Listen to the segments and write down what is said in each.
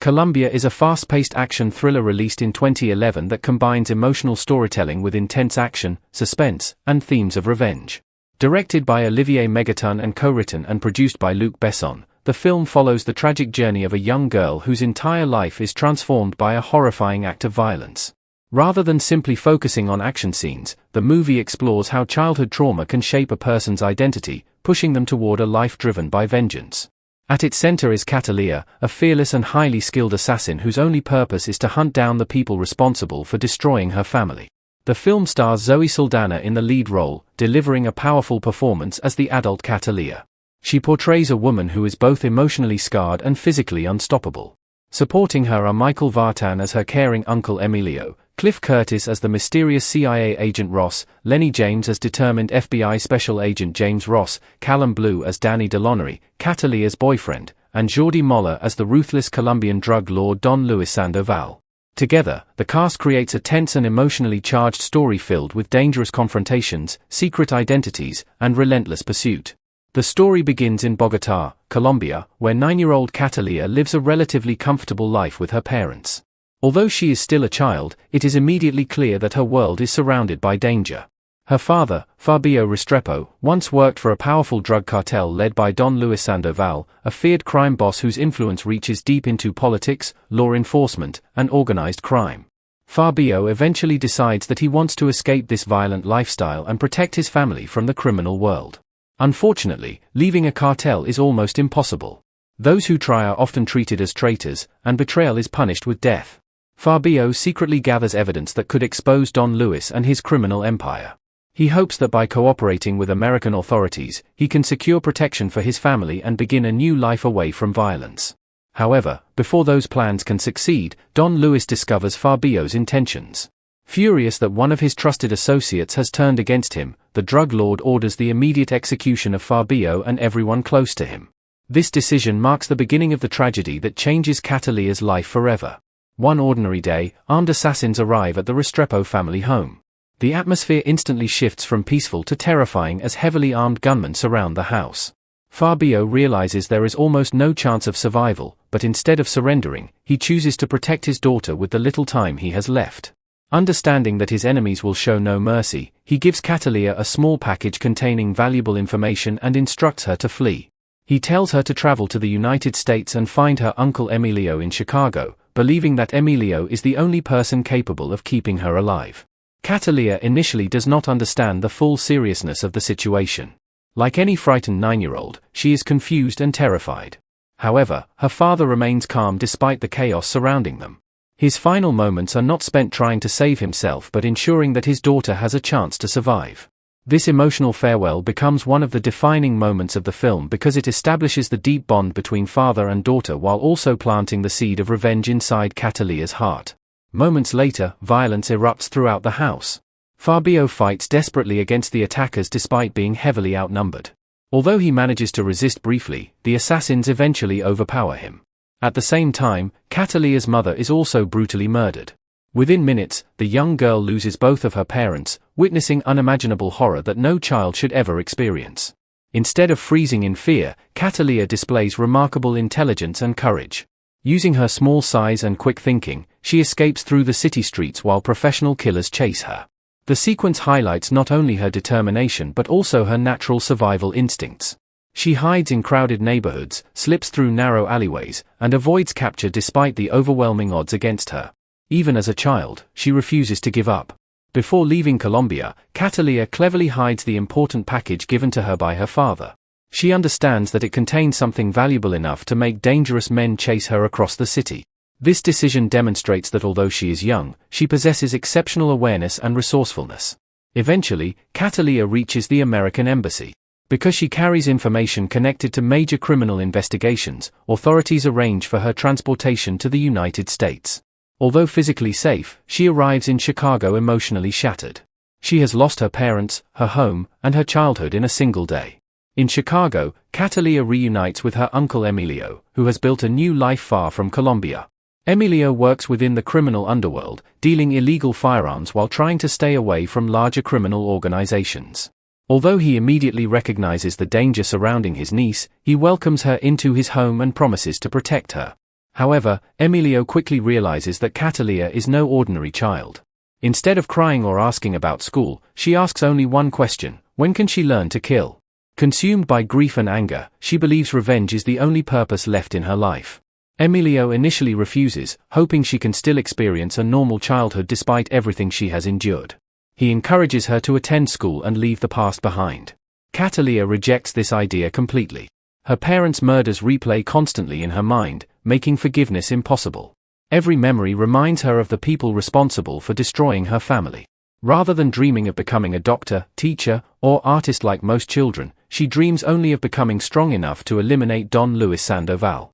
Colombia is a fast-paced action thriller released in 2011 that combines emotional storytelling with intense action, suspense, and themes of revenge. Directed by Olivier Megaton and co-written and produced by Luc Besson, the film follows the tragic journey of a young girl whose entire life is transformed by a horrifying act of violence. Rather than simply focusing on action scenes, the movie explores how childhood trauma can shape a person's identity, pushing them toward a life driven by vengeance. At its center is Cataleya, a fearless and highly skilled assassin whose only purpose is to hunt down the people responsible for destroying her family. The film stars Zoe Saldaña in the lead role, delivering a powerful performance as the adult Cataleya. She portrays a woman who is both emotionally scarred and physically unstoppable. Supporting her are Michael Vartan as her caring uncle Emilio, Cliff Curtis as the mysterious CIA agent Ross, Lenny James as determined FBI Special Agent James Ross, Callum Blue as Danny Delonnery, Cataleya's boyfriend, and Jordi Molla as the ruthless Colombian drug lord Don Luis Sandoval. Together, the cast creates a tense and emotionally charged story filled with dangerous confrontations, secret identities, and relentless pursuit. The story begins in Bogotá, Colombia, where 9-year-old Cataleya lives a relatively comfortable life with her parents. Although she is still a child, it is immediately clear that her world is surrounded by danger. Her father, Fabio Restrepo, once worked for a powerful drug cartel led by Don Luis Sandoval, a feared crime boss whose influence reaches deep into politics, law enforcement, and organized crime. Fabio eventually decides that he wants to escape this violent lifestyle and protect his family from the criminal world. Unfortunately, leaving a cartel is almost impossible. Those who try are often treated as traitors, and betrayal is punished with death. Fabio secretly gathers evidence that could expose Don Luis and his criminal empire. He hopes that by cooperating with American authorities, he can secure protection for his family and begin a new life away from violence. However, before those plans can succeed, Don Luis discovers Fabio's intentions. Furious that one of his trusted associates has turned against him, the drug lord orders the immediate execution of Fabio and everyone close to him. This decision marks the beginning of the tragedy that changes Cataleya's life forever. One ordinary day, armed assassins arrive at the Restrepo family home. The atmosphere instantly shifts from peaceful to terrifying as heavily armed gunmen surround the house. Fabio realizes there is almost no chance of survival, but instead of surrendering, he chooses to protect his daughter with the little time he has left. Understanding that his enemies will show no mercy, he gives Cataleya a small package containing valuable information and instructs her to flee. He tells her to travel to the United States and find her uncle Emilio in Chicago, believing that Emilio is the only person capable of keeping her alive. Cataleya initially does not understand the full seriousness of the situation. Like any frightened 9-year-old, she is confused and terrified. However, her father remains calm despite the chaos surrounding them. His final moments are not spent trying to save himself but ensuring that his daughter has a chance to survive. This emotional farewell becomes one of the defining moments of the film because it establishes the deep bond between father and daughter while also planting the seed of revenge inside Cataleya's heart. Moments later, violence erupts throughout the house. Fabio fights desperately against the attackers despite being heavily outnumbered. Although he manages to resist briefly, the assassins eventually overpower him. At the same time, Cataleya's mother is also brutally murdered. Within minutes, the young girl loses both of her parents, witnessing unimaginable horror that no child should ever experience. Instead of freezing in fear, Cataleya displays remarkable intelligence and courage. Using her small size and quick thinking, she escapes through the city streets while professional killers chase her. The sequence highlights not only her determination but also her natural survival instincts. She hides in crowded neighborhoods, slips through narrow alleyways, and avoids capture despite the overwhelming odds against her. Even as a child, she refuses to give up. Before leaving Colombia, Cataleya cleverly hides the important package given to her by her father. She understands that it contains something valuable enough to make dangerous men chase her across the city. This decision demonstrates that although she is young, she possesses exceptional awareness and resourcefulness. Eventually, Cataleya reaches the American embassy. Because she carries information connected to major criminal investigations, authorities arrange for her transportation to the United States. Although physically safe, she arrives in Chicago emotionally shattered. She has lost her parents, her home, and her childhood in a single day. In Chicago, Cataleya reunites with her uncle Emilio, who has built a new life far from Colombia. Emilio works within the criminal underworld, dealing illegal firearms while trying to stay away from larger criminal organizations. Although he immediately recognizes the danger surrounding his niece, he welcomes her into his home and promises to protect her. However, Emilio quickly realizes that Cataleya is no ordinary child. Instead of crying or asking about school, she asks only one question: when can she learn to kill? Consumed by grief and anger, she believes revenge is the only purpose left in her life. Emilio initially refuses, hoping she can still experience a normal childhood despite everything she has endured. He encourages her to attend school and leave the past behind. Cataleya rejects this idea completely. Her parents' murders replay constantly in her mind, making forgiveness impossible. Every memory reminds her of the people responsible for destroying her family. Rather than dreaming of becoming a doctor, teacher, or artist like most children, she dreams only of becoming strong enough to eliminate Don Luis Sandoval.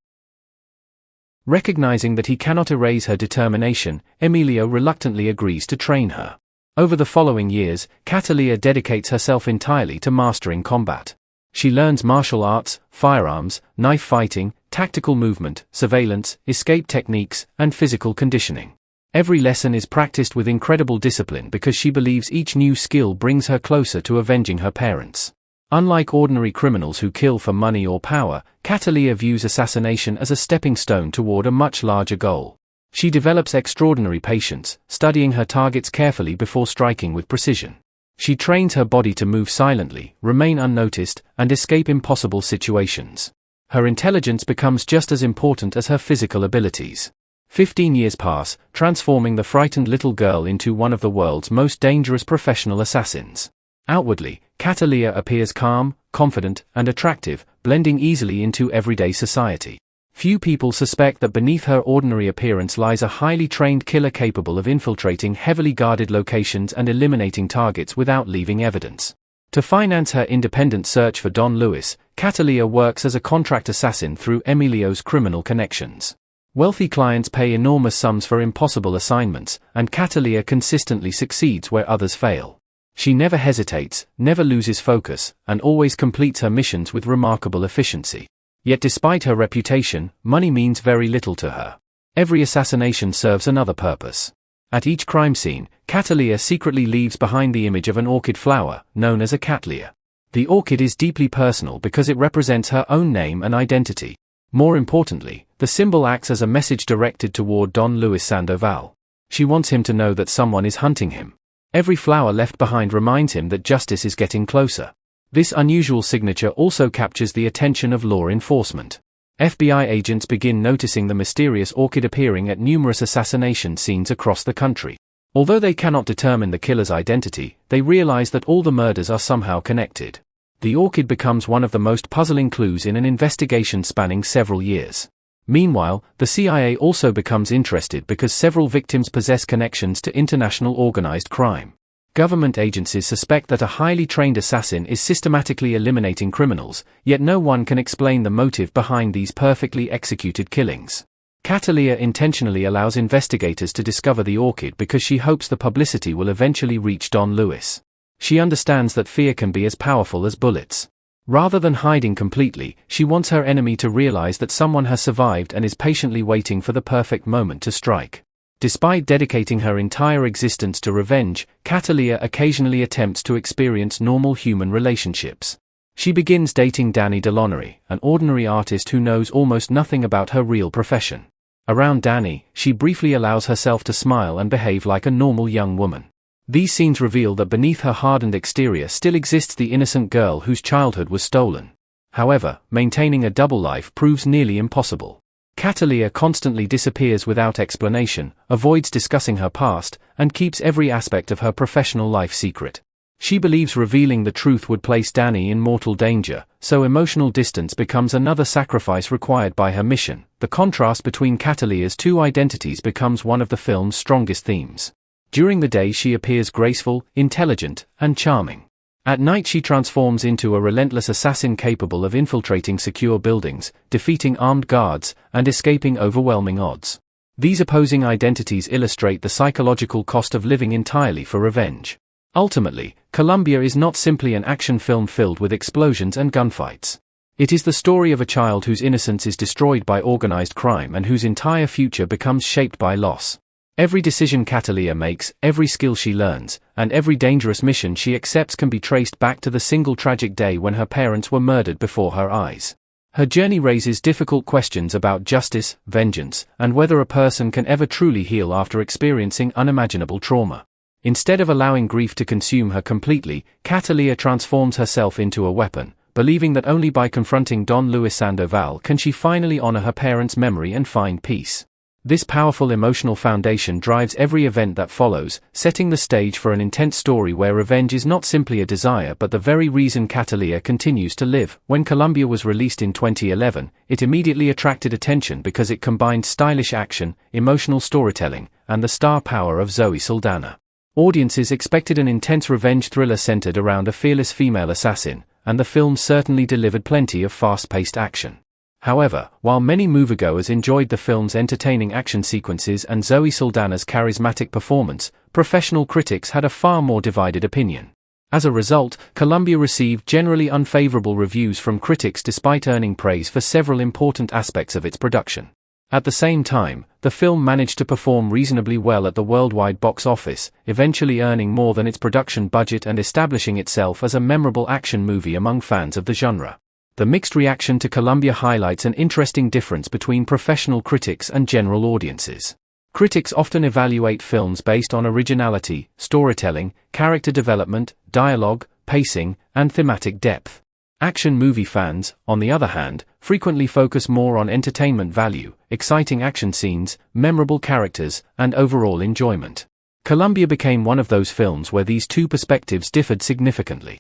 Recognizing that he cannot erase her determination, Emilio reluctantly agrees to train her. Over the following years, Cataleya dedicates herself entirely to mastering combat. She learns martial arts, firearms, knife fighting, tactical movement, surveillance, escape techniques, and physical conditioning. Every lesson is practiced with incredible discipline because she believes each new skill brings her closer to avenging her parents. Unlike ordinary criminals who kill for money or power, Cataleya views assassination as a stepping stone toward a much larger goal. She develops extraordinary patience, studying her targets carefully before striking with precision. She trains her body to move silently, remain unnoticed, and escape impossible situations. Her intelligence becomes just as important as her physical abilities. 15 years pass, transforming the frightened little girl into one of the world's most dangerous professional assassins. Outwardly, Cataleya appears calm, confident, and attractive, blending easily into everyday society. Few people suspect that beneath her ordinary appearance lies a highly trained killer capable of infiltrating heavily guarded locations and eliminating targets without leaving evidence. To finance her independent search for Don Luis, Cataleya works as a contract assassin through Emilio's criminal connections. Wealthy clients pay enormous sums for impossible assignments, and Cataleya consistently succeeds where others fail. She never hesitates, never loses focus, and always completes her missions with remarkable efficiency. Yet despite her reputation, money means very little to her. Every assassination serves another purpose. At each crime scene, Cataleya secretly leaves behind the image of an orchid flower, known as a cattleya. The orchid is deeply personal because it represents her own name and identity. More importantly, the symbol acts as a message directed toward Don Luis Sandoval. She wants him to know that someone is hunting him. Every flower left behind reminds him that justice is getting closer. This unusual signature also captures the attention of law enforcement. FBI agents begin noticing the mysterious orchid appearing at numerous assassination scenes across the country. Although they cannot determine the killer's identity, they realize that all the murders are somehow connected. The orchid becomes one of the most puzzling clues in an investigation spanning several years. Meanwhile, the CIA also becomes interested because several victims possess connections to international organized crime. Government agencies suspect that a highly trained assassin is systematically eliminating criminals, yet no one can explain the motive behind these perfectly executed killings. Cataleya intentionally allows investigators to discover the orchid because she hopes the publicity will eventually reach Don Luis. She understands that fear can be as powerful as bullets. Rather than hiding completely, she wants her enemy to realize that someone has survived and is patiently waiting for the perfect moment to strike. Despite dedicating her entire existence to revenge, Cataleya occasionally attempts to experience normal human relationships. She begins dating Danny Delaunay, an ordinary artist who knows almost nothing about her real profession. Around Danny, she briefly allows herself to smile and behave like a normal young woman. These scenes reveal that beneath her hardened exterior still exists the innocent girl whose childhood was stolen. However, maintaining a double life proves nearly impossible. Cataleya constantly disappears without explanation, avoids discussing her past, and keeps every aspect of her professional life secret. She believes revealing the truth would place Danny in mortal danger, so emotional distance becomes another sacrifice required by her mission. The contrast between Cataleya's two identities becomes one of the film's strongest themes. During the day she appears graceful, intelligent, and charming. At night she transforms into a relentless assassin capable of infiltrating secure buildings, defeating armed guards, and escaping overwhelming odds. These opposing identities illustrate the psychological cost of living entirely for revenge. Ultimately, Colombia is not simply an action film filled with explosions and gunfights. It is the story of a child whose innocence is destroyed by organized crime and whose entire future becomes shaped by loss. Every decision Cataleya makes, every skill she learns, and every dangerous mission she accepts can be traced back to the single tragic day when her parents were murdered before her eyes. Her journey raises difficult questions about justice, vengeance, and whether a person can ever truly heal after experiencing unimaginable trauma. Instead of allowing grief to consume her completely, Cataleya transforms herself into a weapon, believing that only by confronting Don Luis Sandoval can she finally honor her parents' memory and find peace. This powerful emotional foundation drives every event that follows, setting the stage for an intense story where revenge is not simply a desire but the very reason Cataleya continues to live. When Colombia was released in 2011, it immediately attracted attention because it combined stylish action, emotional storytelling, and the star power of Zoe Saldaña. Audiences expected an intense revenge thriller centered around a fearless female assassin, and the film certainly delivered plenty of fast-paced action. However, while many moviegoers enjoyed the film's entertaining action sequences and Zoe Saldaña's charismatic performance, professional critics had a far more divided opinion. As a result, Colombia received generally unfavorable reviews from critics despite earning praise for several important aspects of its production. At the same time, the film managed to perform reasonably well at the worldwide box office, eventually earning more than its production budget and establishing itself as a memorable action movie among fans of the genre. The mixed reaction to Colombia highlights an interesting difference between professional critics and general audiences. Critics often evaluate films based on originality, storytelling, character development, dialogue, pacing, and thematic depth. Action movie fans, on the other hand, frequently focus more on entertainment value, exciting action scenes, memorable characters, and overall enjoyment. Colombia became one of those films where these two perspectives differed significantly.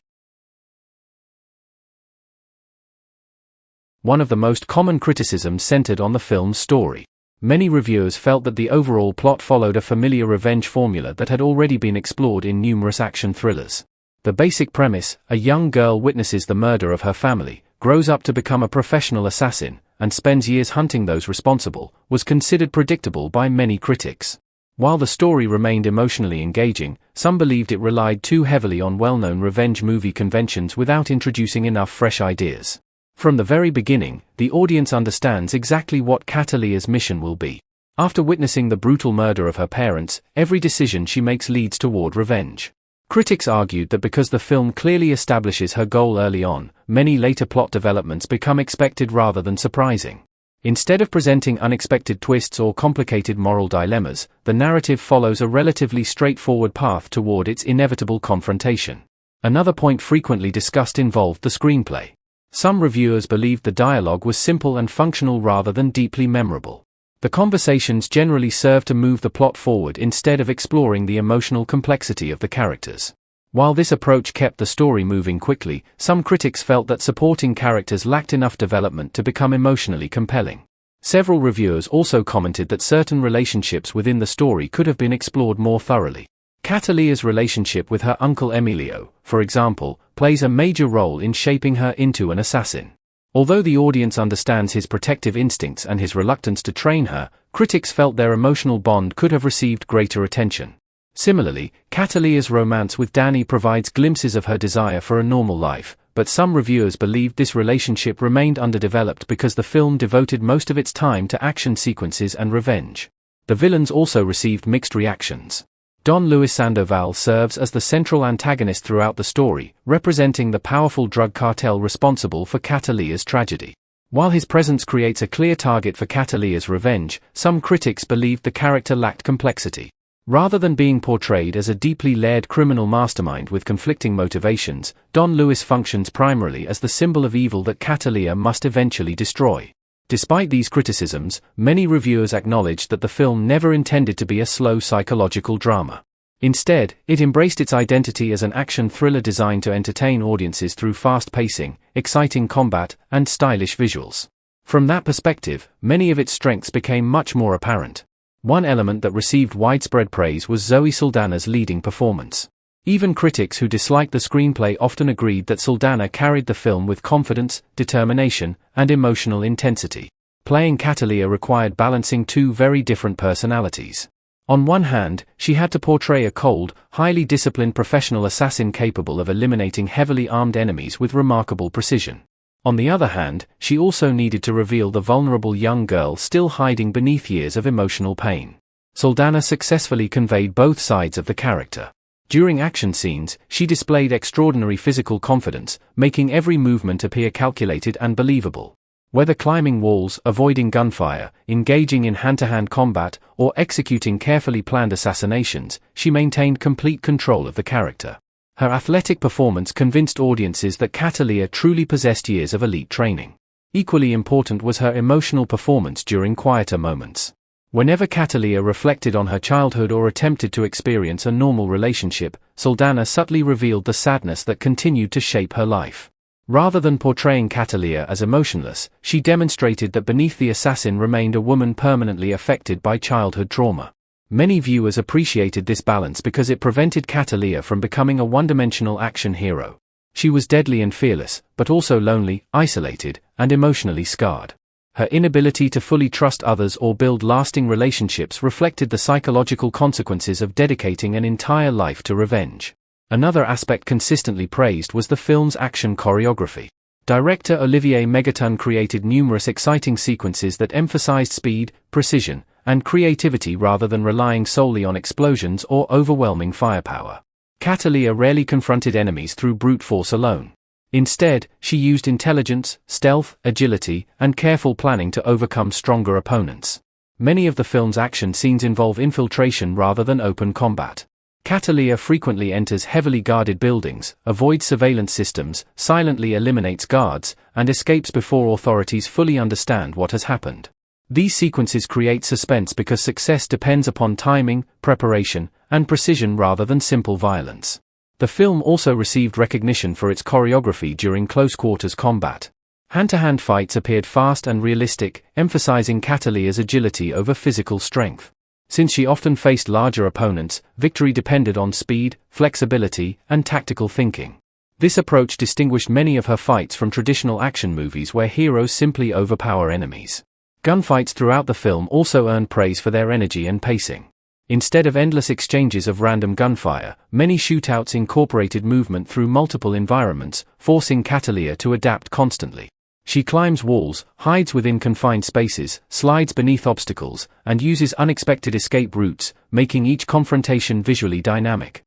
One of the most common criticisms centered on the film's story. Many reviewers felt that the overall plot followed a familiar revenge formula that had already been explored in numerous action thrillers. The basic premise, a young girl witnesses the murder of her family, grows up to become a professional assassin, and spends years hunting those responsible, was considered predictable by many critics. While the story remained emotionally engaging, some believed it relied too heavily on well-known revenge movie conventions without introducing enough fresh ideas. From the very beginning, the audience understands exactly what Cataleya's mission will be. After witnessing the brutal murder of her parents, every decision she makes leads toward revenge. Critics argued that because the film clearly establishes her goal early on, many later plot developments become expected rather than surprising. Instead of presenting unexpected twists or complicated moral dilemmas, the narrative follows a relatively straightforward path toward its inevitable confrontation. Another point frequently discussed involved the screenplay. Some reviewers believed the dialogue was simple and functional rather than deeply memorable. The conversations generally serve to move the plot forward instead of exploring the emotional complexity of the characters. While this approach kept the story moving quickly, some critics felt that supporting characters lacked enough development to become emotionally compelling. Several reviewers also commented that certain relationships within the story could have been explored more thoroughly. Cataleya's relationship with her uncle Emilio, for example, plays a major role in shaping her into an assassin. Although the audience understands his protective instincts and his reluctance to train her, critics felt their emotional bond could have received greater attention. Similarly, Cataleya's romance with Danny provides glimpses of her desire for a normal life, but some reviewers believed this relationship remained underdeveloped because the film devoted most of its time to action sequences and revenge. The villains also received mixed reactions. Don Luis Sandoval serves as the central antagonist throughout the story, representing the powerful drug cartel responsible for Cataleya's tragedy. While his presence creates a clear target for Cataleya's revenge, some critics believed the character lacked complexity. Rather than being portrayed as a deeply layered criminal mastermind with conflicting motivations, Don Luis functions primarily as the symbol of evil that Cataleya must eventually destroy. Despite these criticisms, many reviewers acknowledged that the film never intended to be a slow psychological drama. Instead, it embraced its identity as an action thriller designed to entertain audiences through fast pacing, exciting combat, and stylish visuals. From that perspective, many of its strengths became much more apparent. One element that received widespread praise was Zoe Saldaña's leading performance. Even critics who disliked the screenplay often agreed that Saldaña carried the film with confidence, determination, and emotional intensity. Playing Cataleya required balancing two very different personalities. On one hand, she had to portray a cold, highly disciplined professional assassin capable of eliminating heavily armed enemies with remarkable precision. On the other hand, she also needed to reveal the vulnerable young girl still hiding beneath years of emotional pain. Saldaña successfully conveyed both sides of the character. During action scenes, she displayed extraordinary physical confidence, making every movement appear calculated and believable. Whether climbing walls, avoiding gunfire, engaging in hand-to-hand combat, or executing carefully planned assassinations, she maintained complete control of the character. Her athletic performance convinced audiences that Cataleya truly possessed years of elite training. Equally important was her emotional performance during quieter moments. Whenever Cataleya reflected on her childhood or attempted to experience a normal relationship, Saldaña subtly revealed the sadness that continued to shape her life. Rather than portraying Cataleya as emotionless, she demonstrated that beneath the assassin remained a woman permanently affected by childhood trauma. Many viewers appreciated this balance because it prevented Cataleya from becoming a one-dimensional action hero. She was deadly and fearless, but also lonely, isolated, and emotionally scarred. Her inability to fully trust others or build lasting relationships reflected the psychological consequences of dedicating an entire life to revenge. Another aspect consistently praised was the film's action choreography. Director Olivier Megaton created numerous exciting sequences that emphasized speed, precision, and creativity rather than relying solely on explosions or overwhelming firepower. Cataleya rarely confronted enemies through brute force alone. Instead, she used intelligence, stealth, agility, and careful planning to overcome stronger opponents. Many of the film's action scenes involve infiltration rather than open combat. Cataleya frequently enters heavily guarded buildings, avoids surveillance systems, silently eliminates guards, and escapes before authorities fully understand what has happened. These sequences create suspense because success depends upon timing, preparation, and precision rather than simple violence. The film also received recognition for its choreography during close-quarters combat. Hand-to-hand fights appeared fast and realistic, emphasizing Cataleya's agility over physical strength. Since she often faced larger opponents, victory depended on speed, flexibility, and tactical thinking. This approach distinguished many of her fights from traditional action movies where heroes simply overpower enemies. Gunfights throughout the film also earned praise for their energy and pacing. Instead of endless exchanges of random gunfire, many shootouts incorporated movement through multiple environments, forcing Cataleya to adapt constantly. She climbs walls, hides within confined spaces, slides beneath obstacles, and uses unexpected escape routes, making each confrontation visually dynamic.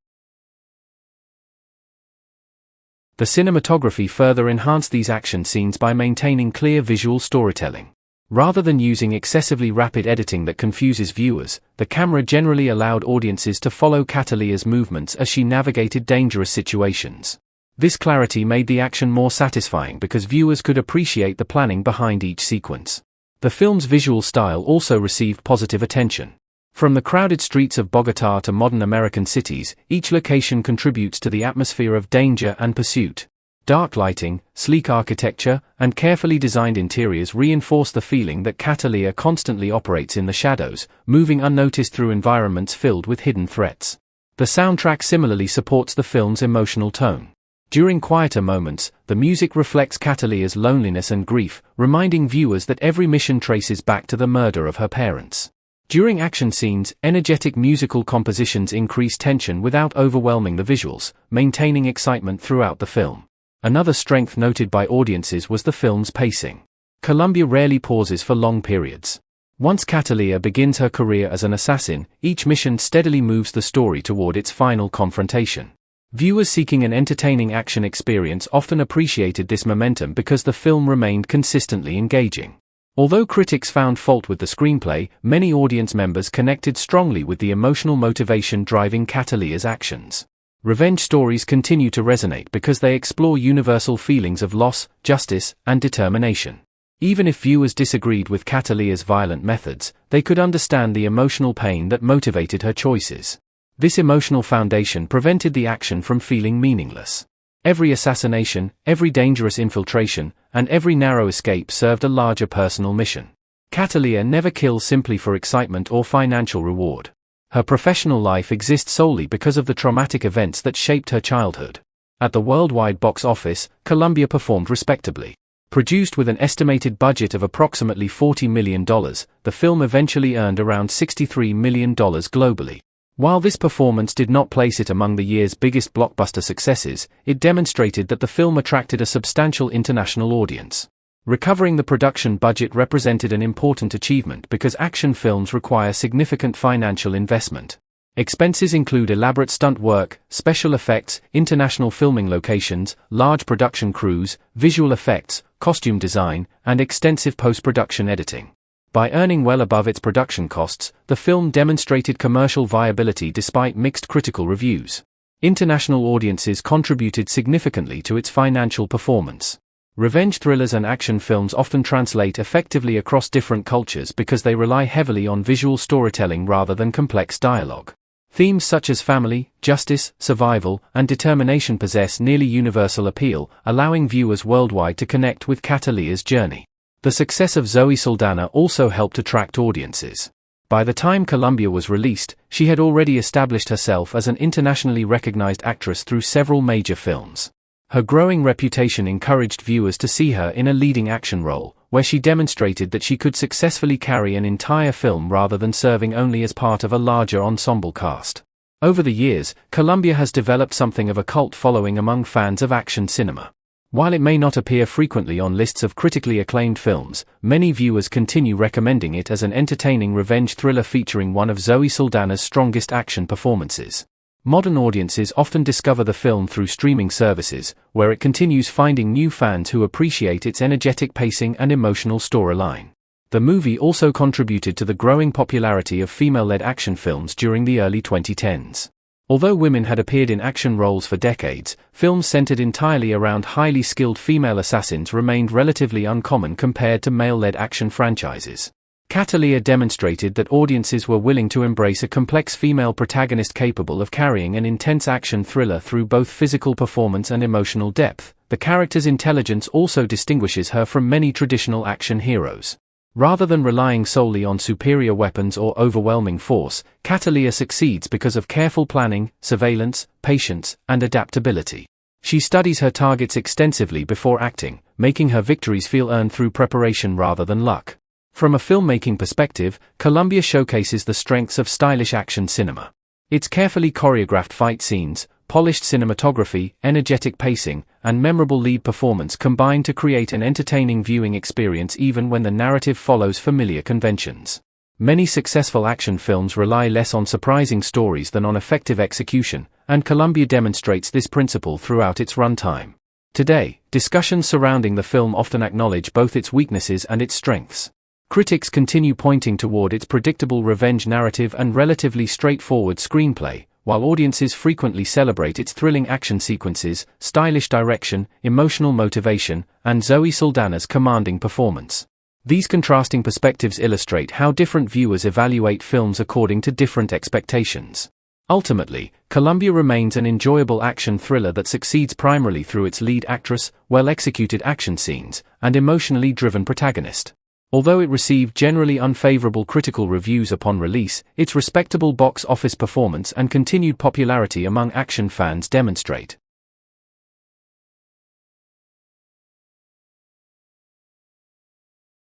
The cinematography further enhanced these action scenes by maintaining clear visual storytelling. Rather than using excessively rapid editing that confuses viewers, the camera generally allowed audiences to follow Cataleya's movements as she navigated dangerous situations. This clarity made the action more satisfying because viewers could appreciate the planning behind each sequence. The film's visual style also received positive attention. From the crowded streets of Bogotá to modern American cities, each location contributes to the atmosphere of danger and pursuit. Dark lighting, sleek architecture, and carefully designed interiors reinforce the feeling that Cataleya constantly operates in the shadows, moving unnoticed through environments filled with hidden threats. The soundtrack similarly supports the film's emotional tone. During quieter moments, the music reflects Cataleya's loneliness and grief, reminding viewers that every mission traces back to the murder of her parents. During action scenes, energetic musical compositions increase tension without overwhelming the visuals, maintaining excitement throughout the film. Another strength noted by audiences was the film's pacing. Colombia rarely pauses for long periods. Once Cataleya begins her career as an assassin, each mission steadily moves the story toward its final confrontation. Viewers seeking an entertaining action experience often appreciated this momentum because the film remained consistently engaging. Although critics found fault with the screenplay, many audience members connected strongly with the emotional motivation driving Cataleya's actions. Revenge stories continue to resonate because they explore universal feelings of loss, justice, and determination. Even if viewers disagreed with Cataleya's violent methods, they could understand the emotional pain that motivated her choices. This emotional foundation prevented the action from feeling meaningless. Every assassination, every dangerous infiltration, and every narrow escape served a larger personal mission. Cataleya never kills simply for excitement or financial reward. Her professional life exists solely because of the traumatic events that shaped her childhood. At the worldwide box office, Colombia performed respectably. Produced with an estimated budget of approximately $40 million, the film eventually earned around $63 million globally. While this performance did not place it among the year's biggest blockbuster successes, it demonstrated that the film attracted a substantial international audience. Recovering the production budget represented an important achievement because action films require significant financial investment. Expenses include elaborate stunt work, special effects, international filming locations, large production crews, visual effects, costume design, and extensive post-production editing. By earning well above its production costs, the film demonstrated commercial viability despite mixed critical reviews. International audiences contributed significantly to its financial performance. Revenge thrillers and action films often translate effectively across different cultures because they rely heavily on visual storytelling rather than complex dialogue. Themes such as family, justice, survival, and determination possess nearly universal appeal, allowing viewers worldwide to connect with Cataleya's journey. The success of Zoe Saldaña also helped attract audiences. By the time Colombia was released, she had already established herself as an internationally recognized actress through several major films. Her growing reputation encouraged viewers to see her in a leading action role, where she demonstrated that she could successfully carry an entire film rather than serving only as part of a larger ensemble cast. Over the years, Colombia has developed something of a cult following among fans of action cinema. While it may not appear frequently on lists of critically acclaimed films, many viewers continue recommending it as an entertaining revenge thriller featuring one of Zoe Saldaña's strongest action performances. Modern audiences often discover the film through streaming services, where it continues finding new fans who appreciate its energetic pacing and emotional storyline. The movie also contributed to the growing popularity of female-led action films during the early 2010s. Although women had appeared in action roles for decades, films centered entirely around highly skilled female assassins remained relatively uncommon compared to male-led action franchises. Cataleya demonstrated that audiences were willing to embrace a complex female protagonist capable of carrying an intense action thriller through both physical performance and emotional depth. The character's intelligence also distinguishes her from many traditional action heroes. Rather than relying solely on superior weapons or overwhelming force, Cataleya succeeds because of careful planning, surveillance, patience, and adaptability. She studies her targets extensively before acting, making her victories feel earned through preparation rather than luck. From a filmmaking perspective, Colombia showcases the strengths of stylish action cinema. Its carefully choreographed fight scenes, polished cinematography, energetic pacing, and memorable lead performance combine to create an entertaining viewing experience even when the narrative follows familiar conventions. Many successful action films rely less on surprising stories than on effective execution, and Colombia demonstrates this principle throughout its runtime. Today, discussions surrounding the film often acknowledge both its weaknesses and its strengths. Critics continue pointing toward its predictable revenge narrative and relatively straightforward screenplay, while audiences frequently celebrate its thrilling action sequences, stylish direction, emotional motivation, and Zoe Saldaña's commanding performance. These contrasting perspectives illustrate how different viewers evaluate films according to different expectations. Ultimately, Colombia remains an enjoyable action thriller that succeeds primarily through its lead actress, well-executed action scenes, and emotionally driven protagonist. Although it received generally unfavorable critical reviews upon release, its respectable box office performance and continued popularity among action fans demonstrate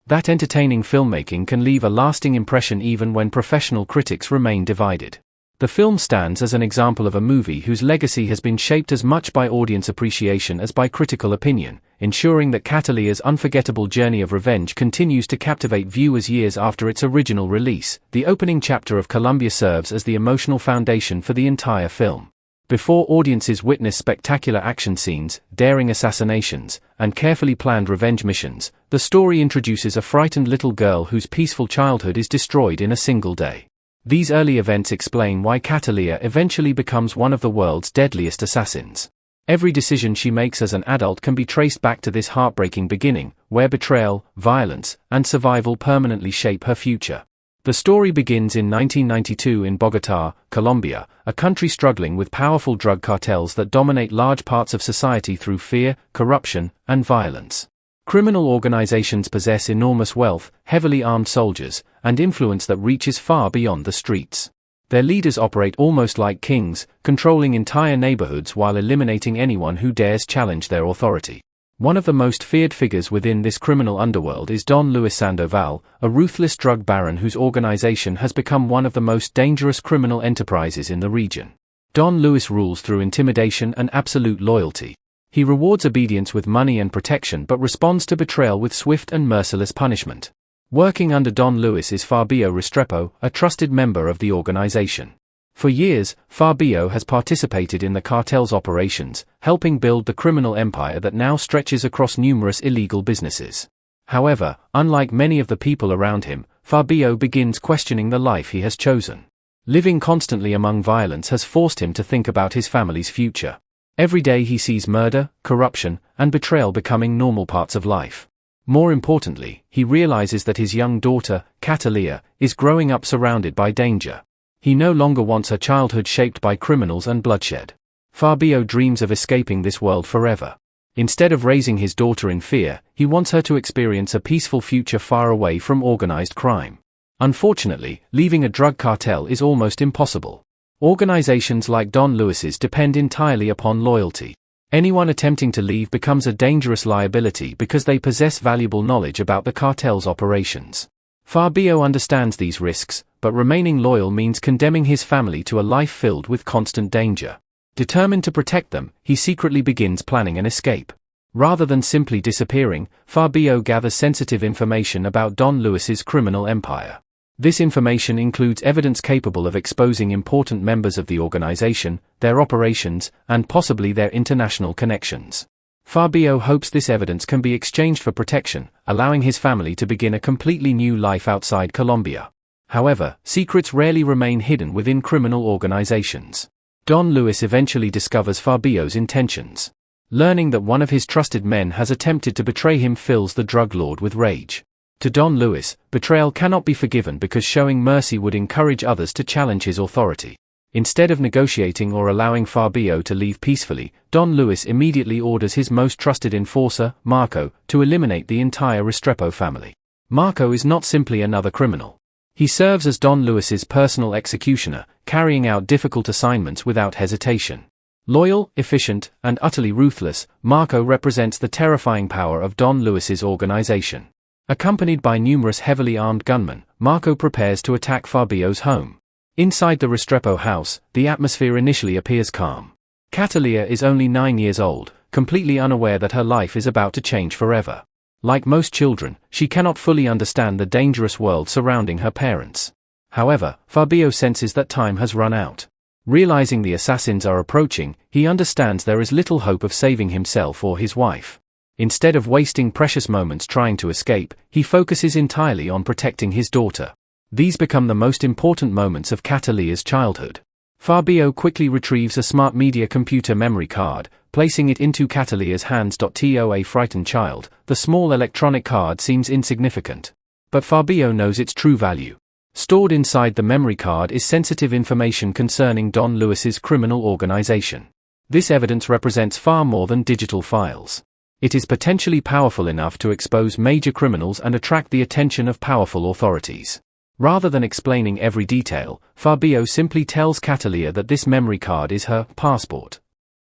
that entertaining filmmaking can leave a lasting impression even when professional critics remain divided. The film stands as an example of a movie whose legacy has been shaped as much by audience appreciation as by critical opinion, ensuring that Cataleya's unforgettable journey of revenge continues to captivate viewers years after its original release. The opening chapter of Colombia serves as the emotional foundation for the entire film. Before audiences witness spectacular action scenes, daring assassinations, and carefully planned revenge missions, the story introduces a frightened little girl whose peaceful childhood is destroyed in a single day. These early events explain why Cataleya eventually becomes one of the world's deadliest assassins. Every decision she makes as an adult can be traced back to this heartbreaking beginning, where betrayal, violence, and survival permanently shape her future. The story begins in 1992 in Bogotá, Colombia, a country struggling with powerful drug cartels that dominate large parts of society through fear, corruption, and violence. Criminal organizations possess enormous wealth, heavily armed soldiers, and influence that reaches far beyond the streets. Their leaders operate almost like kings, controlling entire neighborhoods while eliminating anyone who dares challenge their authority. One of the most feared figures within this criminal underworld is Don Luis Sandoval, a ruthless drug baron whose organization has become one of the most dangerous criminal enterprises in the region. Don Luis rules through intimidation and absolute loyalty. He rewards obedience with money and protection but responds to betrayal with swift and merciless punishment. Working under Don Luis is Cataleya Restrepo, a trusted member of the organization. For years, Fabio has participated in the cartel's operations, helping build the criminal empire that now stretches across numerous illegal businesses. However, unlike many of the people around him, Fabio begins questioning the life he has chosen. Living constantly among violence has forced him to think about his family's future. Every day he sees murder, corruption, and betrayal becoming normal parts of life. More importantly, he realizes that his young daughter, Cataleya, is growing up surrounded by danger. He no longer wants her childhood shaped by criminals and bloodshed. Fabio dreams of escaping this world forever. Instead of raising his daughter in fear, he wants her to experience a peaceful future far away from organized crime. Unfortunately, leaving a drug cartel is almost impossible. Organizations like Don Luis's depend entirely upon loyalty. Anyone attempting to leave becomes a dangerous liability because they possess valuable knowledge about the cartel's operations. Fabio understands these risks, but remaining loyal means condemning his family to a life filled with constant danger. Determined to protect them, he secretly begins planning an escape. Rather than simply disappearing, Fabio gathers sensitive information about Don Luis's criminal empire. This information includes evidence capable of exposing important members of the organization, their operations, and possibly their international connections. Fabio hopes this evidence can be exchanged for protection, allowing his family to begin a completely new life outside Colombia. However, secrets rarely remain hidden within criminal organizations. Don Luis eventually discovers Fabio's intentions. Learning that one of his trusted men has attempted to betray him fills the drug lord with rage. To Don Luis, betrayal cannot be forgiven because showing mercy would encourage others to challenge his authority. Instead of negotiating or allowing Fabio to leave peacefully, Don Luis immediately orders his most trusted enforcer, Marco, to eliminate the entire Restrepo family. Marco is not simply another criminal. He serves as Don Luis's personal executioner, carrying out difficult assignments without hesitation. Loyal, efficient, and utterly ruthless, Marco represents the terrifying power of Don Luis's organization. Accompanied by numerous heavily armed gunmen, Marco prepares to attack Fabio's home. Inside the Restrepo house, the atmosphere initially appears calm. Cataleya is only 9 years old, completely unaware that her life is about to change forever. Like most children, she cannot fully understand the dangerous world surrounding her parents. However, Fabio senses that time has run out. Realizing the assassins are approaching, he understands there is little hope of saving himself or his wife. Instead of wasting precious moments trying to escape, he focuses entirely on protecting his daughter. These become the most important moments of Cataleya's childhood. Fabio quickly retrieves a smart media computer memory card, placing it into Cataleya's hands. To a frightened child, the small electronic card seems insignificant. But Fabio knows its true value. Stored inside the memory card is sensitive information concerning Don Luis's criminal organization. This evidence represents far more than digital files. It is potentially powerful enough to expose major criminals and attract the attention of powerful authorities. Rather than explaining every detail, Fabio simply tells Cataleya that this memory card is her passport.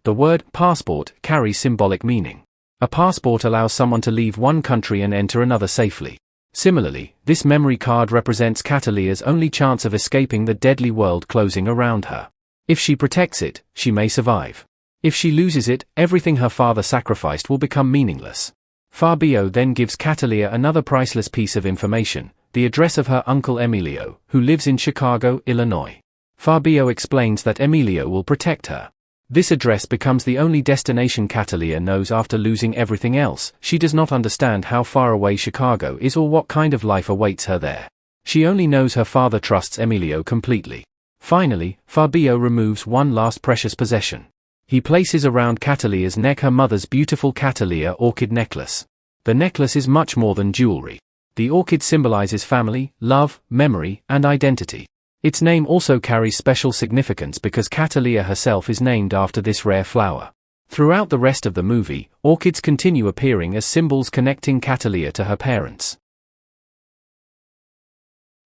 The word passport carries symbolic meaning. A passport allows someone to leave one country and enter another safely. Similarly, this memory card represents Cataleya's only chance of escaping the deadly world closing around her. If she protects it, she may survive. If she loses it, everything her father sacrificed will become meaningless. Fabio then gives Cataleya another priceless piece of information, the address of her uncle Emilio, who lives in Chicago, Illinois. Fabio explains that Emilio will protect her. This address becomes the only destination Cataleya knows after losing everything else. She does not understand how far away Chicago is or what kind of life awaits her there. She only knows her father trusts Emilio completely. Finally, Fabio removes one last precious possession. He places around Cataleya's neck her mother's beautiful Cataleya orchid necklace. The necklace is much more than jewelry. The orchid symbolizes family, love, memory, and identity. Its name also carries special significance because Cataleya herself is named after this rare flower. Throughout the rest of the movie, orchids continue appearing as symbols connecting Cataleya to her parents.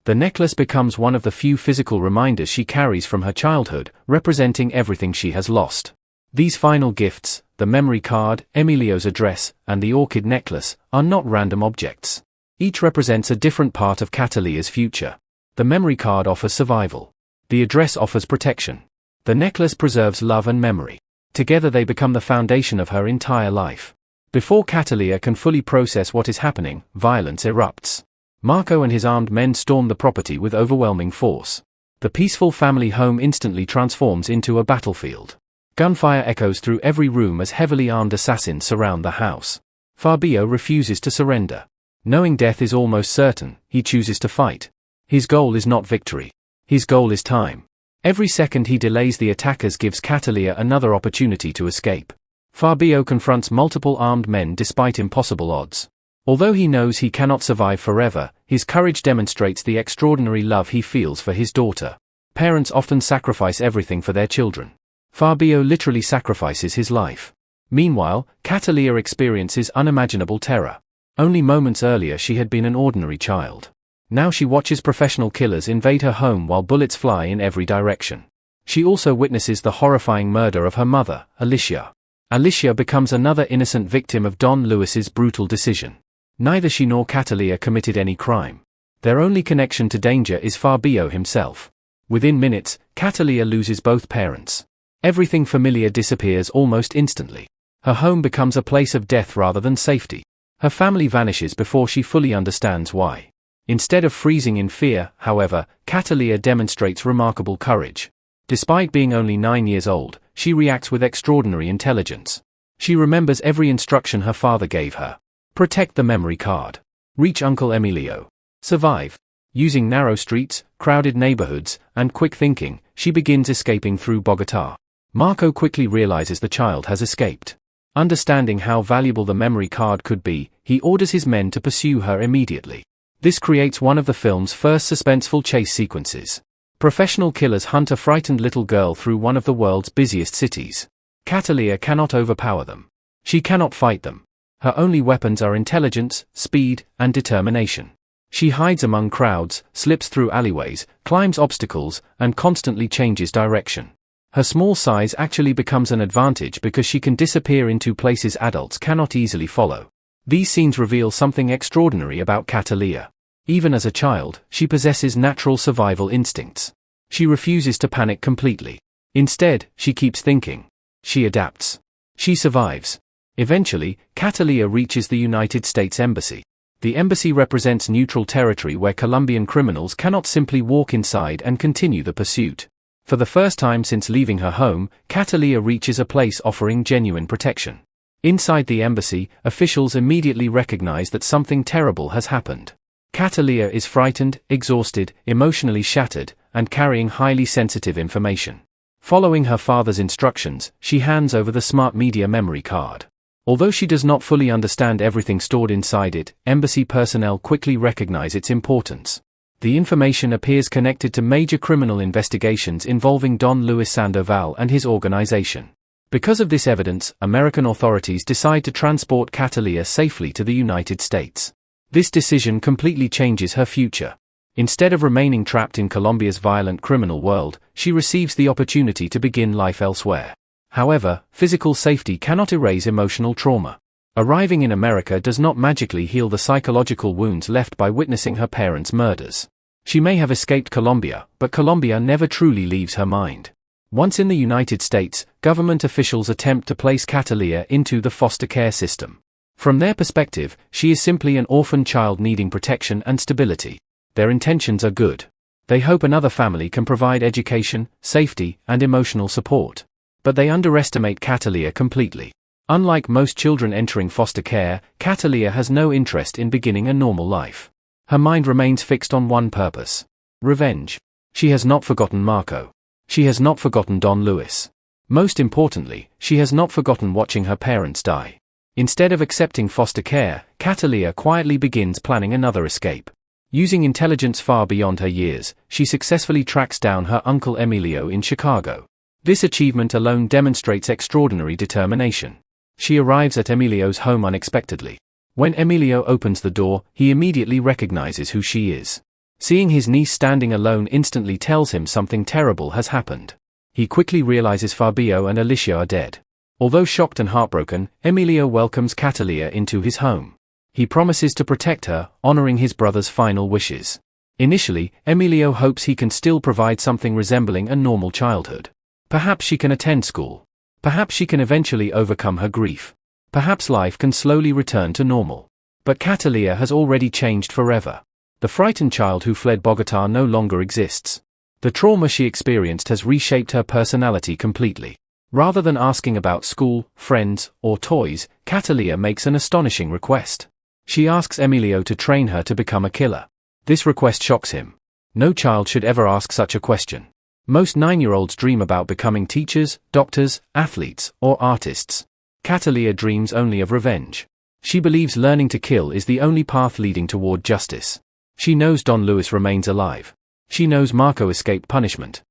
The necklace becomes one of the few physical reminders she carries from her childhood, representing everything she has lost. These final gifts, the memory card, Emilio's address, and the orchid necklace, are not random objects. Each represents a different part of Cataleya's future. The memory card offers survival. The address offers protection. The necklace preserves love and memory. Together they become the foundation of her entire life. Before Cataleya can fully process what is happening, violence erupts. Marco and his armed men storm the property with overwhelming force. The peaceful family home instantly transforms into a battlefield. Gunfire echoes through every room as heavily armed assassins surround the house. Fabio refuses to surrender. Knowing death is almost certain, he chooses to fight. His goal is not victory. His goal is time. Every second he delays the attackers gives Cataleya another opportunity to escape. Fabio confronts multiple armed men despite impossible odds. Although he knows he cannot survive forever, his courage demonstrates the extraordinary love he feels for his daughter. Parents often sacrifice everything for their children. Fabio literally sacrifices his life. Meanwhile, Cataleya experiences unimaginable terror. Only moments earlier she had been an ordinary child. Now she watches professional killers invade her home while bullets fly in every direction. She also witnesses the horrifying murder of her mother, Alicia. Alicia becomes another innocent victim of Don Luis's brutal decision. Neither she nor Cataleya committed any crime. Their only connection to danger is Fabio himself. Within minutes, Cataleya loses both parents. Everything familiar disappears almost instantly. Her home becomes a place of death rather than safety. Her family vanishes before she fully understands why. Instead of freezing in fear, however, Cataleya demonstrates remarkable courage. Despite being only 9 years old, she reacts with extraordinary intelligence. She remembers every instruction her father gave her. Protect the memory card. Reach Uncle Emilio. Survive. Using narrow streets, crowded neighborhoods, and quick thinking, she begins escaping through Bogotá. Marco quickly realizes the child has escaped. Understanding how valuable the memory card could be, he orders his men to pursue her immediately. This creates one of the film's first suspenseful chase sequences. Professional killers hunt a frightened little girl through one of the world's busiest cities. Cataleya cannot overpower them. She cannot fight them. Her only weapons are intelligence, speed, and determination. She hides among crowds, slips through alleyways, climbs obstacles, and constantly changes direction. Her small size actually becomes an advantage because she can disappear into places adults cannot easily follow. These scenes reveal something extraordinary about Cataleya. Even as a child, she possesses natural survival instincts. She refuses to panic completely. Instead, she keeps thinking. She adapts. She survives. Eventually, Cataleya reaches the United States Embassy. The embassy represents neutral territory where Colombian criminals cannot simply walk inside and continue the pursuit. For the first time since leaving her home, Cataleya reaches a place offering genuine protection. Inside the embassy, officials immediately recognize that something terrible has happened. Cataleya is frightened, exhausted, emotionally shattered, and carrying highly sensitive information. Following her father's instructions, she hands over the smart media memory card. Although she does not fully understand everything stored inside it, embassy personnel quickly recognize its importance. The information appears connected to major criminal investigations involving Don Luis Sandoval and his organization. Because of this evidence, American authorities decide to transport Cataleya safely to the United States. This decision completely changes her future. Instead of remaining trapped in Colombia's violent criminal world, she receives the opportunity to begin life elsewhere. However, physical safety cannot erase emotional trauma. Arriving in America does not magically heal the psychological wounds left by witnessing her parents' murders. She may have escaped Colombia, but Colombia never truly leaves her mind. Once in the United States, government officials attempt to place Cataleya into the foster care system. From their perspective, she is simply an orphan child needing protection and stability. Their intentions are good. They hope another family can provide education, safety, and emotional support. But they underestimate Cataleya completely. Unlike most children entering foster care, Cataleya has no interest in beginning a normal life. Her mind remains fixed on one purpose: revenge. She has not forgotten Marco. She has not forgotten Don Luis. Most importantly, she has not forgotten watching her parents die. Instead of accepting foster care, Cataleya quietly begins planning another escape. Using intelligence far beyond her years, she successfully tracks down her uncle Emilio in Chicago. This achievement alone demonstrates extraordinary determination. She arrives at Emilio's home unexpectedly. When Emilio opens the door, he immediately recognizes who she is. Seeing his niece standing alone instantly tells him something terrible has happened. He quickly realizes Fabio and Alicia are dead. Although shocked and heartbroken, Emilio welcomes Cataleya into his home. He promises to protect her, honoring his brother's final wishes. Initially, Emilio hopes he can still provide something resembling a normal childhood. Perhaps she can attend school. Perhaps she can eventually overcome her grief. Perhaps life can slowly return to normal. But Cataleya has already changed forever. The frightened child who fled Bogotá no longer exists. The trauma she experienced has reshaped her personality completely. Rather than asking about school, friends, or toys, Cataleya makes an astonishing request. She asks Emilio to train her to become a killer. This request shocks him. No child should ever ask such a question. Most 9-year-olds dream about becoming teachers, doctors, athletes, or artists. Cataleya dreams only of revenge. She believes learning to kill is the only path leading toward justice. She knows Don Luis remains alive. She knows Marco escaped punishment.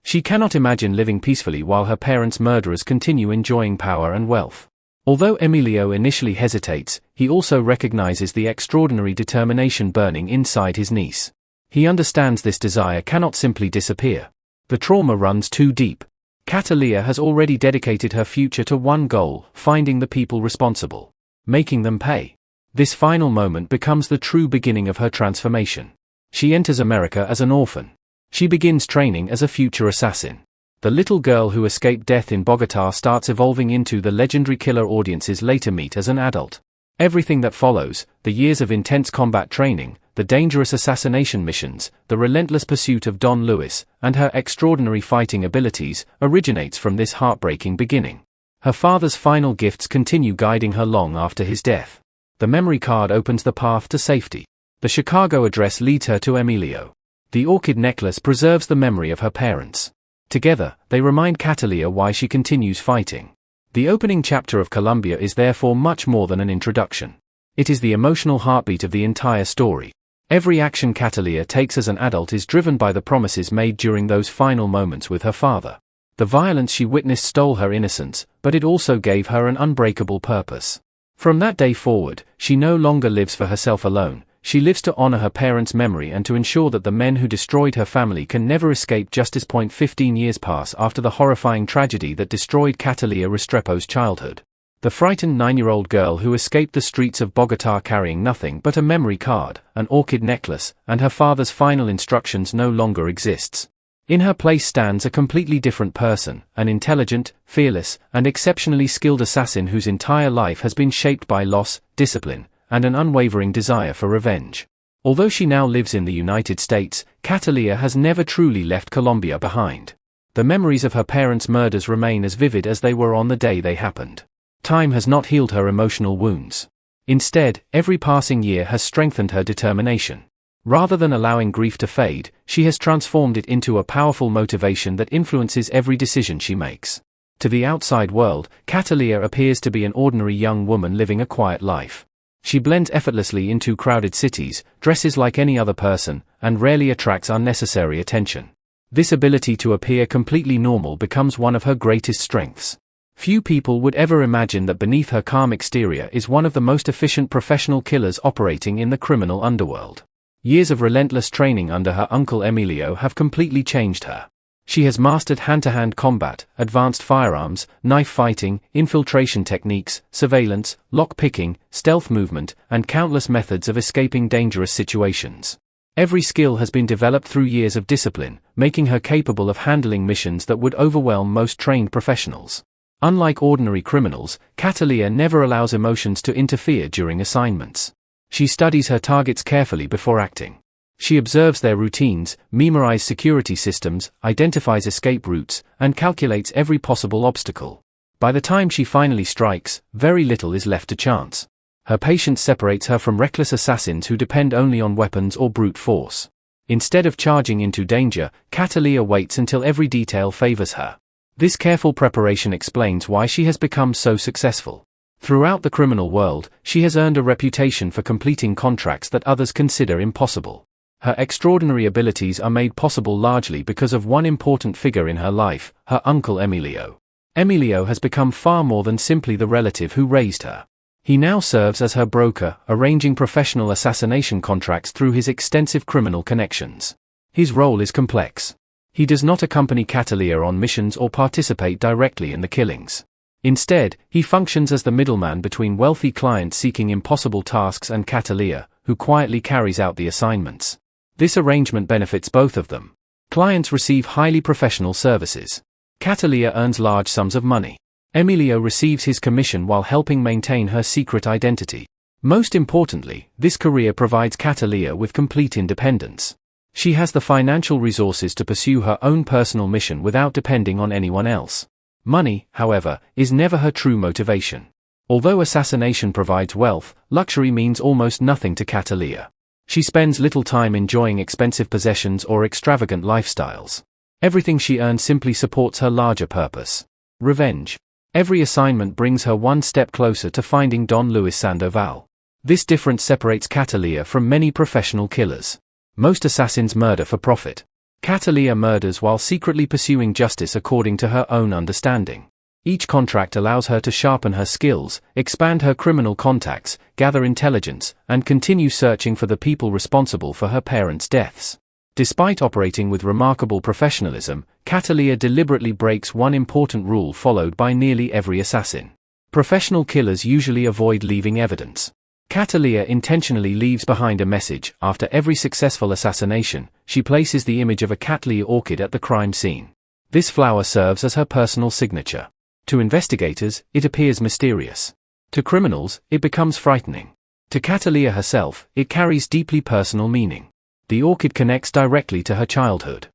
She cannot imagine living peacefully while her parents' murderers continue enjoying power and wealth. Although Emilio initially hesitates, he also recognizes the extraordinary determination burning inside his niece. He understands this desire cannot simply disappear. The trauma runs too deep. Cataleya has already dedicated her future to one goal: finding the people responsible, making them pay. This final moment becomes the true beginning of her transformation. She enters America as an orphan. She begins training as a future assassin. The little girl who escaped death in Bogotá starts evolving into the legendary killer audiences later meet as an adult. Everything that follows, the years of intense combat training, the dangerous assassination missions, the relentless pursuit of Don Luis, and her extraordinary fighting abilities, originates from this heartbreaking beginning. Her father's final gifts continue guiding her long after his death. The memory card opens the path to safety. The Chicago address leads her to Emilio. The orchid necklace preserves the memory of her parents. Together, they remind Cataleya why she continues fighting. The opening chapter of Colombia is therefore much more than an introduction. It is the emotional heartbeat of the entire story. Every action Cataleya takes as an adult is driven by the promises made during those final moments with her father. The violence she witnessed stole her innocence, but it also gave her an unbreakable purpose. From that day forward, she no longer lives for herself alone. She lives to honor her parents' memory and to ensure that the men who destroyed her family can never escape justice. 15 years pass after the horrifying tragedy that destroyed Cataleya Restrepo's childhood. The frightened 9-year-old girl who escaped the streets of Bogotá carrying nothing but a memory card, an orchid necklace, and her father's final instructions no longer exists. In her place stands a completely different person, an intelligent, fearless, and exceptionally skilled assassin whose entire life has been shaped by loss, discipline, and an unwavering desire for revenge. Although she now lives in the United States, Cataleya has never truly left Colombia behind. The memories of her parents' murders remain as vivid as they were on the day they happened. Time has not healed her emotional wounds. Instead, every passing year has strengthened her determination. Rather than allowing grief to fade, she has transformed it into a powerful motivation that influences every decision she makes. To the outside world, Cataleya appears to be an ordinary young woman living a quiet life. She blends effortlessly into crowded cities, dresses like any other person, and rarely attracts unnecessary attention. This ability to appear completely normal becomes one of her greatest strengths. Few people would ever imagine that beneath her calm exterior is one of the most efficient professional killers operating in the criminal underworld. Years of relentless training under her uncle Emilio have completely changed her. She has mastered hand-to-hand combat, advanced firearms, knife fighting, infiltration techniques, surveillance, lock-picking, stealth movement, and countless methods of escaping dangerous situations. Every skill has been developed through years of discipline, making her capable of handling missions that would overwhelm most trained professionals. Unlike ordinary criminals, Cataleya never allows emotions to interfere during assignments. She studies her targets carefully before acting. She observes their routines, memorizes security systems, identifies escape routes, and calculates every possible obstacle. By the time she finally strikes, very little is left to chance. Her patience separates her from reckless assassins who depend only on weapons or brute force. Instead of charging into danger, Cataleya waits until every detail favors her. This careful preparation explains why she has become so successful. Throughout the criminal world, she has earned a reputation for completing contracts that others consider impossible. Her extraordinary abilities are made possible largely because of one important figure in her life, her uncle Emilio. Emilio has become far more than simply the relative who raised her. He now serves as her broker, arranging professional assassination contracts through his extensive criminal connections. His role is complex. He does not accompany Cataleya on missions or participate directly in the killings. Instead, he functions as the middleman between wealthy clients seeking impossible tasks and Cataleya, who quietly carries out the assignments. This arrangement benefits both of them. Clients receive highly professional services. Cataleya earns large sums of money. Emilio receives his commission while helping maintain her secret identity. Most importantly, this career provides Cataleya with complete independence. She has the financial resources to pursue her own personal mission without depending on anyone else. Money, however, is never her true motivation. Although assassination provides wealth, luxury means almost nothing to Cataleya. She spends little time enjoying expensive possessions or extravagant lifestyles. Everything she earns simply supports her larger purpose: revenge. Every assignment brings her one step closer to finding Don Luis Sandoval. This difference separates Cataleya from many professional killers. Most assassins murder for profit. Cataleya murders while secretly pursuing justice according to her own understanding. Each contract allows her to sharpen her skills, expand her criminal contacts, gather intelligence, and continue searching for the people responsible for her parents' deaths. Despite operating with remarkable professionalism, Cataleya deliberately breaks one important rule followed by nearly every assassin. Professional killers usually avoid leaving evidence. Cataleya intentionally leaves behind a message. After every successful assassination, she places the image of a Cataleya orchid at the crime scene. This flower serves as her personal signature. To investigators, it appears mysterious. To criminals, it becomes frightening. To Cataleya herself, it carries deeply personal meaning. The orchid connects directly to her childhood.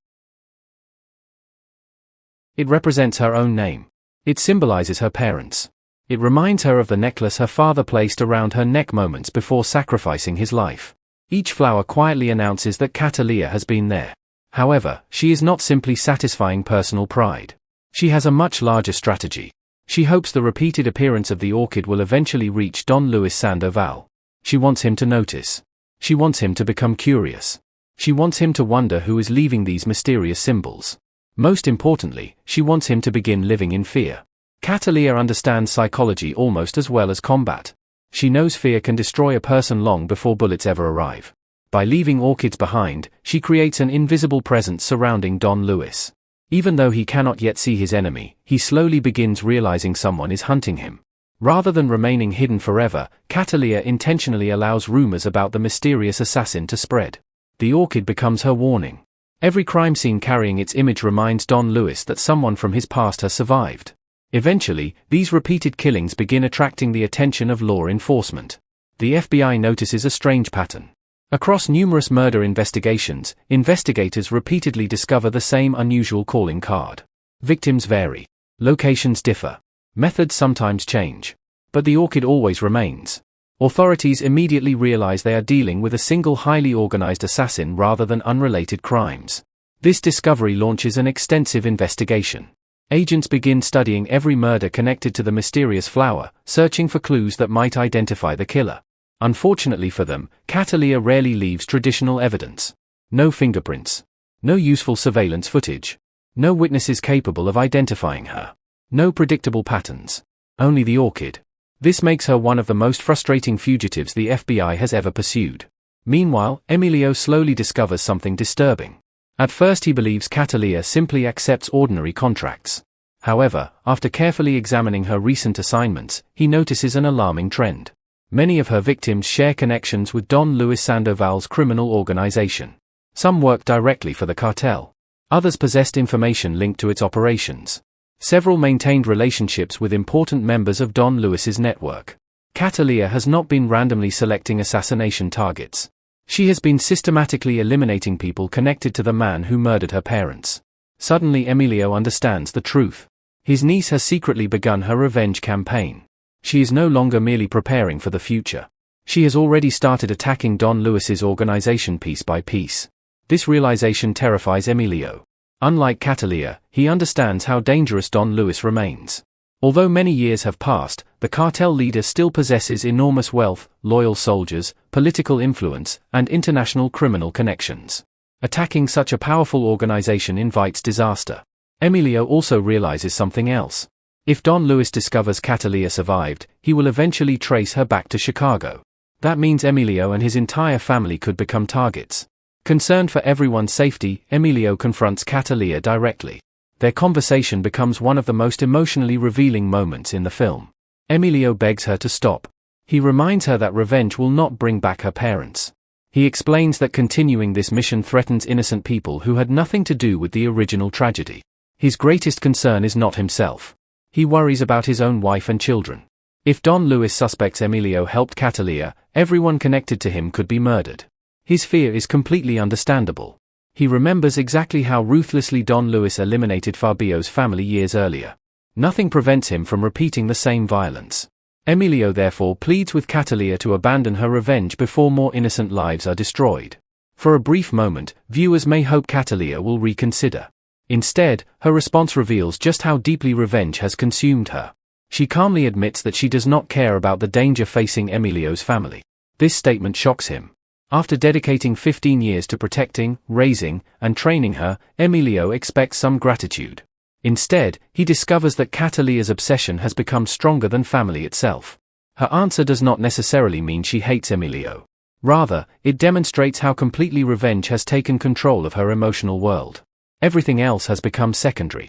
It represents her own name. It symbolizes her parents. It reminds her of the necklace her father placed around her neck moments before sacrificing his life. Each flower quietly announces that Cataleya has been there. However, she is not simply satisfying personal pride. She has a much larger strategy. She hopes the repeated appearance of the orchid will eventually reach Don Luis Sandoval. She wants him to notice. She wants him to become curious. She wants him to wonder who is leaving these mysterious symbols. Most importantly, she wants him to begin living in fear. Cataleya understands psychology almost as well as combat. She knows fear can destroy a person long before bullets ever arrive. By leaving orchids behind, she creates an invisible presence surrounding Don Luis. Even though he cannot yet see his enemy, he slowly begins realizing someone is hunting him. Rather than remaining hidden forever, Cataleya intentionally allows rumors about the mysterious assassin to spread. The orchid becomes her warning. Every crime scene carrying its image reminds Don Luis that someone from his past has survived. Eventually, these repeated killings begin attracting the attention of law enforcement. The FBI notices a strange pattern. Across numerous murder investigations, investigators repeatedly discover the same unusual calling card. Victims vary. Locations differ. Methods sometimes change. But the orchid always remains. Authorities immediately realize they are dealing with a single highly organized assassin rather than unrelated crimes. This discovery launches an extensive investigation. Agents begin studying every murder connected to the mysterious flower, searching for clues that might identify the killer. Unfortunately for them, Cataleya rarely leaves traditional evidence. No fingerprints. No useful surveillance footage. No witnesses capable of identifying her. No predictable patterns. Only the orchid. This makes her one of the most frustrating fugitives the FBI has ever pursued. Meanwhile, Emilio slowly discovers something disturbing. At first he believes Cataleya simply accepts ordinary contracts. However, after carefully examining her recent assignments, he notices an alarming trend. Many of her victims share connections with Don Luis Sandoval's criminal organization. Some work directly for the cartel. Others possessed information linked to its operations. Several maintained relationships with important members of Don Luis's network. Cataleya has not been randomly selecting assassination targets. She has been systematically eliminating people connected to the man who murdered her parents. Suddenly Emilio understands the truth. His niece has secretly begun her revenge campaign. She is no longer merely preparing for the future. She has already started attacking Don Luis's organization piece by piece. This realization terrifies Emilio. Unlike Cataleya, he understands how dangerous Don Luis remains. Although many years have passed, the cartel leader still possesses enormous wealth, loyal soldiers, political influence, and international criminal connections. Attacking such a powerful organization invites disaster. Emilio also realizes something else. If Don Luis discovers Cataleya survived, he will eventually trace her back to Chicago. That means Emilio and his entire family could become targets. Concerned for everyone's safety, Emilio confronts Cataleya directly. Their conversation becomes one of the most emotionally revealing moments in the film. Emilio begs her to stop. He reminds her that revenge will not bring back her parents. He explains that continuing this mission threatens innocent people who had nothing to do with the original tragedy. His greatest concern is not himself. He worries about his own wife and children. If Don Luis suspects Emilio helped Cataleya, everyone connected to him could be murdered. His fear is completely understandable. He remembers exactly how ruthlessly Don Luis eliminated Fabio's family years earlier. Nothing prevents him from repeating the same violence. Emilio therefore pleads with Cataleya to abandon her revenge before more innocent lives are destroyed. For a brief moment, viewers may hope Cataleya will reconsider. Instead, her response reveals just how deeply revenge has consumed her. She calmly admits that she does not care about the danger facing Emilio's family. This statement shocks him. After dedicating 15 years to protecting, raising, and training her, Emilio expects some gratitude. Instead, he discovers that Cataleya's obsession has become stronger than family itself. Her answer does not necessarily mean she hates Emilio. Rather, it demonstrates how completely revenge has taken control of her emotional world. Everything else has become secondary.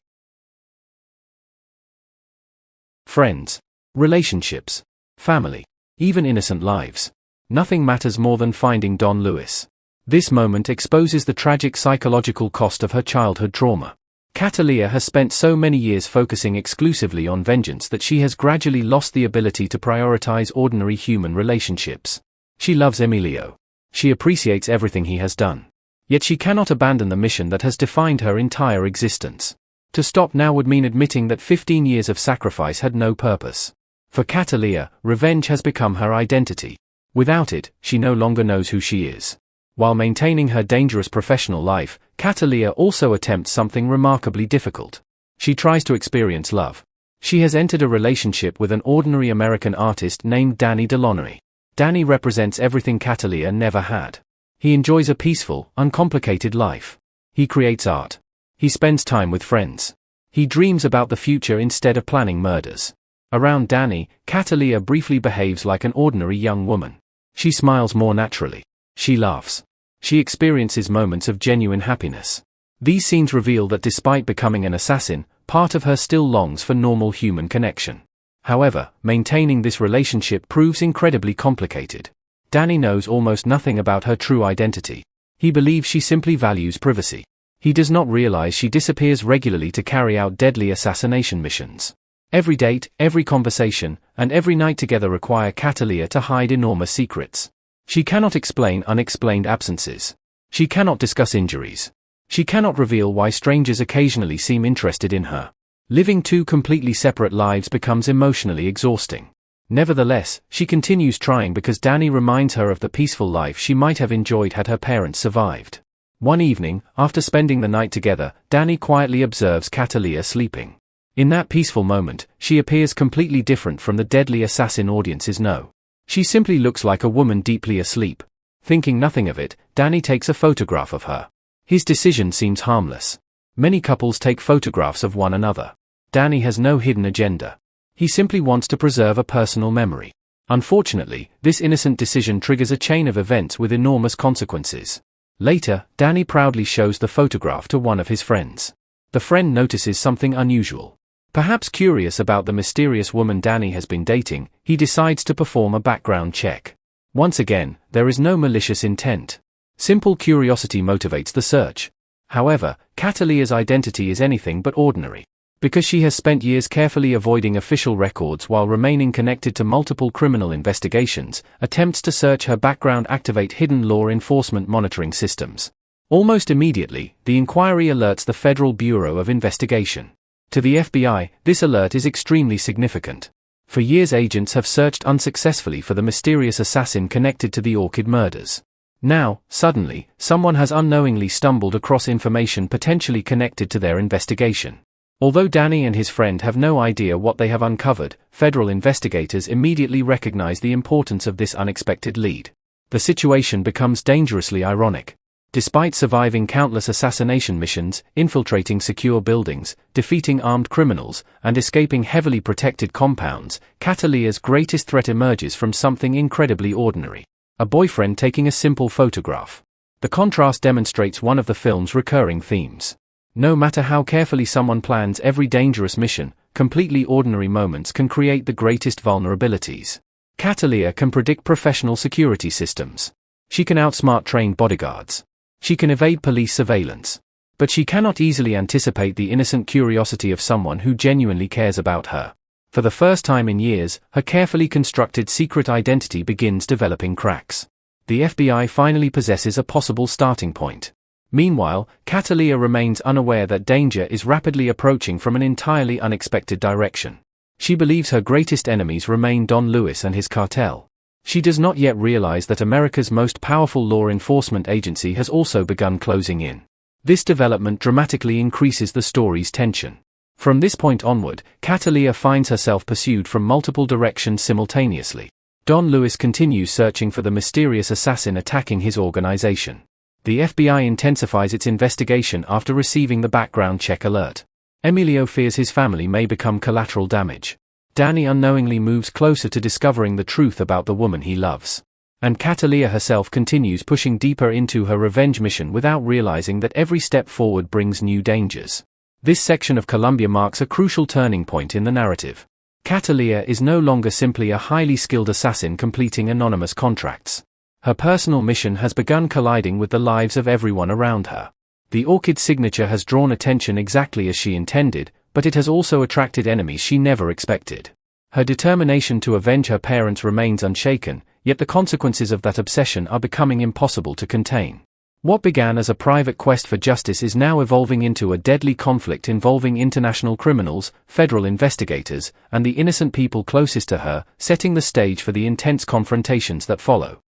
Friends, relationships, family, even innocent lives. Nothing matters more than finding Don Luis. This moment exposes the tragic psychological cost of her childhood trauma. Cataleya has spent so many years focusing exclusively on vengeance that she has gradually lost the ability to prioritize ordinary human relationships. She loves Emilio. She appreciates everything he has done. Yet she cannot abandon the mission that has defined her entire existence. To stop now would mean admitting that 15 years of sacrifice had no purpose. For Cataleya, revenge has become her identity. Without it, she no longer knows who she is. While maintaining her dangerous professional life, Cataleya also attempts something remarkably difficult. She tries to experience love. She has entered a relationship with an ordinary American artist named Danny Delaunay. Danny represents everything Cataleya never had. He enjoys a peaceful, uncomplicated life. He creates art. He spends time with friends. He dreams about the future instead of planning murders. Around Danny, Cataleya briefly behaves like an ordinary young woman. She smiles more naturally. She laughs. She experiences moments of genuine happiness. These scenes reveal that despite becoming an assassin, part of her still longs for normal human connection. However, maintaining this relationship proves incredibly complicated. Danny knows almost nothing about her true identity. He believes she simply values privacy. He does not realize she disappears regularly to carry out deadly assassination missions. Every date, every conversation, and every night together require Cataleya to hide enormous secrets. She cannot explain unexplained absences. She cannot discuss injuries. She cannot reveal why strangers occasionally seem interested in her. Living two completely separate lives becomes emotionally exhausting. Nevertheless, she continues trying because Danny reminds her of the peaceful life she might have enjoyed had her parents survived. One evening, after spending the night together, Danny quietly observes Cataleya sleeping. In that peaceful moment, she appears completely different from the deadly assassin audiences know. She simply looks like a woman deeply asleep. Thinking nothing of it, Danny takes a photograph of her. His decision seems harmless. Many couples take photographs of one another. Danny has no hidden agenda. He simply wants to preserve a personal memory. Unfortunately, this innocent decision triggers a chain of events with enormous consequences. Later, Danny proudly shows the photograph to one of his friends. The friend notices something unusual. Perhaps curious about the mysterious woman Danny has been dating, he decides to perform a background check. Once again, there is no malicious intent. Simple curiosity motivates the search. However, Cataleya's identity is anything but ordinary. Because she has spent years carefully avoiding official records while remaining connected to multiple criminal investigations, attempts to search her background activate hidden law enforcement monitoring systems. Almost immediately, the inquiry alerts the Federal Bureau of Investigation. To the FBI, this alert is extremely significant. For years agents have searched unsuccessfully for the mysterious assassin connected to the Orchid murders. Now, suddenly, someone has unknowingly stumbled across information potentially connected to their investigation. Although Danny and his friend have no idea what they have uncovered, federal investigators immediately recognize the importance of this unexpected lead. The situation becomes dangerously ironic. Despite surviving countless assassination missions, infiltrating secure buildings, defeating armed criminals, and escaping heavily protected compounds, Cataleya's greatest threat emerges from something incredibly ordinary. A boyfriend taking a simple photograph. The contrast demonstrates one of the film's recurring themes. No matter how carefully someone plans every dangerous mission, completely ordinary moments can create the greatest vulnerabilities. Cataleya can predict professional security systems. She can outsmart trained bodyguards. She can evade police surveillance. But she cannot easily anticipate the innocent curiosity of someone who genuinely cares about her. For the first time in years, her carefully constructed secret identity begins developing cracks. The FBI finally possesses a possible starting point. Meanwhile, Cataleya remains unaware that danger is rapidly approaching from an entirely unexpected direction. She believes her greatest enemies remain Don Luis and his cartel. She does not yet realize that America's most powerful law enforcement agency has also begun closing in. This development dramatically increases the story's tension. From this point onward, Cataleya finds herself pursued from multiple directions simultaneously. Don Luis continues searching for the mysterious assassin attacking his organization. The FBI intensifies its investigation after receiving the background check alert. Emilio fears his family may become collateral damage. Danny unknowingly moves closer to discovering the truth about the woman he loves. And Cataleya herself continues pushing deeper into her revenge mission without realizing that every step forward brings new dangers. This section of Colombia marks a crucial turning point in the narrative. Cataleya is no longer simply a highly skilled assassin completing anonymous contracts. Her personal mission has begun colliding with the lives of everyone around her. The orchid signature has drawn attention exactly as she intended, but it has also attracted enemies she never expected. Her determination to avenge her parents remains unshaken, yet the consequences of that obsession are becoming impossible to contain. What began as a private quest for justice is now evolving into a deadly conflict involving international criminals, federal investigators, and the innocent people closest to her, setting the stage for the intense confrontations that follow.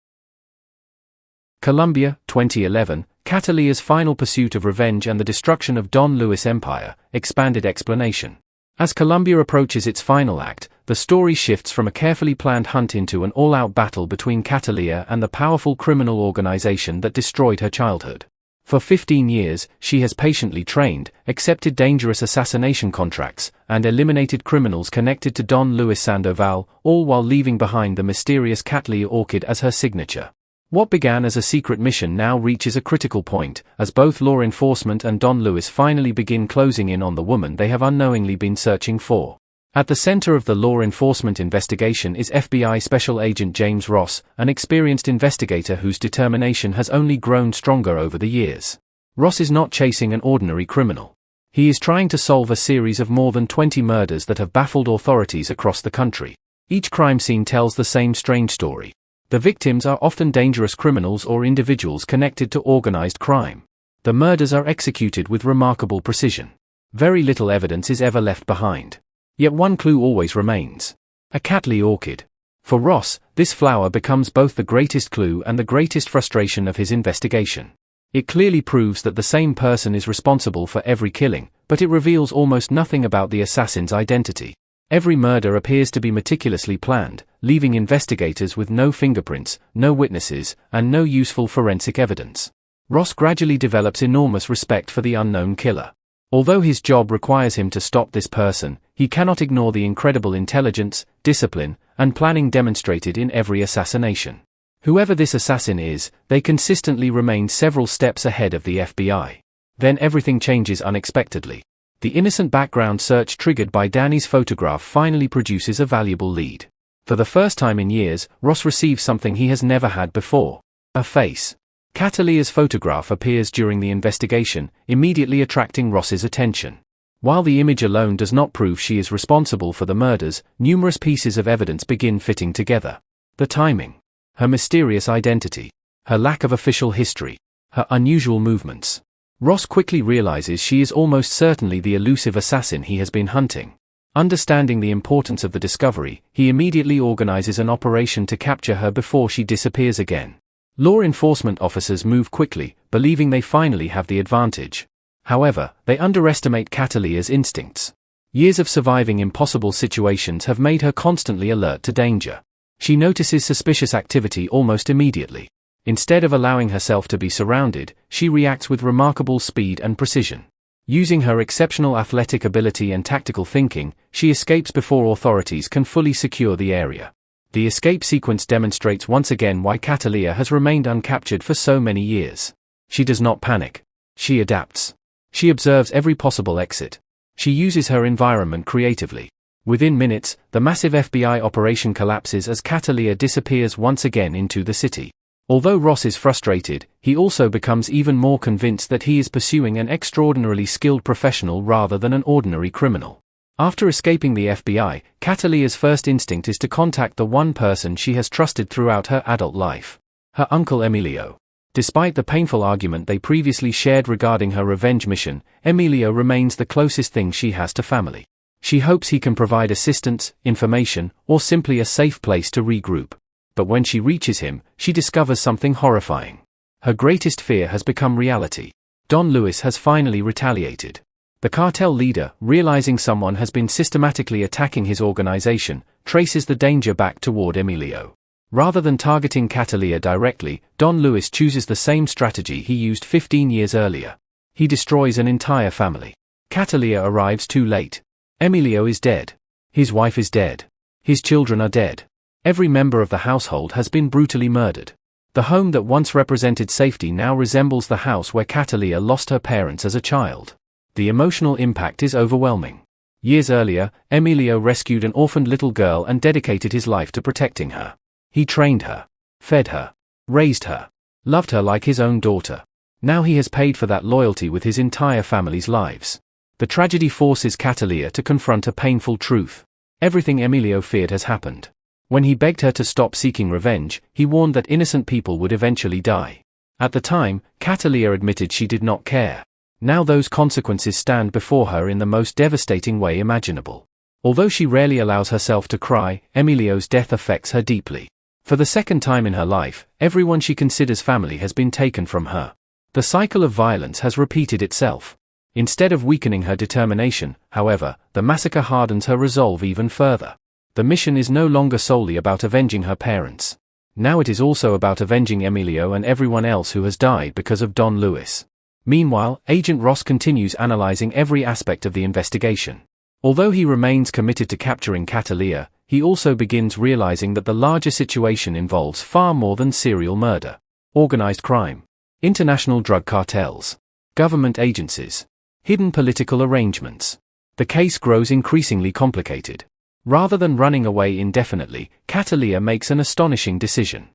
Colombia, 2011, Cataleya's final pursuit of revenge and the destruction of Don Luis' empire, expanded explanation. As Colombia approaches its final act, the story shifts from a carefully planned hunt into an all-out battle between Cataleya and the powerful criminal organization that destroyed her childhood. For 15 years, she has patiently trained, accepted dangerous assassination contracts, and eliminated criminals connected to Don Luis Sandoval, all while leaving behind the mysterious Cataleya orchid as her signature. What began as a secret mission now reaches a critical point, as both law enforcement and Don Luis finally begin closing in on the woman they have unknowingly been searching for. At the center of the law enforcement investigation is FBI Special Agent James Ross, an experienced investigator whose determination has only grown stronger over the years. Ross is not chasing an ordinary criminal. He is trying to solve a series of more than 20 murders that have baffled authorities across the country. Each crime scene tells the same strange story. The victims are often dangerous criminals or individuals connected to organized crime. The murders are executed with remarkable precision. Very little evidence is ever left behind. Yet one clue always remains. A Cataleya orchid. For Ross, this flower becomes both the greatest clue and the greatest frustration of his investigation. It clearly proves that the same person is responsible for every killing, but it reveals almost nothing about the assassin's identity. Every murder appears to be meticulously planned, leaving investigators with no fingerprints, no witnesses, and no useful forensic evidence. Ross gradually develops enormous respect for the unknown killer. Although his job requires him to stop this person, he cannot ignore the incredible intelligence, discipline, and planning demonstrated in every assassination. Whoever this assassin is, they consistently remain several steps ahead of the FBI. Then everything changes unexpectedly. The innocent background search triggered by Danny's photograph finally produces a valuable lead. For the first time in years, Ross receives something he has never had before. A face. Cataleya's photograph appears during the investigation, immediately attracting Ross's attention. While the image alone does not prove she is responsible for the murders, numerous pieces of evidence begin fitting together. The timing. Her mysterious identity. Her lack of official history. Her unusual movements. Ross quickly realizes she is almost certainly the elusive assassin he has been hunting. Understanding the importance of the discovery, he immediately organizes an operation to capture her before she disappears again. Law enforcement officers move quickly, believing they finally have the advantage. However, they underestimate Cataleya's instincts. Years of surviving impossible situations have made her constantly alert to danger. She notices suspicious activity almost immediately. Instead of allowing herself to be surrounded, she reacts with remarkable speed and precision. Using her exceptional athletic ability and tactical thinking, she escapes before authorities can fully secure the area. The escape sequence demonstrates once again why Cataleya has remained uncaptured for so many years. She does not panic. She adapts. She observes every possible exit. She uses her environment creatively. Within minutes, the massive FBI operation collapses as Cataleya disappears once again into the city. Although Ross is frustrated, he also becomes even more convinced that he is pursuing an extraordinarily skilled professional rather than an ordinary criminal. After escaping the FBI, Cataleya's first instinct is to contact the one person she has trusted throughout her adult life. Her uncle Emilio. Despite the painful argument they previously shared regarding her revenge mission, Emilio remains the closest thing she has to family. She hopes he can provide assistance, information, or simply a safe place to regroup. But when she reaches him, she discovers something horrifying. Her greatest fear has become reality. Don Luis has finally retaliated. The cartel leader, realizing someone has been systematically attacking his organization, traces the danger back toward Emilio. Rather than targeting Cataleya directly, Don Luis chooses the same strategy he used 15 years earlier. He destroys an entire family. Cataleya arrives too late. Emilio is dead. His wife is dead. His children are dead. Every member of the household has been brutally murdered. The home that once represented safety now resembles the house where Cataleya lost her parents as a child. The emotional impact is overwhelming. Years earlier, Emilio rescued an orphaned little girl and dedicated his life to protecting her. He trained her, fed her, raised her, loved her like his own daughter. Now he has paid for that loyalty with his entire family's lives. The tragedy forces Cataleya to confront a painful truth. Everything Emilio feared has happened. When he begged her to stop seeking revenge, he warned that innocent people would eventually die. At the time, Cataleya admitted she did not care. Now those consequences stand before her in the most devastating way imaginable. Although she rarely allows herself to cry, Emilio's death affects her deeply. For the second time in her life, everyone she considers family has been taken from her. The cycle of violence has repeated itself. Instead of weakening her determination, however, the massacre hardens her resolve even further. The mission is no longer solely about avenging her parents. Now it is also about avenging Emilio and everyone else who has died because of Don Luis. Meanwhile, Agent Ross continues analyzing every aspect of the investigation. Although he remains committed to capturing Cataleya, he also begins realizing that the larger situation involves far more than serial murder. Organized crime, international drug cartels, government agencies, hidden political arrangements. The case grows increasingly complicated. Rather than running away indefinitely, Cataleya makes an astonishing decision.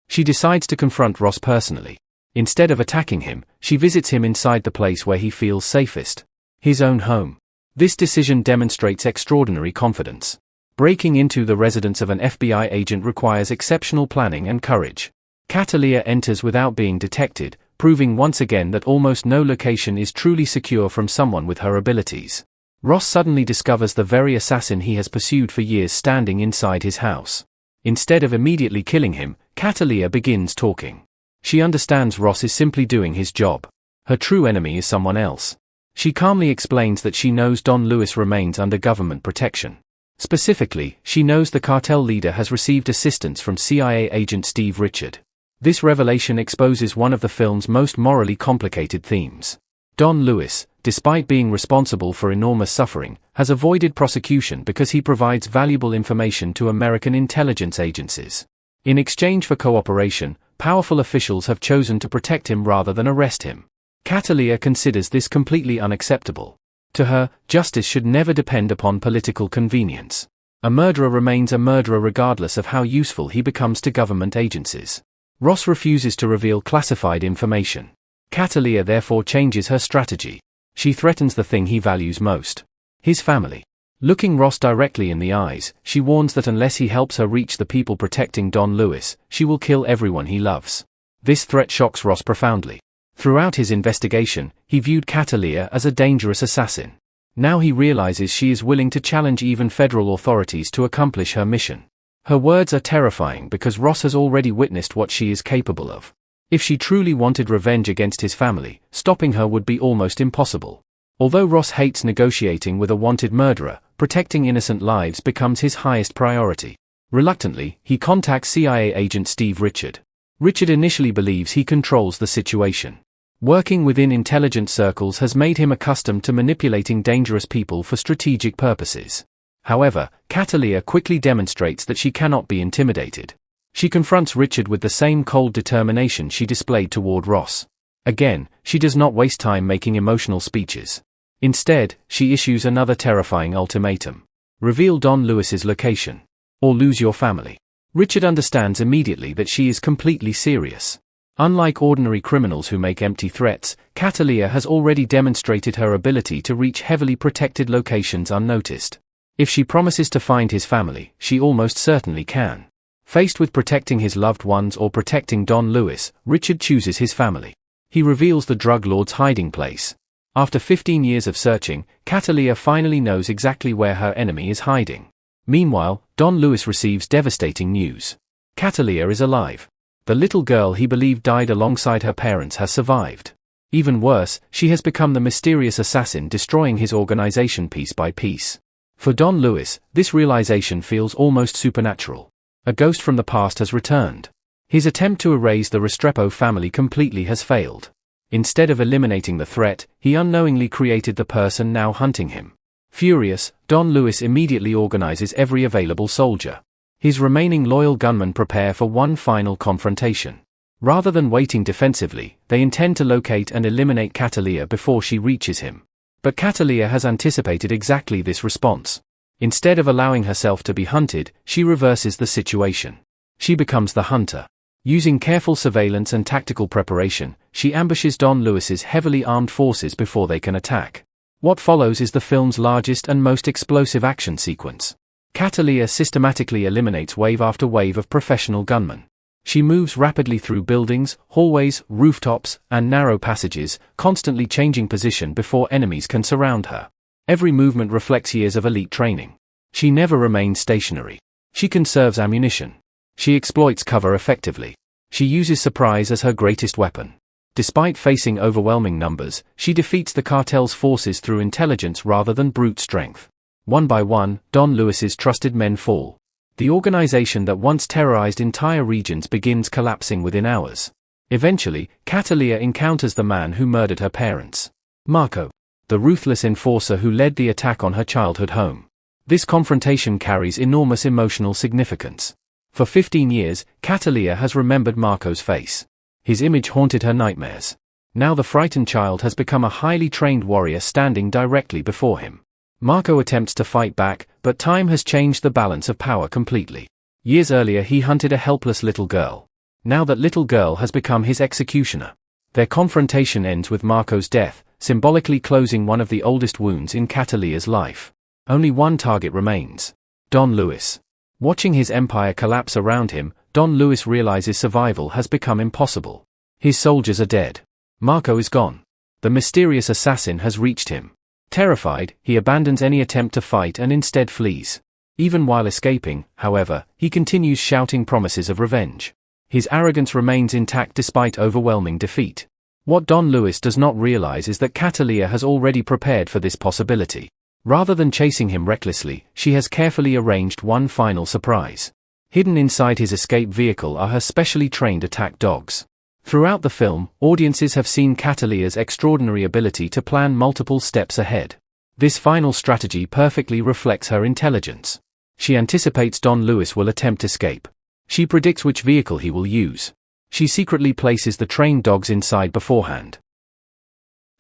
She decides to confront Ross personally. Instead of attacking him, she visits him inside the place where he feels safest. His own home. This decision demonstrates extraordinary confidence. Breaking into the residence of an FBI agent requires exceptional planning and courage. Cataleya enters without being detected, proving once again that almost no location is truly secure from someone with her abilities. Ross suddenly discovers the very assassin he has pursued for years standing inside his house. Instead of immediately killing him, Cataleya begins talking. She understands Ross is simply doing his job. Her true enemy is someone else. She calmly explains that she knows Don Luis remains under government protection. Specifically, she knows the cartel leader has received assistance from CIA agent Steve Richard. This revelation exposes one of the film's most morally complicated themes. Don Luis, despite being responsible for enormous suffering, has avoided prosecution because he provides valuable information to American intelligence agencies. In exchange for cooperation, powerful officials have chosen to protect him rather than arrest him. Cataleya considers this completely unacceptable. To her, justice should never depend upon political convenience. A murderer remains a murderer regardless of how useful he becomes to government agencies. Ross refuses to reveal classified information. Cataleya therefore changes her strategy. She threatens the thing he values most: his family. Looking Ross directly in the eyes, she warns that unless he helps her reach the people protecting Don Luis, she will kill everyone he loves. This threat shocks Ross profoundly. Throughout his investigation, he viewed Cataleya as a dangerous assassin. Now he realizes she is willing to challenge even federal authorities to accomplish her mission. Her words are terrifying because Ross has already witnessed what she is capable of. If she truly wanted revenge against his family, stopping her would be almost impossible. Although Ross hates negotiating with a wanted murderer, protecting innocent lives becomes his highest priority. Reluctantly, he contacts CIA agent Steve Richard. Richard initially believes he controls the situation. Working within intelligence circles has made him accustomed to manipulating dangerous people for strategic purposes. However, Cataleya quickly demonstrates that she cannot be intimidated. She confronts Richard with the same cold determination she displayed toward Ross. Again, she does not waste time making emotional speeches. Instead, she issues another terrifying ultimatum. Reveal Don Luis's location, or lose your family. Richard understands immediately that she is completely serious. Unlike ordinary criminals who make empty threats, Cataleya has already demonstrated her ability to reach heavily protected locations unnoticed. If she promises to find his family, she almost certainly can. Faced with protecting his loved ones or protecting Don Luis, Richard chooses his family. He reveals the drug lord's hiding place. After 15 years of searching, Cataleya finally knows exactly where her enemy is hiding. Meanwhile, Don Luis receives devastating news. Cataleya is alive. The little girl he believed died alongside her parents has survived. Even worse, she has become the mysterious assassin destroying his organization piece by piece. For Don Luis, this realization feels almost supernatural. A ghost from the past has returned. His attempt to erase the Restrepo family completely has failed. Instead of eliminating the threat, he unknowingly created the person now hunting him. Furious, Don Luis immediately organizes every available soldier. His remaining loyal gunmen prepare for one final confrontation. Rather than waiting defensively, they intend to locate and eliminate Cataleya before she reaches him. But Cataleya has anticipated exactly this response. Instead of allowing herself to be hunted, she reverses the situation. She becomes the hunter. Using careful surveillance and tactical preparation, she ambushes Don Luis's heavily armed forces before they can attack. What follows is the film's largest and most explosive action sequence. Cataleya systematically eliminates wave after wave of professional gunmen. She moves rapidly through buildings, hallways, rooftops, and narrow passages, constantly changing position before enemies can surround her. Every movement reflects years of elite training. She never remains stationary. She conserves ammunition. She exploits cover effectively. She uses surprise as her greatest weapon. Despite facing overwhelming numbers, she defeats the cartel's forces through intelligence rather than brute strength. One by one, Don Luis's trusted men fall. The organization that once terrorized entire regions begins collapsing within hours. Eventually, Cataleya encounters the man who murdered her parents. Marco, the ruthless enforcer who led the attack on her childhood home. This confrontation carries enormous emotional significance. For 15 years, Cataleya has remembered Marco's face. His image haunted her nightmares. Now the frightened child has become a highly trained warrior standing directly before him. Marco attempts to fight back, but time has changed the balance of power completely. Years earlier he hunted a helpless little girl. Now that little girl has become his executioner. Their confrontation ends with Marco's death, symbolically closing one of the oldest wounds in Cataleya's life. Only one target remains. Don Luis. Watching his empire collapse around him, Don Luis realizes survival has become impossible. His soldiers are dead. Marco is gone. The mysterious assassin has reached him. Terrified, he abandons any attempt to fight and instead flees. Even while escaping, however, he continues shouting promises of revenge. His arrogance remains intact despite overwhelming defeat. What Don Luis does not realize is that Cataleya has already prepared for this possibility. Rather than chasing him recklessly, she has carefully arranged one final surprise. Hidden inside his escape vehicle are her specially trained attack dogs. Throughout the film, audiences have seen Cataleya's extraordinary ability to plan multiple steps ahead. This final strategy perfectly reflects her intelligence. She anticipates Don Luis will attempt escape. She predicts which vehicle he will use. She secretly places the trained dogs inside beforehand.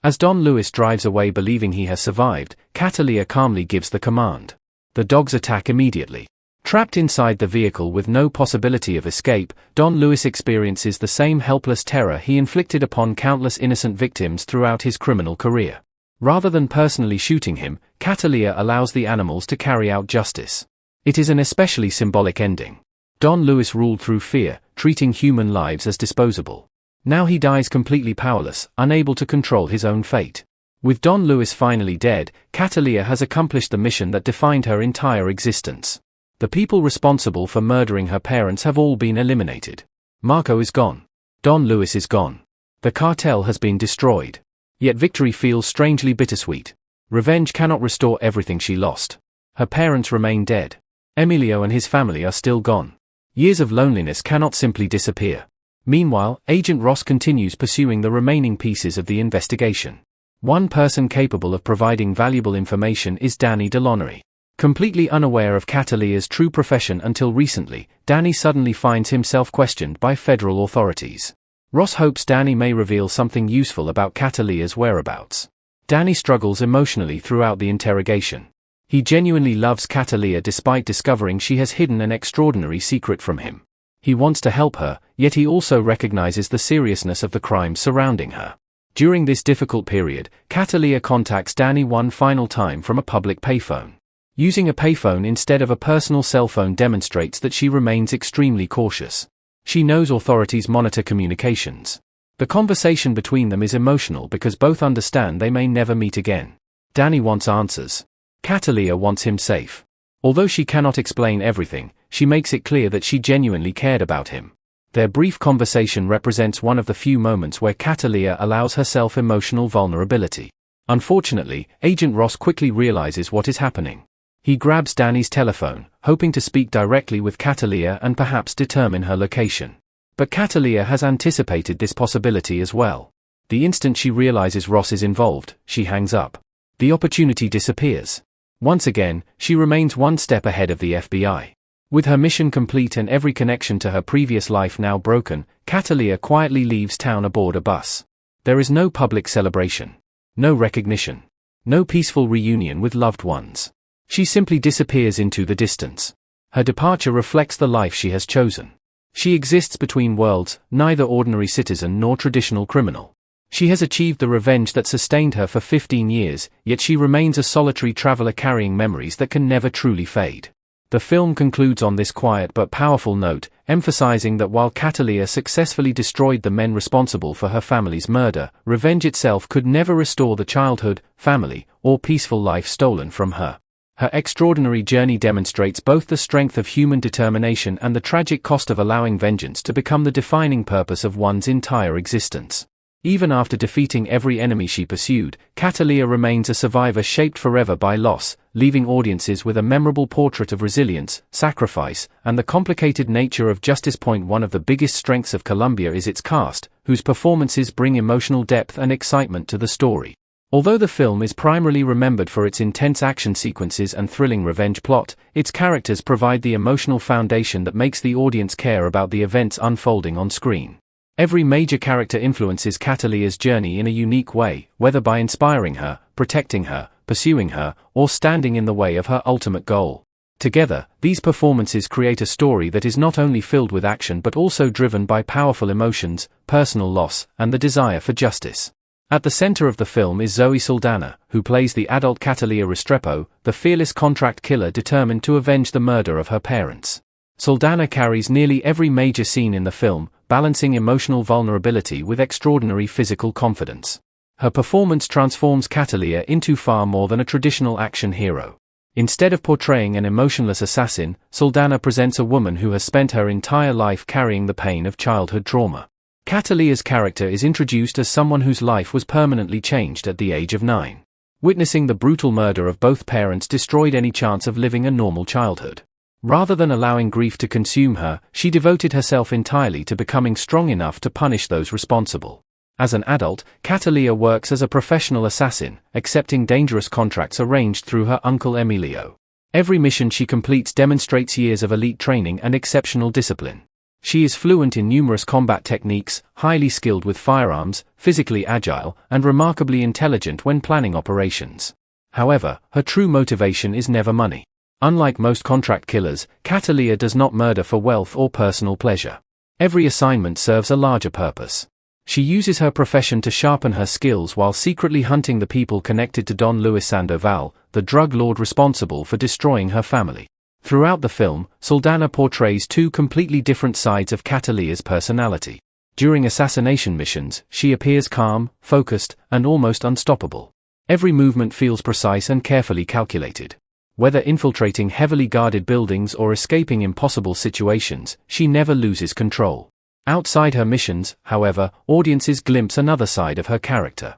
As Don Luis drives away believing he has survived, Cataleya calmly gives the command. The dogs attack immediately. Trapped inside the vehicle with no possibility of escape, Don Luis experiences the same helpless terror he inflicted upon countless innocent victims throughout his criminal career. Rather than personally shooting him, Cataleya allows the animals to carry out justice. It is an especially symbolic ending. Don Luis ruled through fear, treating human lives as disposable. Now he dies completely powerless, unable to control his own fate. With Don Luis finally dead, Cataleya has accomplished the mission that defined her entire existence. The people responsible for murdering her parents have all been eliminated. Marco is gone. Don Luis is gone. The cartel has been destroyed. Yet victory feels strangely bittersweet. Revenge cannot restore everything she lost. Her parents remain dead. Emilio and his family are still gone. Years of loneliness cannot simply disappear. Meanwhile, Agent Ross continues pursuing the remaining pieces of the investigation. One person capable of providing valuable information is Danny Delonnery. Completely unaware of Cataleya's true profession until recently, Danny suddenly finds himself questioned by federal authorities. Ross hopes Danny may reveal something useful about Cataleya's whereabouts. Danny struggles emotionally throughout the interrogation. He genuinely loves Cataleya despite discovering she has hidden an extraordinary secret from him. He wants to help her, yet he also recognizes the seriousness of the crimes surrounding her. During this difficult period, Cataleya contacts Danny one final time from a public payphone. Using a payphone instead of a personal cell phone demonstrates that she remains extremely cautious. She knows authorities monitor communications. The conversation between them is emotional because both understand they may never meet again. Danny wants answers. Cataleya wants him safe. Although she cannot explain everything, she makes it clear that she genuinely cared about him. Their brief conversation represents one of the few moments where Cataleya allows herself emotional vulnerability. Unfortunately, Agent Ross quickly realizes what is happening. He grabs Danny's telephone, hoping to speak directly with Cataleya and perhaps determine her location. But Cataleya has anticipated this possibility as well. The instant she realizes Ross is involved, she hangs up. The opportunity disappears. Once again, she remains one step ahead of the FBI. With her mission complete and every connection to her previous life now broken, Cataleya quietly leaves town aboard a bus. There is no public celebration. No recognition. No peaceful reunion with loved ones. She simply disappears into the distance. Her departure reflects the life she has chosen. She exists between worlds, neither ordinary citizen nor traditional criminal. She has achieved the revenge that sustained her for 15 years, yet she remains a solitary traveler carrying memories that can never truly fade. The film concludes on this quiet but powerful note, emphasizing that while Cataleya successfully destroyed the men responsible for her family's murder, revenge itself could never restore the childhood, family, or peaceful life stolen from her. Her extraordinary journey demonstrates both the strength of human determination and the tragic cost of allowing vengeance to become the defining purpose of one's entire existence. Even after defeating every enemy she pursued, Cataleya remains a survivor shaped forever by loss, leaving audiences with a memorable portrait of resilience, sacrifice, and the complicated nature of justice. One of the biggest strengths of Colombia is its cast, whose performances bring emotional depth and excitement to the story. Although the film is primarily remembered for its intense action sequences and thrilling revenge plot, its characters provide the emotional foundation that makes the audience care about the events unfolding on screen. Every major character influences Cataleya's journey in a unique way, whether by inspiring her, protecting her, pursuing her, or standing in the way of her ultimate goal. Together, these performances create a story that is not only filled with action but also driven by powerful emotions, personal loss, and the desire for justice. At the center of the film is Zoe Saldaña, who plays the adult Cataleya Restrepo, the fearless contract killer determined to avenge the murder of her parents. Saldaña carries nearly every major scene in the film, balancing emotional vulnerability with extraordinary physical confidence. Her performance transforms Cataleya into far more than a traditional action hero. Instead of portraying an emotionless assassin, Saldaña presents a woman who has spent her entire life carrying the pain of childhood trauma. Cataleya's character is introduced as someone whose life was permanently changed at the age of 9. Witnessing the brutal murder of both parents destroyed any chance of living a normal childhood. Rather than allowing grief to consume her, she devoted herself entirely to becoming strong enough to punish those responsible. As an adult, Cataleya works as a professional assassin, accepting dangerous contracts arranged through her uncle Emilio. Every mission she completes demonstrates years of elite training and exceptional discipline. She is fluent in numerous combat techniques, highly skilled with firearms, physically agile, and remarkably intelligent when planning operations. However, her true motivation is never money. Unlike most contract killers, Cataleya does not murder for wealth or personal pleasure. Every assignment serves a larger purpose. She uses her profession to sharpen her skills while secretly hunting the people connected to Don Luis Sandoval, the drug lord responsible for destroying her family. Throughout the film, Saldaña portrays two completely different sides of Cataleya's personality. During assassination missions, she appears calm, focused, and almost unstoppable. Every movement feels precise and carefully calculated. Whether infiltrating heavily guarded buildings or escaping impossible situations, she never loses control. Outside her missions, however, audiences glimpse another side of her character.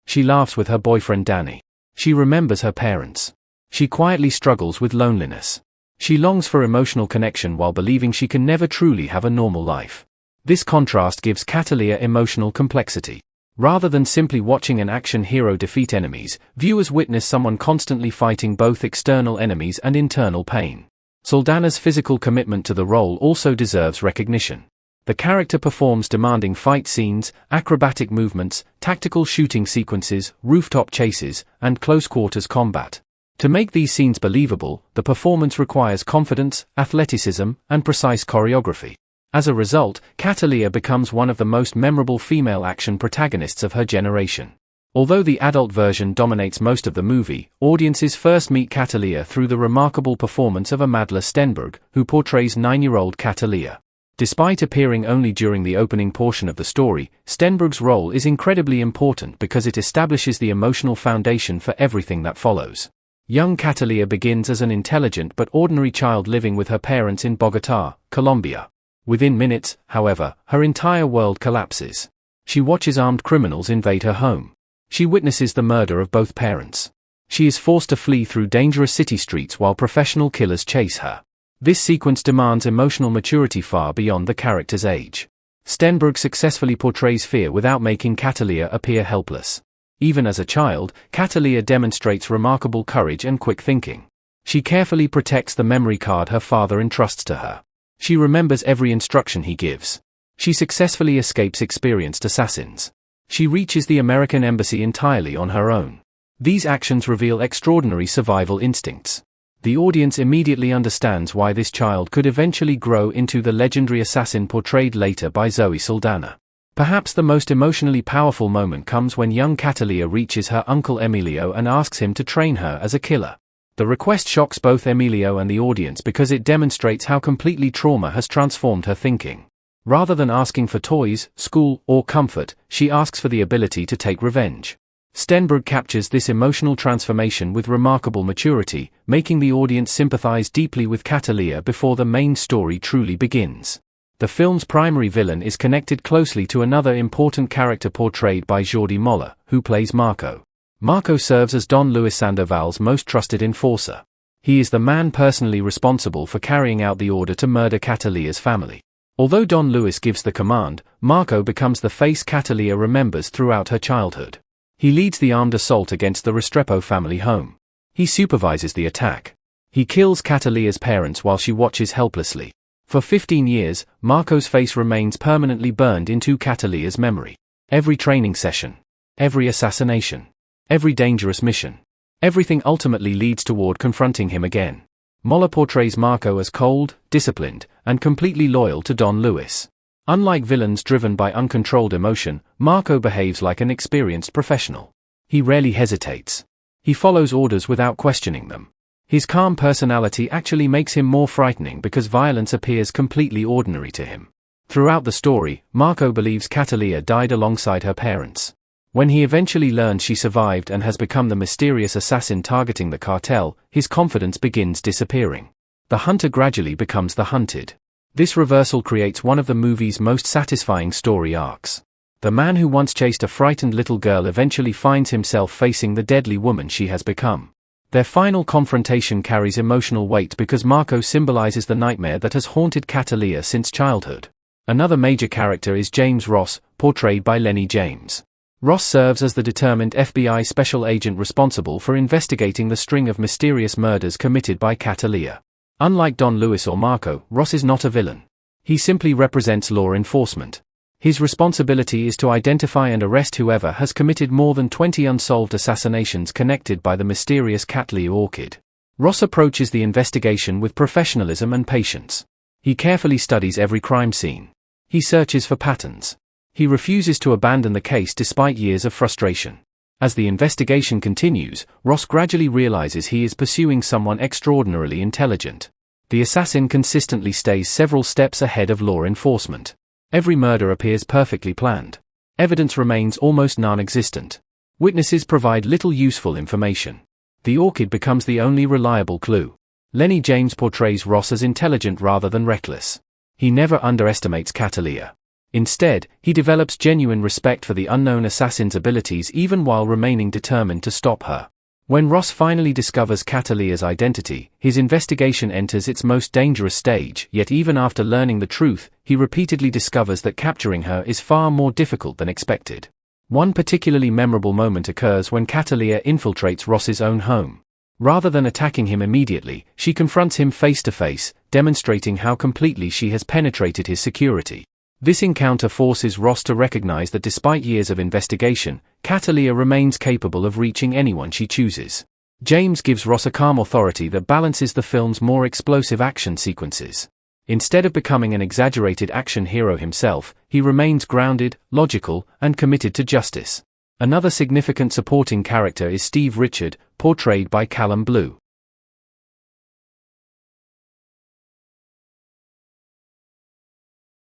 She laughs with her boyfriend Danny. She remembers her parents. She quietly struggles with loneliness. She longs for emotional connection while believing she can never truly have a normal life. This contrast gives Cataleya emotional complexity. Rather than simply watching an action hero defeat enemies, viewers witness someone constantly fighting both external enemies and internal pain. Saldaña's physical commitment to the role also deserves recognition. The character performs demanding fight scenes, acrobatic movements, tactical shooting sequences, rooftop chases, and close-quarters combat. To make these scenes believable, the performance requires confidence, athleticism, and precise choreography. As a result, Cataleya becomes one of the most memorable female action protagonists of her generation. Although the adult version dominates most of the movie, audiences first meet Cataleya through the remarkable performance of Amandla Stenberg, who portrays 9-year-old Cataleya. Despite appearing only during the opening portion of the story, Stenberg's role is incredibly important because it establishes the emotional foundation for everything that follows. Young Cataleya begins as an intelligent but ordinary child living with her parents in Bogotá, Colombia. Within minutes, however, her entire world collapses. She watches armed criminals invade her home. She witnesses the murder of both parents. She is forced to flee through dangerous city streets while professional killers chase her. This sequence demands emotional maturity far beyond the character's age. Stenberg successfully portrays fear without making Cataleya appear helpless. Even as a child, Cataleya demonstrates remarkable courage and quick thinking. She carefully protects the memory card her father entrusts to her. She remembers every instruction he gives. She successfully escapes experienced assassins. She reaches the American embassy entirely on her own. These actions reveal extraordinary survival instincts. The audience immediately understands why this child could eventually grow into the legendary assassin portrayed later by Zoe Saldaña. Perhaps the most emotionally powerful moment comes when young Cataleya reaches her uncle Emilio and asks him to train her as a killer. The request shocks both Emilio and the audience because it demonstrates how completely trauma has transformed her thinking. Rather than asking for toys, school, or comfort, she asks for the ability to take revenge. Stenberg captures this emotional transformation with remarkable maturity, making the audience sympathize deeply with Cataleya before the main story truly begins. The film's primary villain is connected closely to another important character portrayed by Jordi Mola, who plays Marco. Marco serves as Don Luis Sandoval's most trusted enforcer. He is the man personally responsible for carrying out the order to murder Cataleya's family. Although Don Luis gives the command, Marco becomes the face Cataleya remembers throughout her childhood. He leads the armed assault against the Restrepo family home. He supervises the attack. He kills Cataleya's parents while she watches helplessly. For 15 years, Marco's face remains permanently burned into Cataleya's memory. Every training session, every assassination, every dangerous mission, everything ultimately leads toward confronting him again. Mola portrays Marco as cold, disciplined, and completely loyal to Don Luis. Unlike villains driven by uncontrolled emotion, Marco behaves like an experienced professional. He rarely hesitates. He follows orders without questioning them. His calm personality actually makes him more frightening because violence appears completely ordinary to him. Throughout the story, Marco believes Cataleya died alongside her parents. When he eventually learns she survived and has become the mysterious assassin targeting the cartel, his confidence begins disappearing. The hunter gradually becomes the hunted. This reversal creates one of the movie's most satisfying story arcs. The man who once chased a frightened little girl eventually finds himself facing the deadly woman she has become. Their final confrontation carries emotional weight because Marco symbolizes the nightmare that has haunted Cataleya since childhood. Another major character is James Ross, portrayed by Lenny James. Ross serves as the determined FBI special agent responsible for investigating the string of mysterious murders committed by Cataleya. Unlike Don Luis or Marco, Ross is not a villain. He simply represents law enforcement. His responsibility is to identify and arrest whoever has committed more than 20 unsolved assassinations connected by the mysterious Cataleya orchid. Ross approaches the investigation with professionalism and patience. He carefully studies every crime scene. He searches for patterns. He refuses to abandon the case despite years of frustration. As the investigation continues, Ross gradually realizes he is pursuing someone extraordinarily intelligent. The assassin consistently stays several steps ahead of law enforcement. Every murder appears perfectly planned. Evidence remains almost non-existent. Witnesses provide little useful information. The orchid becomes the only reliable clue. Lenny James portrays Ross as intelligent rather than reckless. He never underestimates Cataleya. Instead, he develops genuine respect for the unknown assassin's abilities even while remaining determined to stop her. When Ross finally discovers Cataleya's identity, his investigation enters its most dangerous stage, yet even after learning the truth, he repeatedly discovers that capturing her is far more difficult than expected. One particularly memorable moment occurs when Cataleya infiltrates Ross's own home. Rather than attacking him immediately, she confronts him face to face, demonstrating how completely she has penetrated his security. This encounter forces Ross to recognize that despite years of investigation, Cataleya remains capable of reaching anyone she chooses. James gives Ross a calm authority that balances the film's more explosive action sequences. Instead of becoming an exaggerated action hero himself, he remains grounded, logical, and committed to justice. Another significant supporting character is Steve Richard, portrayed by Callum Blue.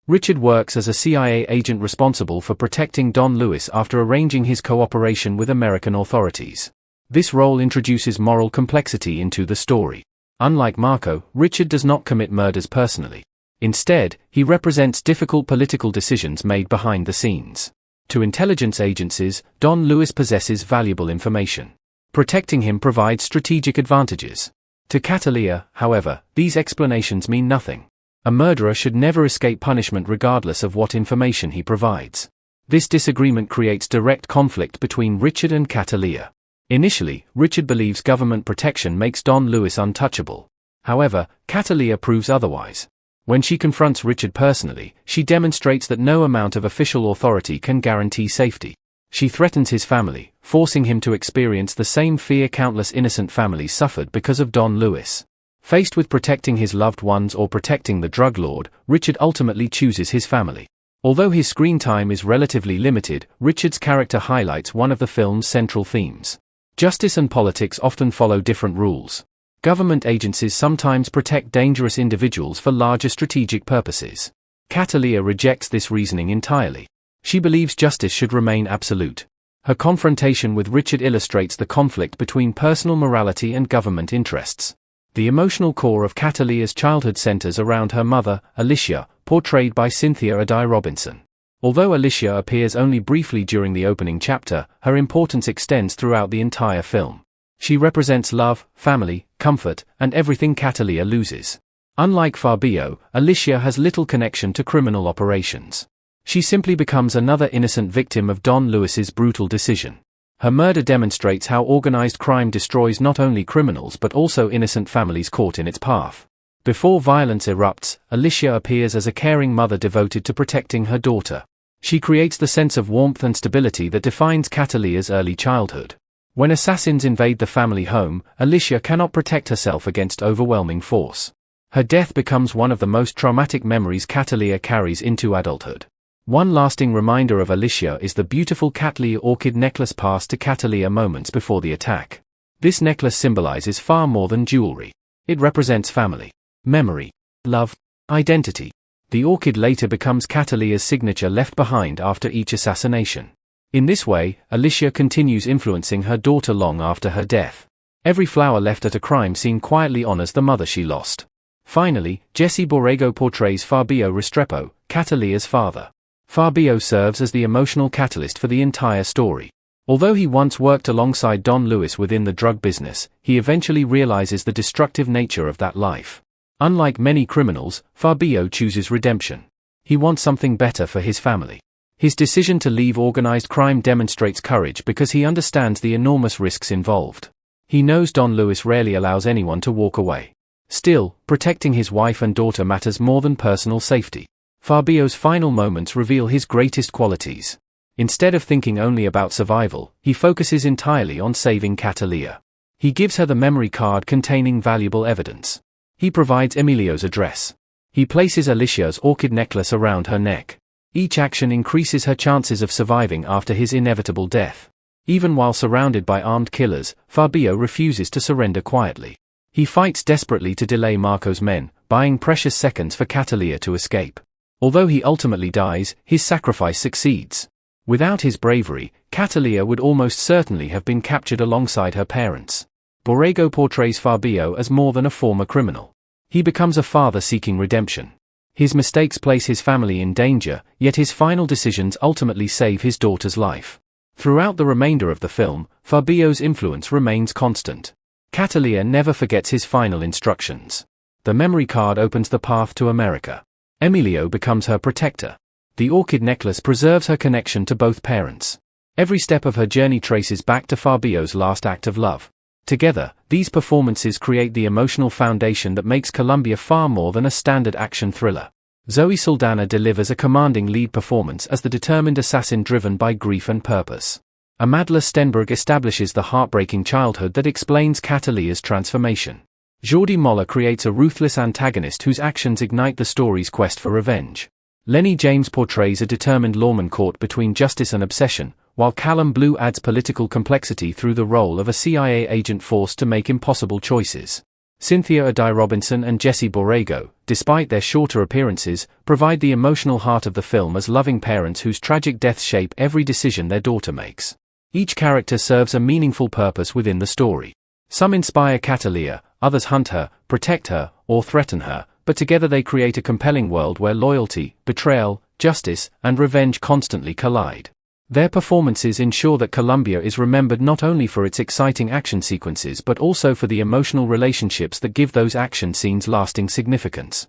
Richard works as a CIA agent responsible for protecting Don Lewis after arranging his cooperation with American authorities. This role introduces moral complexity into the story. Unlike Marco, Richard does not commit murders personally. Instead, he represents difficult political decisions made behind the scenes. To intelligence agencies, Don Lewis possesses valuable information. Protecting him provides strategic advantages. To Cataleya, however, these explanations mean nothing. A murderer should never escape punishment regardless of what information he provides. This disagreement creates direct conflict between Richard and Cataleya. Initially, Richard believes government protection makes Don Lewis untouchable. However, Cataleya proves otherwise. When she confronts Richard personally, she demonstrates that no amount of official authority can guarantee safety. She threatens his family, forcing him to experience the same fear countless innocent families suffered because of Don Lewis. Faced with protecting his loved ones or protecting the drug lord, Richard ultimately chooses his family. Although his screen time is relatively limited, Richard's character highlights one of the film's central themes. Justice and politics often follow different rules. Government agencies sometimes protect dangerous individuals for larger strategic purposes. Cataleya rejects this reasoning entirely. She believes justice should remain absolute. Her confrontation with Richard illustrates the conflict between personal morality and government interests. The emotional core of Cataleya's childhood centers around her mother, Alicia, portrayed by Cynthia Addai Robinson. Although Alicia appears only briefly during the opening chapter, her importance extends throughout the entire film. She represents love, family, comfort, and everything Cataleya loses. Unlike Fabio, Alicia has little connection to criminal operations. She simply becomes another innocent victim of Don Lewis's brutal decision. Her murder demonstrates how organized crime destroys not only criminals but also innocent families caught in its path. Before violence erupts, Alicia appears as a caring mother devoted to protecting her daughter. She creates the sense of warmth and stability that defines Cataleya's early childhood. When assassins invade the family home, Alicia cannot protect herself against overwhelming force. Her death becomes one of the most traumatic memories Cataleya carries into adulthood. One lasting reminder of Alicia is the beautiful Cataleya orchid necklace passed to Cataleya moments before the attack. This necklace symbolizes far more than jewelry. It represents family, memory, love, identity. The orchid later becomes Cataleya's signature left behind after each assassination. In this way, Alicia continues influencing her daughter long after her death. Every flower left at a crime scene quietly honors the mother she lost. Finally, Jesse Borrego portrays Fabio Restrepo, Cataleya's father. Fabio serves as the emotional catalyst for the entire story. Although he once worked alongside Don Lewis within the drug business, he eventually realizes the destructive nature of that life. Unlike many criminals, Fabio chooses redemption. He wants something better for his family. His decision to leave organized crime demonstrates courage because he understands the enormous risks involved. He knows Don Lewis rarely allows anyone to walk away. Still, protecting his wife and daughter matters more than personal safety. Fabio's final moments reveal his greatest qualities. Instead of thinking only about survival, he focuses entirely on saving Cataleya. He gives her the memory card containing valuable evidence. He provides Emilio's address. He places Alicia's orchid necklace around her neck. Each action increases her chances of surviving after his inevitable death. Even while surrounded by armed killers, Fabio refuses to surrender quietly. He fights desperately to delay Marco's men, buying precious seconds for Cataleya to escape. Although he ultimately dies, his sacrifice succeeds. Without his bravery, Cataleya would almost certainly have been captured alongside her parents. Borrego portrays Fabio as more than a former criminal. He becomes a father seeking redemption. His mistakes place his family in danger, yet his final decisions ultimately save his daughter's life. Throughout the remainder of the film, Fabio's influence remains constant. Cataleya never forgets his final instructions. The memory card opens the path to America. Emilio becomes her protector. The orchid necklace preserves her connection to both parents. Every step of her journey traces back to Fabio's last act of love. Together, these performances create the emotional foundation that makes Colombia far more than a standard action thriller. Zoe Saldaña delivers a commanding lead performance as the determined assassin driven by grief and purpose. Amandla Stenberg establishes the heartbreaking childhood that explains Cataleya's transformation. Jordi Molla creates a ruthless antagonist whose actions ignite the story's quest for revenge. Lenny James portrays a determined lawman caught between justice and obsession, while Callum Blue adds political complexity through the role of a CIA agent forced to make impossible choices. Cynthia O'Dea Robinson and Jesse Borrego, despite their shorter appearances, provide the emotional heart of the film as loving parents whose tragic deaths shape every decision their daughter makes. Each character serves a meaningful purpose within the story. Some inspire Cataleya, others hunt her, protect her, or threaten her, but together they create a compelling world where loyalty, betrayal, justice, and revenge constantly collide. Their performances ensure that Colombia is remembered not only for its exciting action sequences but also for the emotional relationships that give those action scenes lasting significance.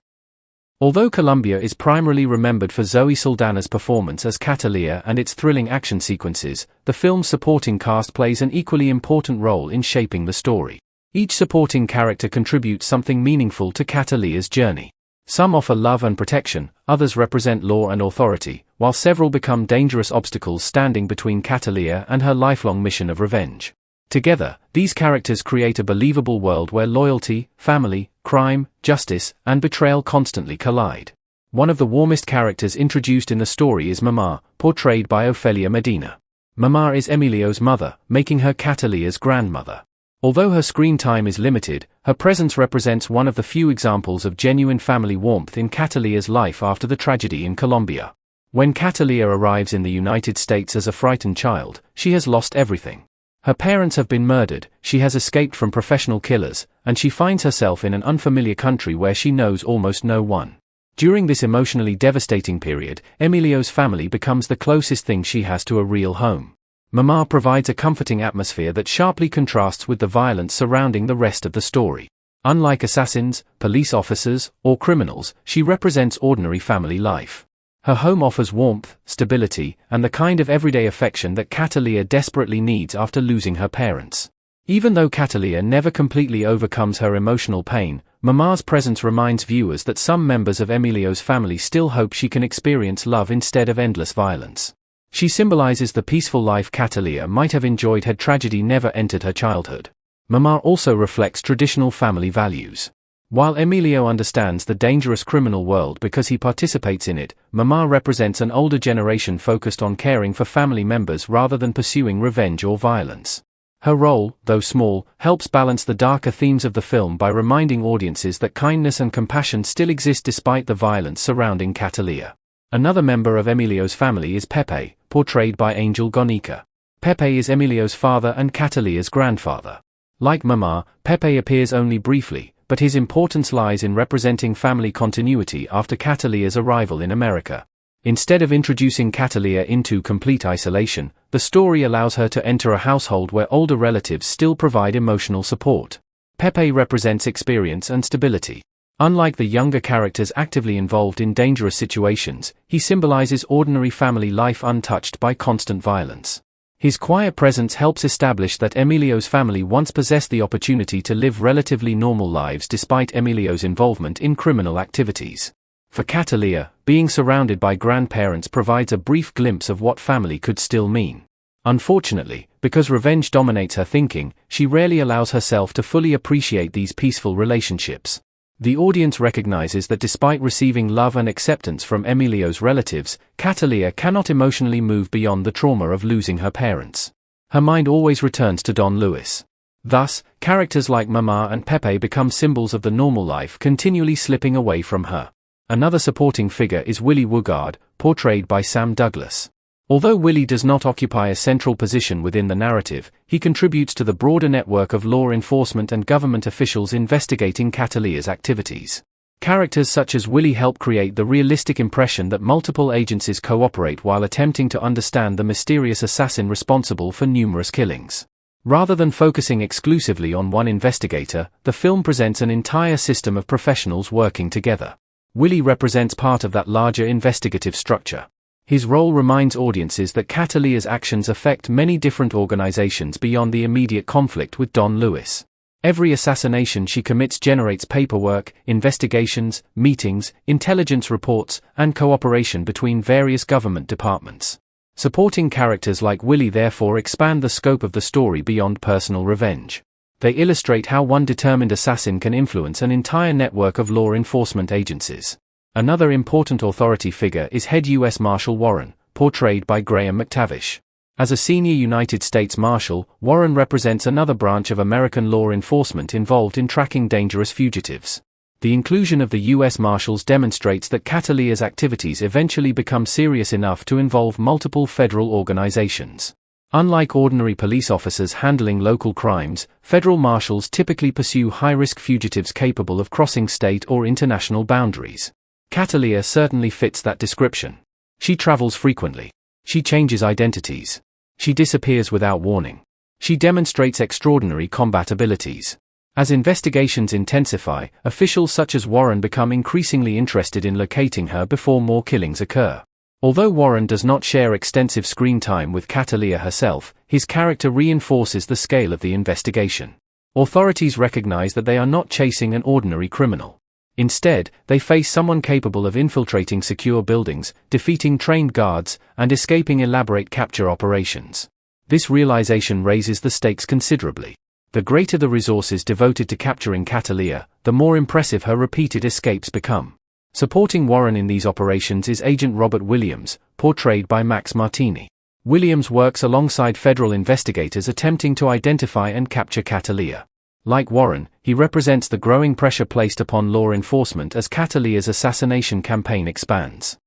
Although Colombia is primarily remembered for Zoe Saldaña's performance as Cataleya and its thrilling action sequences, the film's supporting cast plays an equally important role in shaping the story. Each supporting character contributes something meaningful to Cataleya's journey. Some offer love and protection, others represent law and authority, while several become dangerous obstacles standing between Cataleya and her lifelong mission of revenge. Together, these characters create a believable world where loyalty, family, crime, justice, and betrayal constantly collide. One of the warmest characters introduced in the story is Mama, portrayed by Ofelia Medina. Mama is Emilio's mother, making her Cataleya's grandmother. Although her screen time is limited, her presence represents one of the few examples of genuine family warmth in Cataleya's life after the tragedy in Colombia. When Cataleya arrives in the United States as a frightened child, she has lost everything. Her parents have been murdered, she has escaped from professional killers, and she finds herself in an unfamiliar country where she knows almost no one. During this emotionally devastating period, Emilio's family becomes the closest thing she has to a real home. Mama provides a comforting atmosphere that sharply contrasts with the violence surrounding the rest of the story. Unlike assassins, police officers, or criminals, she represents ordinary family life. Her home offers warmth, stability, and the kind of everyday affection that Cataleya desperately needs after losing her parents. Even though Cataleya never completely overcomes her emotional pain, Mama's presence reminds viewers that some members of Emilio's family still hope she can experience love instead of endless violence. She symbolizes the peaceful life Cataleya might have enjoyed had tragedy never entered her childhood. Mama also reflects traditional family values. While Emilio understands the dangerous criminal world because he participates in it, Mama represents an older generation focused on caring for family members rather than pursuing revenge or violence. Her role, though small, helps balance the darker themes of the film by reminding audiences that kindness and compassion still exist despite the violence surrounding Cataleya. Another member of Emilio's family is Pepe, portrayed by Angel Gonica. Pepe is Emilio's father and Cataleya's grandfather. Like Mama, Pepe appears only briefly, but his importance lies in representing family continuity after Cataleya's arrival in America. Instead of introducing Cataleya into complete isolation, the story allows her to enter a household where older relatives still provide emotional support. Pepe represents experience and stability. Unlike the younger characters actively involved in dangerous situations, he symbolizes ordinary family life untouched by constant violence. His quiet presence helps establish that Emilio's family once possessed the opportunity to live relatively normal lives despite Emilio's involvement in criminal activities. For Cataleya, being surrounded by grandparents provides a brief glimpse of what family could still mean. Unfortunately, because revenge dominates her thinking, she rarely allows herself to fully appreciate these peaceful relationships. The audience recognizes that despite receiving love and acceptance from Emilio's relatives, Cataleya cannot emotionally move beyond the trauma of losing her parents. Her mind always returns to Don Luis. Thus, characters like Mama and Pepe become symbols of the normal life continually slipping away from her. Another supporting figure is Willie Woogard, portrayed by Sam Douglas. Although Willie does not occupy a central position within the narrative, he contributes to the broader network of law enforcement and government officials investigating Cataleya's activities. Characters such as Willie help create the realistic impression that multiple agencies cooperate while attempting to understand the mysterious assassin responsible for numerous killings. Rather than focusing exclusively on one investigator, the film presents an entire system of professionals working together. Willie represents part of that larger investigative structure. His role reminds audiences that Cataleya's actions affect many different organizations beyond the immediate conflict with Don Luis. Every assassination she commits generates paperwork, investigations, meetings, intelligence reports, and cooperation between various government departments. Supporting characters like Willie therefore expand the scope of the story beyond personal revenge. They illustrate how one determined assassin can influence an entire network of law enforcement agencies. Another important authority figure is head U.S. Marshal Warren, portrayed by Graham McTavish. As a senior United States Marshal, Warren represents another branch of American law enforcement involved in tracking dangerous fugitives. The inclusion of the U.S. Marshals demonstrates that Cataleya's activities eventually become serious enough to involve multiple federal organizations. Unlike ordinary police officers handling local crimes, federal marshals typically pursue high-risk fugitives capable of crossing state or international boundaries. Cataleya certainly fits that description. She travels frequently. She changes identities. She disappears without warning. She demonstrates extraordinary combat abilities. As investigations intensify, officials such as Warren become increasingly interested in locating her before more killings occur. Although Warren does not share extensive screen time with Cataleya herself, his character reinforces the scale of the investigation. Authorities recognize that they are not chasing an ordinary criminal. Instead, they face someone capable of infiltrating secure buildings, defeating trained guards, and escaping elaborate capture operations. This realization raises the stakes considerably. The greater the resources devoted to capturing Cataleya, the more impressive her repeated escapes become. Supporting Warren in these operations is Agent Robert Williams, portrayed by Max Martini. Williams works alongside federal investigators attempting to identify and capture Cataleya. Like Warren, he represents the growing pressure placed upon law enforcement as Cataleya's assassination campaign expands.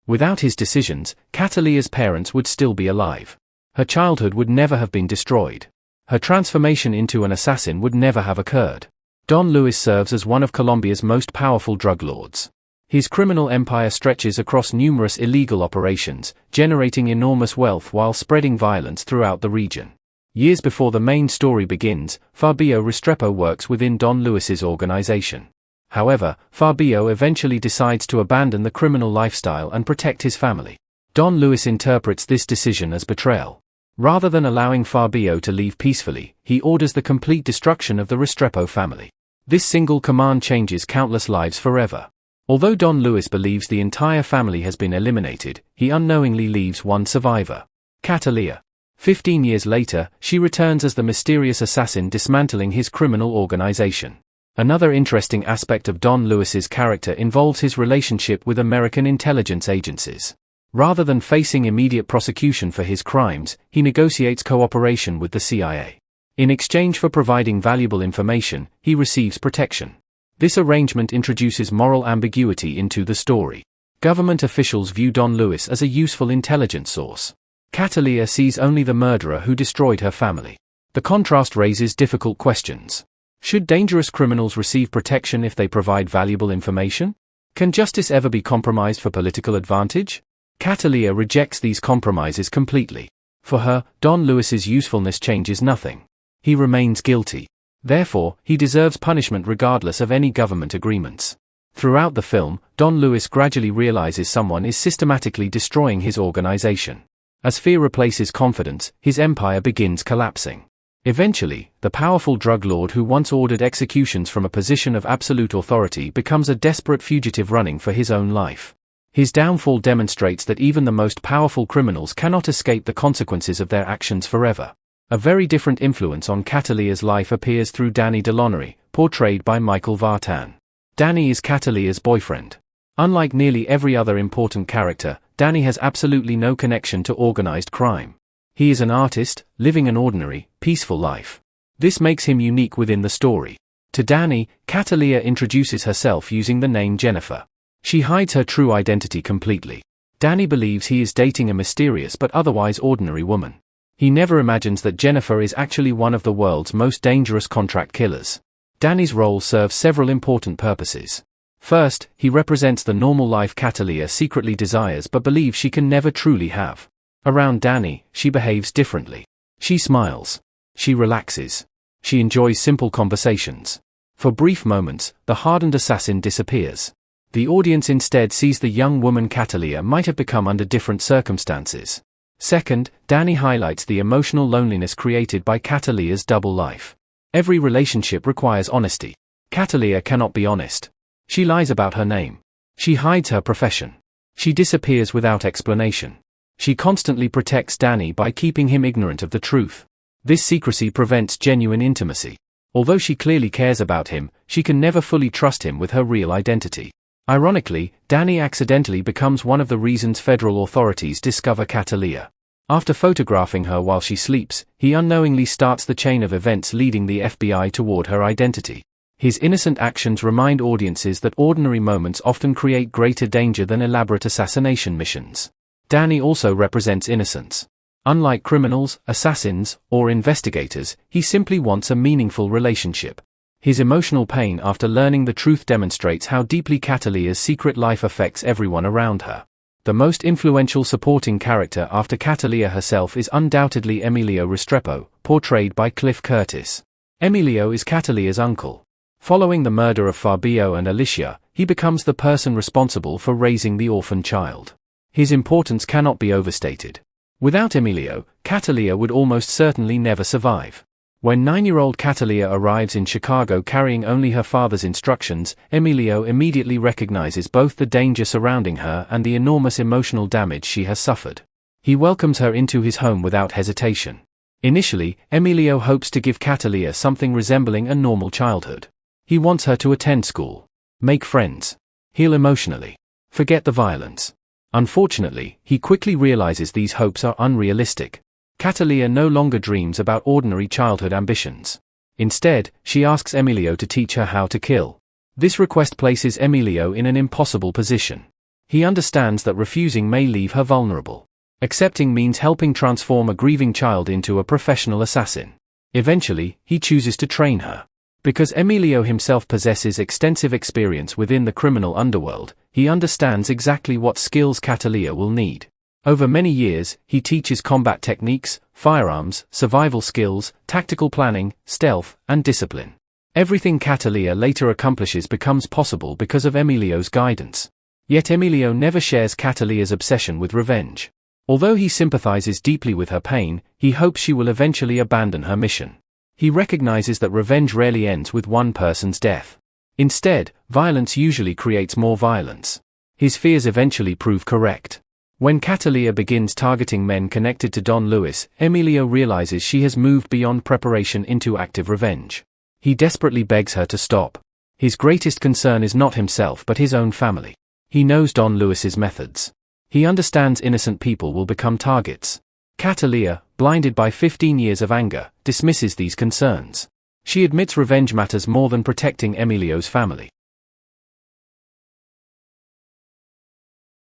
Without his decisions, Cataleya's parents would still be alive. Her childhood would never have been destroyed. Her transformation into an assassin would never have occurred. Don Luis serves as one of Colombia's most powerful drug lords. His criminal empire stretches across numerous illegal operations, generating enormous wealth while spreading violence throughout the region. Years before the main story begins, Fabio Restrepo works within Don Luis's organization. However, Fabio eventually decides to abandon the criminal lifestyle and protect his family. Don Luis interprets this decision as betrayal. Rather than allowing Fabio to leave peacefully, he orders the complete destruction of the Restrepo family. This single command changes countless lives forever. Although Don Luis believes the entire family has been eliminated, he unknowingly leaves one survivor, Cataleya. 15 years later, she returns as the mysterious assassin dismantling his criminal organization. Another interesting aspect of Don Luis's character involves his relationship with American intelligence agencies. Rather than facing immediate prosecution for his crimes, he negotiates cooperation with the CIA. In exchange for providing valuable information, he receives protection. This arrangement introduces moral ambiguity into the story. Government officials view Don Luis as a useful intelligence source. Cataleya sees only the murderer who destroyed her family. The contrast raises difficult questions. Should dangerous criminals receive protection if they provide valuable information? Can justice ever be compromised for political advantage? Cataleya rejects these compromises completely. For her, Don Luis's usefulness changes nothing. He remains guilty. Therefore, he deserves punishment regardless of any government agreements. Throughout the film, Don Luis gradually realizes someone is systematically destroying his organization. As fear replaces confidence, his empire begins collapsing. Eventually, the powerful drug lord who once ordered executions from a position of absolute authority becomes a desperate fugitive running for his own life. His downfall demonstrates that even the most powerful criminals cannot escape the consequences of their actions forever. A very different influence on Cataleya's life appears through Danny Delonnery, portrayed by Michael Vartan. Danny is Cataleya's boyfriend. Unlike nearly every other important character, Danny has absolutely no connection to organized crime. He is an artist, living an ordinary, peaceful life. This makes him unique within the story. To Danny, Cataleya introduces herself using the name Jennifer. She hides her true identity completely. Danny believes he is dating a mysterious but otherwise ordinary woman. He never imagines that Jennifer is actually one of the world's most dangerous contract killers. Danny's role serves several important purposes. First, he represents the normal life Cataleya secretly desires but believes she can never truly have. Around Danny, she behaves differently. She smiles. She relaxes. She enjoys simple conversations. For brief moments, the hardened assassin disappears. The audience instead sees the young woman Cataleya might have become under different circumstances. Second, Danny highlights the emotional loneliness created by Cataleya's double life. Every relationship requires honesty. Cataleya cannot be honest. She lies about her name. She hides her profession. She disappears without explanation. She constantly protects Danny by keeping him ignorant of the truth. This secrecy prevents genuine intimacy. Although she clearly cares about him, she can never fully trust him with her real identity. Ironically, Danny accidentally becomes one of the reasons federal authorities discover Cataleya. After photographing her while she sleeps, he unknowingly starts the chain of events leading the FBI toward her identity. His innocent actions remind audiences that ordinary moments often create greater danger than elaborate assassination missions. Danny also represents innocence. Unlike criminals, assassins, or investigators, he simply wants a meaningful relationship. His emotional pain after learning the truth demonstrates how deeply Cataleya's secret life affects everyone around her. The most influential supporting character after Cataleya herself is undoubtedly Emilio Restrepo, portrayed by Cliff Curtis. Emilio is Cataleya's uncle. Following the murder of Fabio and Alicia, he becomes the person responsible for raising the orphan child. His importance cannot be overstated. Without Emilio, Cataleya would almost certainly never survive. When 9-year-old Cataleya arrives in Chicago carrying only her father's instructions, Emilio immediately recognizes both the danger surrounding her and the enormous emotional damage she has suffered. He welcomes her into his home without hesitation. Initially, Emilio hopes to give Cataleya something resembling a normal childhood. He wants her to attend school, make friends, heal emotionally, forget the violence. Unfortunately, he quickly realizes these hopes are unrealistic. Cataleya no longer dreams about ordinary childhood ambitions. Instead, she asks Emilio to teach her how to kill. This request places Emilio in an impossible position. He understands that refusing may leave her vulnerable. Accepting means helping transform a grieving child into a professional assassin. Eventually, he chooses to train her. Because Emilio himself possesses extensive experience within the criminal underworld, he understands exactly what skills Cataleya will need. Over many years, he teaches combat techniques, firearms, survival skills, tactical planning, stealth, and discipline. Everything Cataleya later accomplishes becomes possible because of Emilio's guidance. Yet Emilio never shares Cataleya's obsession with revenge. Although he sympathizes deeply with her pain, he hopes she will eventually abandon her mission. He recognizes that revenge rarely ends with one person's death. Instead, violence usually creates more violence. His fears eventually prove correct. When Cataleya begins targeting men connected to Don Luis, Emilio realizes she has moved beyond preparation into active revenge. He desperately begs her to stop. His greatest concern is not himself but his own family. He knows Don Luis's methods. He understands innocent people will become targets. Cataleya, blinded by 15 years of anger, dismisses these concerns. She admits revenge matters more than protecting Emilio's family.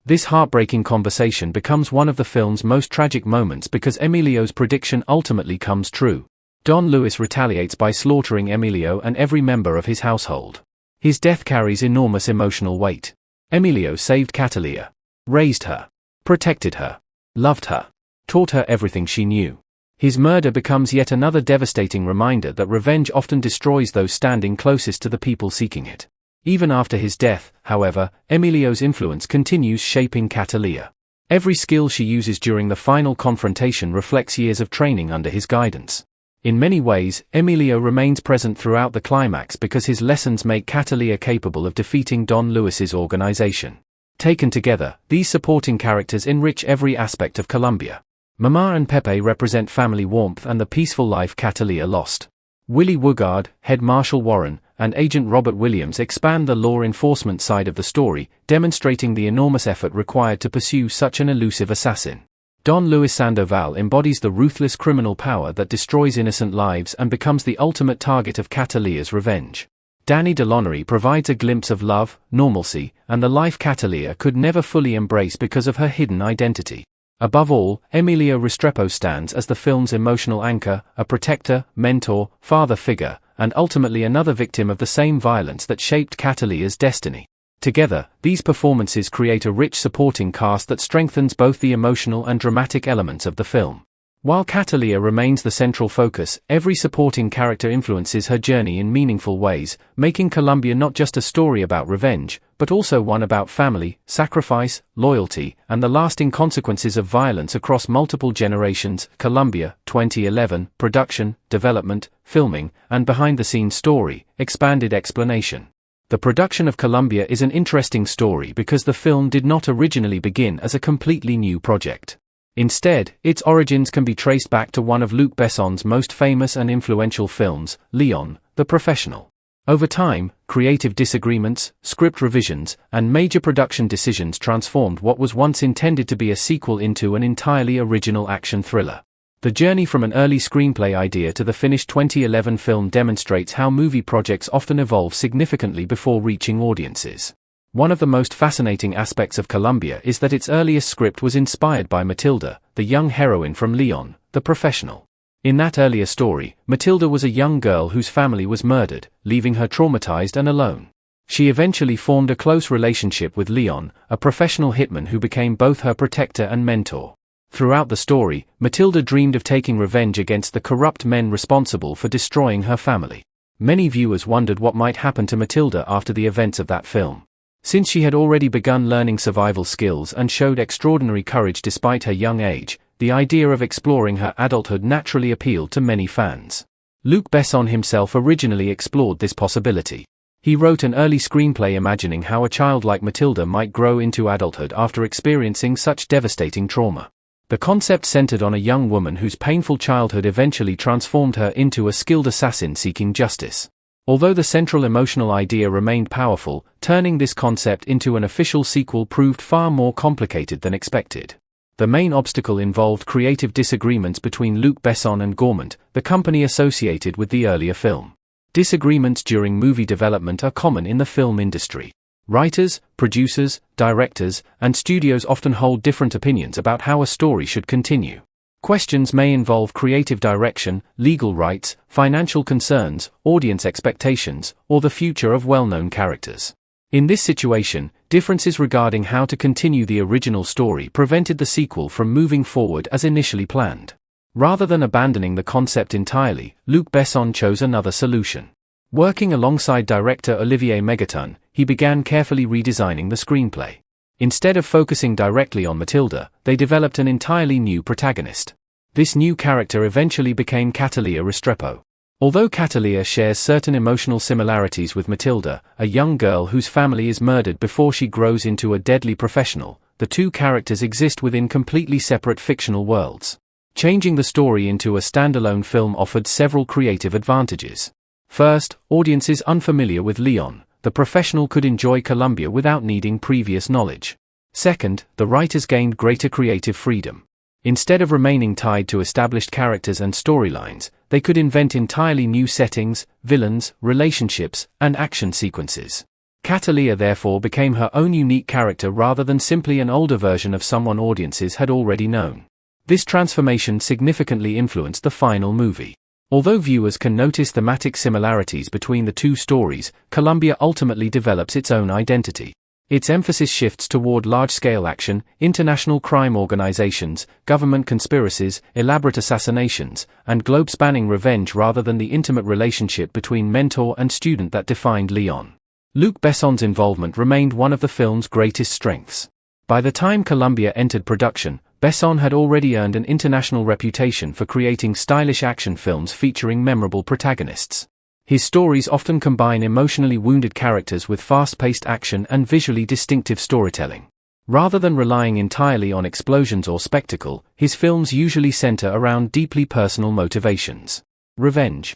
This heartbreaking conversation becomes one of the film's most tragic moments because Emilio's prediction ultimately comes true. Don Luis retaliates by slaughtering Emilio and every member of his household. His death carries enormous emotional weight. Emilio saved Cataleya, raised her, protected her, loved her, taught her everything she knew. His murder becomes yet another devastating reminder that revenge often destroys those standing closest to the people seeking it. Even after his death, however, Emilio's influence continues shaping Cataleya. Every skill she uses during the final confrontation reflects years of training under his guidance. In many ways, Emilio remains present throughout the climax because his lessons make Cataleya capable of defeating Don Luis's organization. Taken together, these supporting characters enrich every aspect of Colombia. Mama and Pepe represent family warmth and the peaceful life Cataleya lost. Willie Woogard, Head Marshal Warren, and Agent Robert Williams expand the law enforcement side of the story, demonstrating the enormous effort required to pursue such an elusive assassin. Don Luis Sandoval embodies the ruthless criminal power that destroys innocent lives and becomes the ultimate target of Cataleya's revenge. Danny Delonnery provides a glimpse of love, normalcy, and the life Cataleya could never fully embrace because of her hidden identity. Above all, Emilio Restrepo stands as the film's emotional anchor, a protector, mentor, father figure, and ultimately another victim of the same violence that shaped Cataleya's destiny. Together, these performances create a rich supporting cast that strengthens both the emotional and dramatic elements of the film. While Cataleya remains the central focus, every supporting character influences her journey in meaningful ways, making Colombia not just a story about revenge, but also one about family, sacrifice, loyalty, and the lasting consequences of violence across multiple generations. Colombia, 2011, Production, Development, Filming, and Behind-the-Scenes Story, Expanded Explanation. The production of Colombia is an interesting story because the film did not originally begin as a completely new project. Instead, its origins can be traced back to one of Luc Besson's most famous and influential films, Leon, the Professional. Over time, creative disagreements, script revisions, and major production decisions transformed what was once intended to be a sequel into an entirely original action thriller. The journey from an early screenplay idea to the finished 2011 film demonstrates how movie projects often evolve significantly before reaching audiences. One of the most fascinating aspects of Colombia is that its earliest script was inspired by Matilda, the young heroine from Leon, the Professional. In that earlier story, Matilda was a young girl whose family was murdered, leaving her traumatized and alone. She eventually formed a close relationship with Leon, a professional hitman who became both her protector and mentor. Throughout the story, Matilda dreamed of taking revenge against the corrupt men responsible for destroying her family. Many viewers wondered what might happen to Matilda after the events of that film. Since she had already begun learning survival skills and showed extraordinary courage despite her young age, the idea of exploring her adulthood naturally appealed to many fans. Luc Besson himself originally explored this possibility. He wrote an early screenplay imagining how a child like Matilda might grow into adulthood after experiencing such devastating trauma. The concept centered on a young woman whose painful childhood eventually transformed her into a skilled assassin seeking justice. Although the central emotional idea remained powerful, turning this concept into an official sequel proved far more complicated than expected. The main obstacle involved creative disagreements between Luc Besson and Gaumont, the company associated with the earlier film. Disagreements during movie development are common in the film industry. Writers, producers, directors, and studios often hold different opinions about how a story should continue. Questions may involve creative direction, legal rights, financial concerns, audience expectations, or the future of well-known characters. In this situation, differences regarding how to continue the original story prevented the sequel from moving forward as initially planned. Rather than abandoning the concept entirely, Luc Besson chose another solution. Working alongside director Olivier Megaton, he began carefully redesigning the screenplay. Instead of focusing directly on Matilda, they developed an entirely new protagonist. This new character eventually became Cataleya Restrepo. Although Cataleya shares certain emotional similarities with Matilda, a young girl whose family is murdered before she grows into a deadly professional, the two characters exist within completely separate fictional worlds. Changing the story into a standalone film offered several creative advantages. First, audiences unfamiliar with Leon, the professional, could enjoy Colombia without needing previous knowledge. Second, the writers gained greater creative freedom. Instead of remaining tied to established characters and storylines, they could invent entirely new settings, villains, relationships, and action sequences. Cataleya therefore became her own unique character rather than simply an older version of someone audiences had already known. This transformation significantly influenced the final movie. Although viewers can notice thematic similarities between the two stories, Colombia ultimately develops its own identity. Its emphasis shifts toward large-scale action, international crime organizations, government conspiracies, elaborate assassinations, and globe-spanning revenge rather than the intimate relationship between mentor and student that defined Leon. Luc Besson's involvement remained one of the film's greatest strengths. By the time Colombia entered production, Besson had already earned an international reputation for creating stylish action films featuring memorable protagonists. His stories often combine emotionally wounded characters with fast-paced action and visually distinctive storytelling. Rather than relying entirely on explosions or spectacle, his films usually center around deeply personal motivations. Revenge.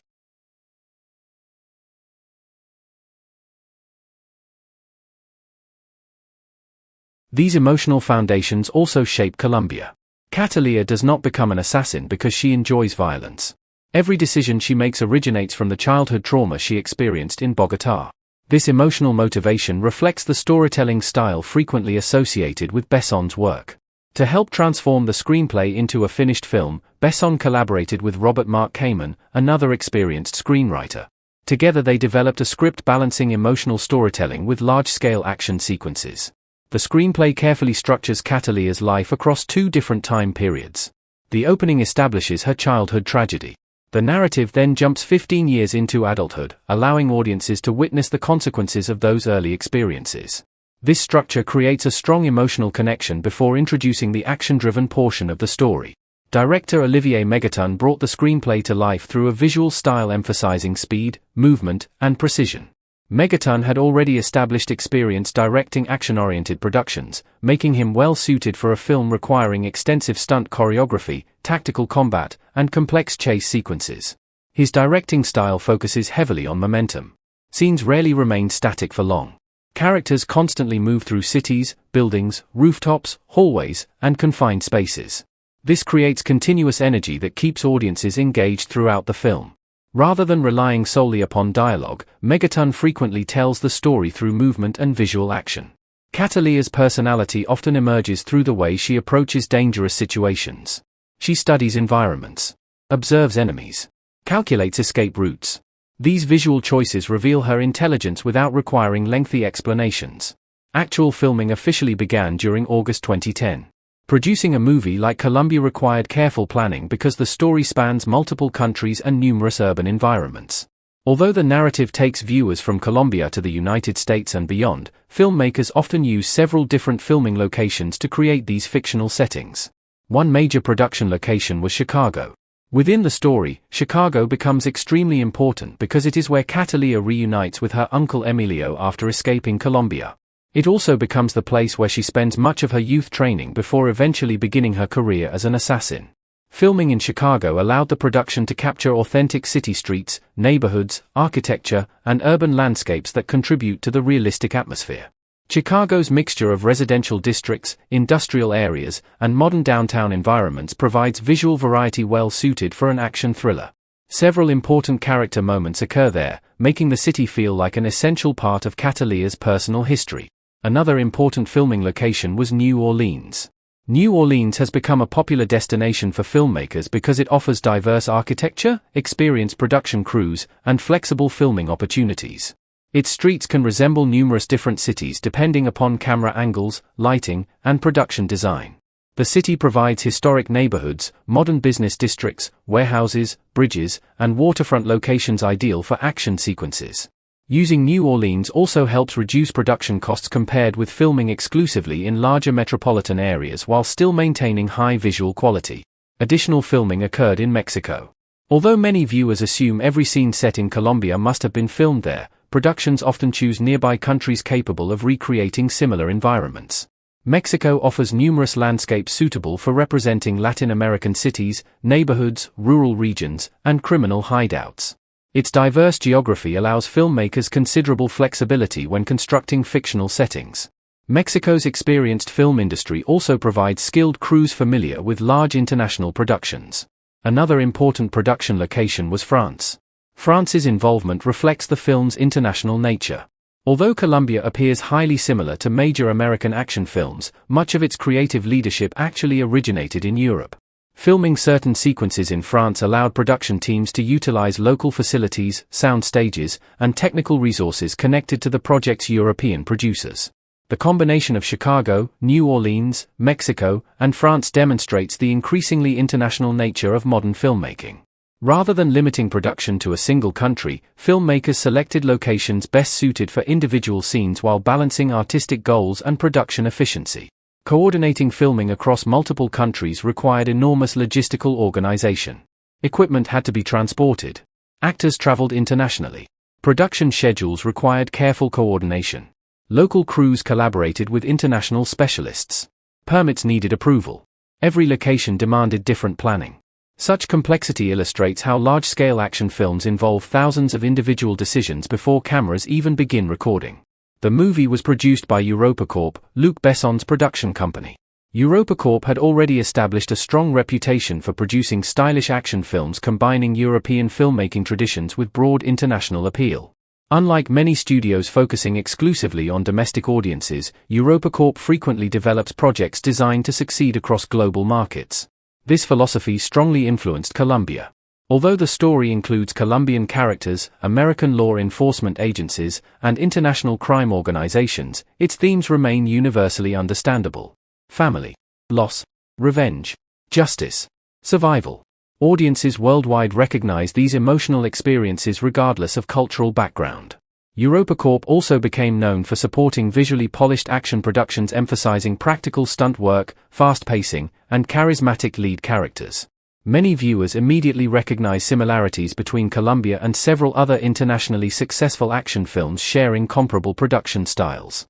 These emotional foundations also shape Colombia. Cataleya does not become an assassin because she enjoys violence. Every decision she makes originates from the childhood trauma she experienced in Bogotá. This emotional motivation reflects the storytelling style frequently associated with Besson's work. To help transform the screenplay into a finished film, Besson collaborated with Robert Mark Kamen, another experienced screenwriter. Together they developed a script balancing emotional storytelling with large-scale action sequences. The screenplay carefully structures Cataleya's life across two different time periods. The opening establishes her childhood tragedy. The narrative then jumps 15 years into adulthood, allowing audiences to witness the consequences of those early experiences. This structure creates a strong emotional connection before introducing the action-driven portion of the story. Director Olivier Megaton brought the screenplay to life through a visual style emphasizing speed, movement, and precision. Megaton had already established experience directing action-oriented productions, making him well-suited for a film requiring extensive stunt choreography, tactical combat, and complex chase sequences. His directing style focuses heavily on momentum. Scenes rarely remain static for long. Characters constantly move through cities, buildings, rooftops, hallways, and confined spaces. This creates continuous energy that keeps audiences engaged throughout the film. Rather than relying solely upon dialogue, Megaton frequently tells the story through movement and visual action. Cataleya's personality often emerges through the way she approaches dangerous situations. She studies environments, observes enemies, calculates escape routes. These visual choices reveal her intelligence without requiring lengthy explanations. Actual filming officially began during August 2010. Producing a movie like Colombia required careful planning because the story spans multiple countries and numerous urban environments. Although the narrative takes viewers from Colombia to the United States and beyond, filmmakers often use several different filming locations to create these fictional settings. One major production location was Chicago. Within the story, Chicago becomes extremely important because it is where Cataleya reunites with her uncle Emilio after escaping Colombia. It also becomes the place where she spends much of her youth training before eventually beginning her career as an assassin. Filming in Chicago allowed the production to capture authentic city streets, neighborhoods, architecture, and urban landscapes that contribute to the realistic atmosphere. Chicago's mixture of residential districts, industrial areas, and modern downtown environments provides visual variety well suited for an action thriller. Several important character moments occur there, making the city feel like an essential part of Cataleya's personal history. Another important filming location was New Orleans. New Orleans has become a popular destination for filmmakers because it offers diverse architecture, experienced production crews, and flexible filming opportunities. Its streets can resemble numerous different cities depending upon camera angles, lighting, and production design. The city provides historic neighborhoods, modern business districts, warehouses, bridges, and waterfront locations ideal for action sequences. Using New Orleans also helps reduce production costs compared with filming exclusively in larger metropolitan areas while still maintaining high visual quality. Additional filming occurred in Mexico. Although many viewers assume every scene set in Colombia must have been filmed there, productions often choose nearby countries capable of recreating similar environments. Mexico offers numerous landscapes suitable for representing Latin American cities, neighborhoods, rural regions, and criminal hideouts. Its diverse geography allows filmmakers considerable flexibility when constructing fictional settings. Mexico's experienced film industry also provides skilled crews familiar with large international productions. Another important production location was France. France's involvement reflects the film's international nature. Although Colombia appears highly similar to major American action films, much of its creative leadership actually originated in Europe. Filming certain sequences in France allowed production teams to utilize local facilities, sound stages, and technical resources connected to the project's European producers. The combination of Chicago, New Orleans, Mexico, and France demonstrates the increasingly international nature of modern filmmaking. Rather than limiting production to a single country, filmmakers selected locations best suited for individual scenes while balancing artistic goals and production efficiency. Coordinating filming across multiple countries required enormous logistical organization. Equipment had to be transported. Actors traveled internationally. Production schedules required careful coordination. Local crews collaborated with international specialists. Permits needed approval. Every location demanded different planning. Such complexity illustrates how large-scale action films involve thousands of individual decisions before cameras even begin recording. The movie was produced by EuropaCorp, Luc Besson's production company. EuropaCorp had already established a strong reputation for producing stylish action films combining European filmmaking traditions with broad international appeal. Unlike many studios focusing exclusively on domestic audiences, EuropaCorp frequently develops projects designed to succeed across global markets. This philosophy strongly influenced Colombia. Although the story includes Colombian characters, American law enforcement agencies, and international crime organizations, its themes remain universally understandable. Family, loss, revenge, justice, survival. Audiences worldwide recognize these emotional experiences regardless of cultural background. EuropaCorp also became known for supporting visually polished action productions emphasizing practical stunt work, fast pacing, and charismatic lead characters. Many viewers immediately recognize similarities between Colombia and several other internationally successful action films sharing comparable production styles.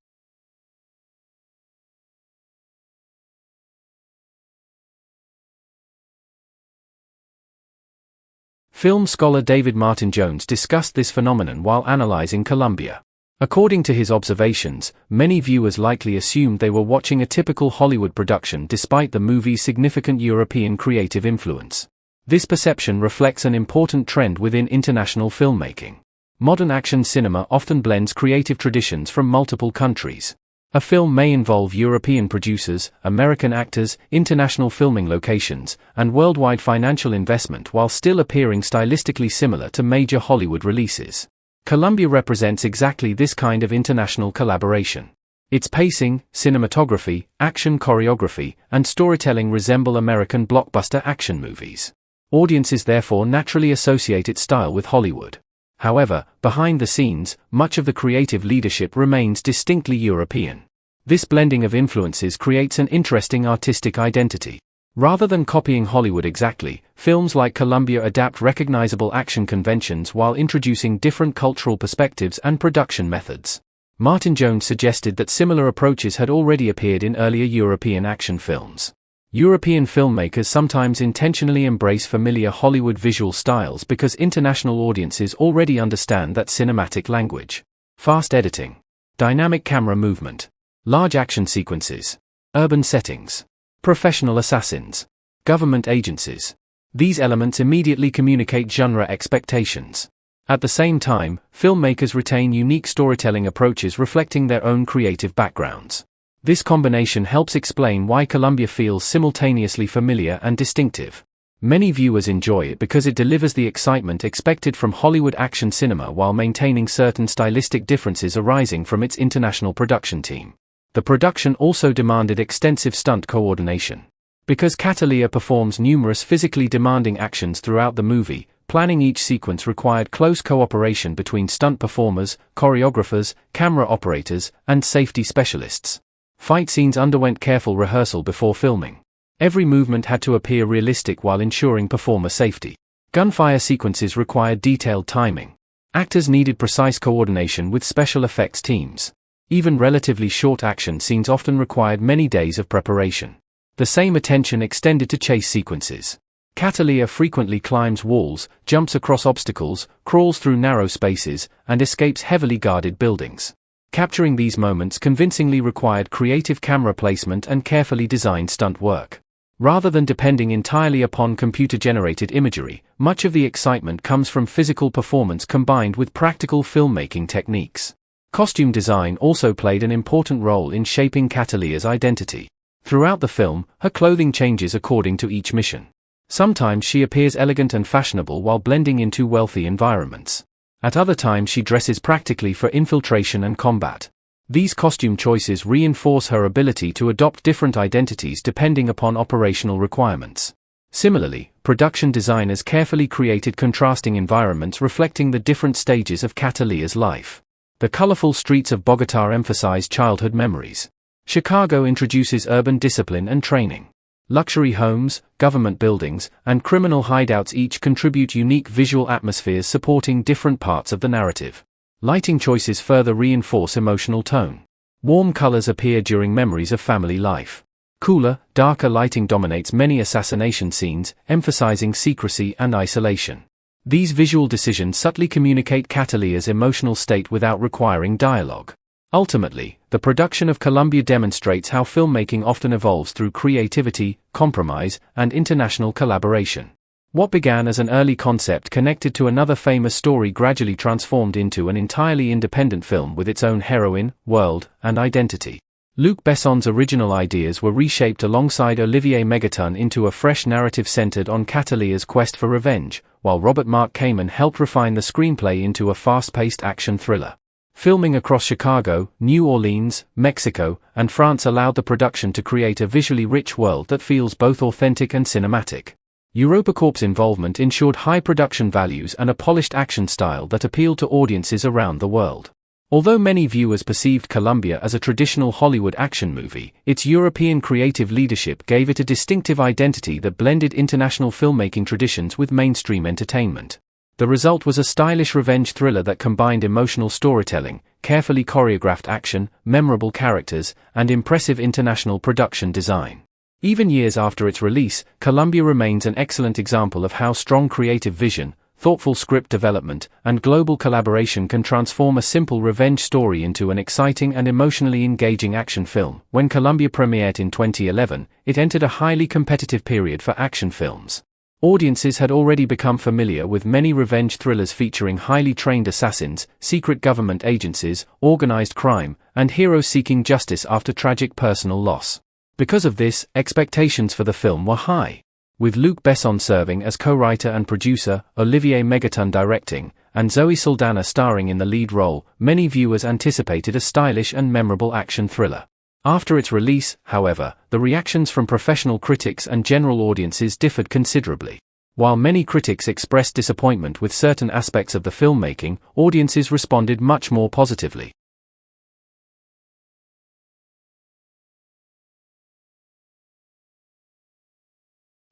Film scholar David Martin Jones discussed this phenomenon while analyzing Colombia. According to his observations, many viewers likely assumed they were watching a typical Hollywood production despite the movie's significant European creative influence. This perception reflects an important trend within international filmmaking. Modern action cinema often blends creative traditions from multiple countries. A film may involve European producers, American actors, international filming locations, and worldwide financial investment while still appearing stylistically similar to major Hollywood releases. Colombia represents exactly this kind of international collaboration. Its pacing, cinematography, action choreography, and storytelling resemble American blockbuster action movies. Audiences therefore naturally associate its style with Hollywood. However, behind the scenes, much of the creative leadership remains distinctly European. This blending of influences creates an interesting artistic identity. Rather than copying Hollywood exactly, films like Colombia adapt recognizable action conventions while introducing different cultural perspectives and production methods. Martin Jones suggested that similar approaches had already appeared in earlier European action films. European filmmakers sometimes intentionally embrace familiar Hollywood visual styles because international audiences already understand that cinematic language. Fast editing, dynamic camera movement, large action sequences, urban settings, professional assassins, government agencies. These elements immediately communicate genre expectations. At the same time, filmmakers retain unique storytelling approaches reflecting their own creative backgrounds. This combination helps explain why Colombia feels simultaneously familiar and distinctive. Many viewers enjoy it because it delivers the excitement expected from Hollywood action cinema while maintaining certain stylistic differences arising from its international production team. The production also demanded extensive stunt coordination. Because Cataleya performs numerous physically demanding actions throughout the movie, planning each sequence required close cooperation between stunt performers, choreographers, camera operators, and safety specialists. Fight scenes underwent careful rehearsal before filming. Every movement had to appear realistic while ensuring performer safety. Gunfire sequences required detailed timing. Actors needed precise coordination with special effects teams. Even relatively short action scenes often required many days of preparation. The same attention extended to chase sequences. Cataleya frequently climbs walls, jumps across obstacles, crawls through narrow spaces, and escapes heavily guarded buildings. Capturing these moments convincingly required creative camera placement and carefully designed stunt work. Rather than depending entirely upon computer-generated imagery, much of the excitement comes from physical performance combined with practical filmmaking techniques. Costume design also played an important role in shaping Cataleya's identity. Throughout the film, her clothing changes according to each mission. Sometimes she appears elegant and fashionable while blending into wealthy environments. At other times she dresses practically for infiltration and combat. These costume choices reinforce her ability to adopt different identities depending upon operational requirements. Similarly, production designers carefully created contrasting environments reflecting the different stages of Cataleya's life. The colorful streets of Bogotá emphasize childhood memories. Chicago introduces urban discipline and training. Luxury homes, government buildings, and criminal hideouts each contribute unique visual atmospheres supporting different parts of the narrative. Lighting choices further reinforce emotional tone. Warm colors appear during memories of family life. Cooler, darker lighting dominates many assassination scenes, emphasizing secrecy and isolation. These visual decisions subtly communicate Cataleya's emotional state without requiring dialogue. Ultimately, the production of Colombia demonstrates how filmmaking often evolves through creativity, compromise, and international collaboration. What began as an early concept connected to another famous story gradually transformed into an entirely independent film with its own heroine, world, and identity. Luc Besson's original ideas were reshaped alongside Olivier Megaton into a fresh narrative centered on Cataleya's quest for revenge, while Robert Mark Kamen helped refine the screenplay into a fast-paced action thriller. Filming across Chicago, New Orleans, Mexico, and France allowed the production to create a visually rich world that feels both authentic and cinematic. EuropaCorp's involvement ensured high production values and a polished action style that appealed to audiences around the world. Although many viewers perceived Colombia as a traditional Hollywood action movie, its European creative leadership gave it a distinctive identity that blended international filmmaking traditions with mainstream entertainment. The result was a stylish revenge thriller that combined emotional storytelling, carefully choreographed action, memorable characters, and impressive international production design. Even years after its release, Colombia remains an excellent example of how strong creative vision, thoughtful script development, and global collaboration can transform a simple revenge story into an exciting and emotionally engaging action film. When Colombia premiered in 2011, it entered a highly competitive period for action films. Audiences had already become familiar with many revenge thrillers featuring highly trained assassins, secret government agencies, organized crime, and heroes seeking justice after tragic personal loss. Because of this, expectations for the film were high. With Luc Besson serving as co-writer and producer, Olivier Megaton directing, and Zoe Saldaña starring in the lead role, many viewers anticipated a stylish and memorable action thriller. After its release, however, the reactions from professional critics and general audiences differed considerably. While many critics expressed disappointment with certain aspects of the filmmaking, audiences responded much more positively.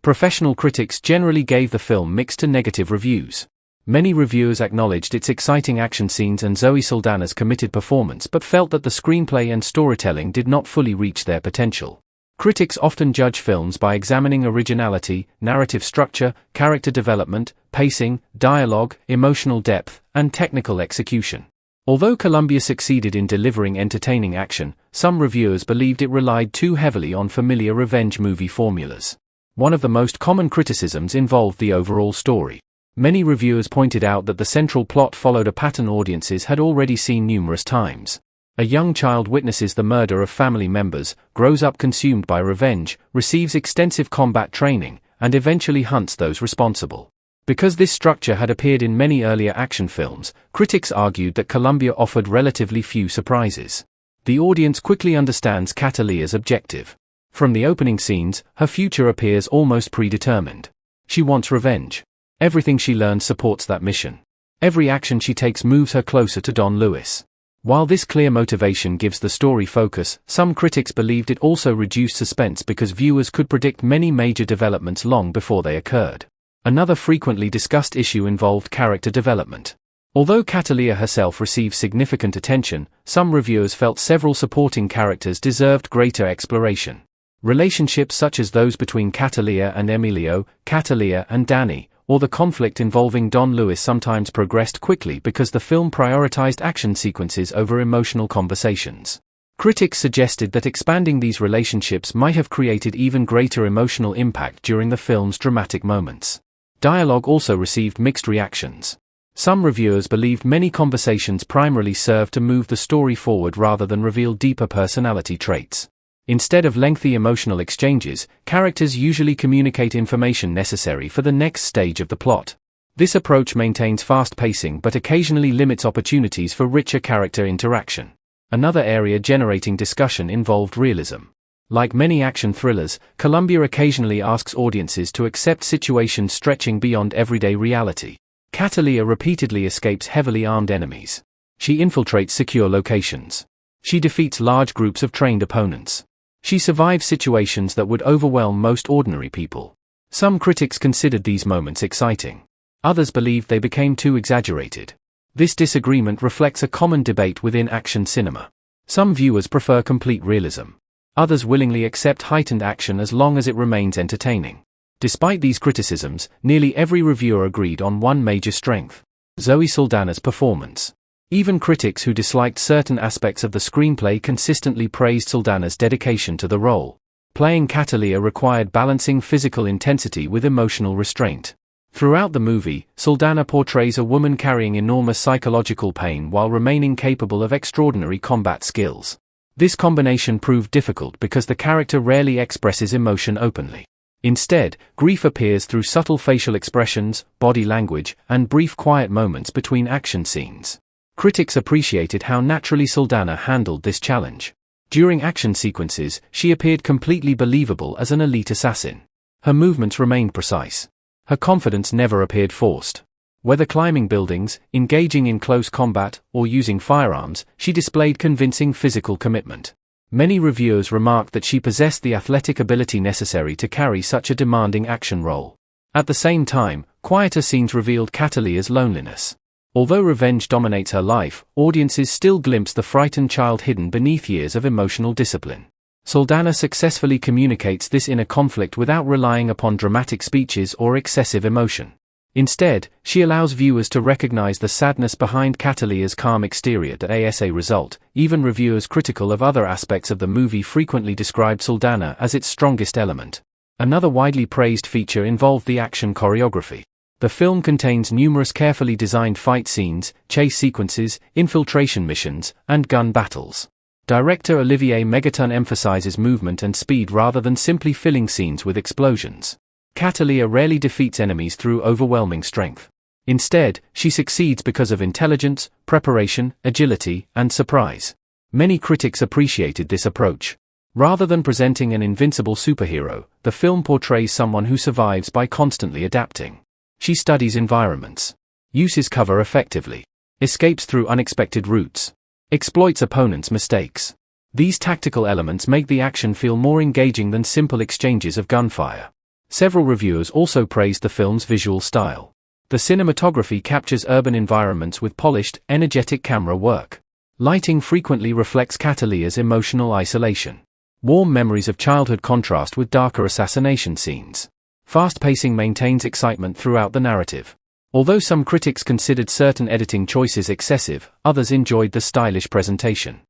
Professional critics generally gave the film mixed to negative reviews. Many reviewers acknowledged its exciting action scenes and Zoe Saldaña's committed performance but felt that the screenplay and storytelling did not fully reach their potential. Critics often judge films by examining originality, narrative structure, character development, pacing, dialogue, emotional depth, and technical execution. Although Colombia succeeded in delivering entertaining action, some reviewers believed it relied too heavily on familiar revenge movie formulas. One of the most common criticisms involved the overall story. Many reviewers pointed out that the central plot followed a pattern audiences had already seen numerous times. A young child witnesses the murder of family members, grows up consumed by revenge, receives extensive combat training, and eventually hunts those responsible. Because this structure had appeared in many earlier action films, critics argued that Colombia offered relatively few surprises. The audience quickly understands Cataleya's objective. From the opening scenes, her future appears almost predetermined. She wants revenge. Everything she learns supports that mission. Every action she takes moves her closer to Don Luis. While this clear motivation gives the story focus, some critics believed it also reduced suspense because viewers could predict many major developments long before they occurred. Another frequently discussed issue involved character development. Although Cataleya herself received significant attention, some reviewers felt several supporting characters deserved greater exploration. Relationships such as those between Cataleya and Emilio, Cataleya and Danny, or the conflict involving Don Luis sometimes progressed quickly because the film prioritized action sequences over emotional conversations. Critics suggested that expanding these relationships might have created even greater emotional impact during the film's dramatic moments. Dialogue also received mixed reactions. Some reviewers believed many conversations primarily served to move the story forward rather than reveal deeper personality traits. Instead of lengthy emotional exchanges, characters usually communicate information necessary for the next stage of the plot. This approach maintains fast pacing but occasionally limits opportunities for richer character interaction. Another area generating discussion involved realism. Like many action thrillers, Colombia occasionally asks audiences to accept situations stretching beyond everyday reality. Cataleya repeatedly escapes heavily armed enemies. She infiltrates secure locations. She defeats large groups of trained opponents. She survives situations that would overwhelm most ordinary people. Some critics considered these moments exciting. Others believed they became too exaggerated. This disagreement reflects a common debate within action cinema. Some viewers prefer complete realism. Others willingly accept heightened action as long as it remains entertaining. Despite these criticisms, nearly every reviewer agreed on one major strength: Zoe Saldaña's performance. Even critics who disliked certain aspects of the screenplay consistently praised Saldaña's dedication to the role. Playing Cataleya required balancing physical intensity with emotional restraint. Throughout the movie, Saldaña portrays a woman carrying enormous psychological pain while remaining capable of extraordinary combat skills. This combination proved difficult because the character rarely expresses emotion openly. Instead, grief appears through subtle facial expressions, body language, and brief quiet moments between action scenes. Critics appreciated how naturally Saldaña handled this challenge. During action sequences, she appeared completely believable as an elite assassin. Her movements remained precise. Her confidence never appeared forced. Whether climbing buildings, engaging in close combat, or using firearms, she displayed convincing physical commitment. Many reviewers remarked that she possessed the athletic ability necessary to carry such a demanding action role. At the same time, quieter scenes revealed Cataleya's loneliness. Although revenge dominates her life, audiences still glimpse the frightened child hidden beneath years of emotional discipline. Saldaña successfully communicates this inner conflict without relying upon dramatic speeches or excessive emotion. Instead, she allows viewers to recognize the sadness behind Cataleya's calm exterior. As a result, even reviewers critical of other aspects of the movie frequently described Saldaña as its strongest element. Another widely praised feature involved the action choreography. The film contains numerous carefully designed fight scenes, chase sequences, infiltration missions, and gun battles. Director Olivier Megaton emphasizes movement and speed rather than simply filling scenes with explosions. Cataleya rarely defeats enemies through overwhelming strength. Instead, she succeeds because of intelligence, preparation, agility, and surprise. Many critics appreciated this approach. Rather than presenting an invincible superhero, the film portrays someone who survives by constantly adapting. She studies environments, uses cover effectively, escapes through unexpected routes, exploits opponents' mistakes. These tactical elements make the action feel more engaging than simple exchanges of gunfire. Several reviewers also praised the film's visual style. The cinematography captures urban environments with polished, energetic camera work. Lighting frequently reflects Cataleya's emotional isolation. Warm memories of childhood contrast with darker assassination scenes. Fast pacing maintains excitement throughout the narrative. Although some critics considered certain editing choices excessive, others enjoyed the stylish presentation.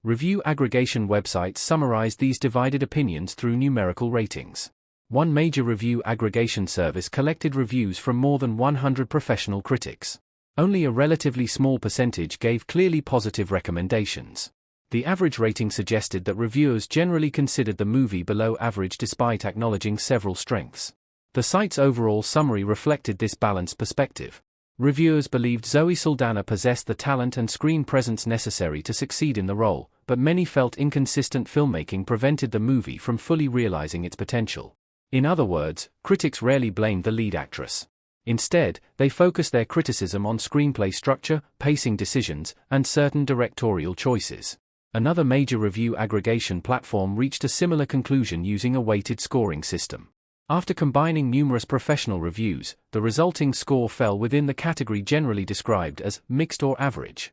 Review aggregation websites summarized these divided opinions through numerical ratings. One major review aggregation service collected reviews from more than 100 professional critics. Only a relatively small percentage gave clearly positive recommendations. The average rating suggested that reviewers generally considered the movie below average despite acknowledging several strengths. The site's overall summary reflected this balanced perspective. Reviewers believed Zoe Saldaña possessed the talent and screen presence necessary to succeed in the role, but many felt inconsistent filmmaking prevented the movie from fully realizing its potential. In other words, critics rarely blamed the lead actress. Instead, they focused their criticism on screenplay structure, pacing decisions, and certain directorial choices. Another major review aggregation platform reached a similar conclusion using a weighted scoring system. After combining numerous professional reviews, the resulting score fell within the category generally described as mixed or average.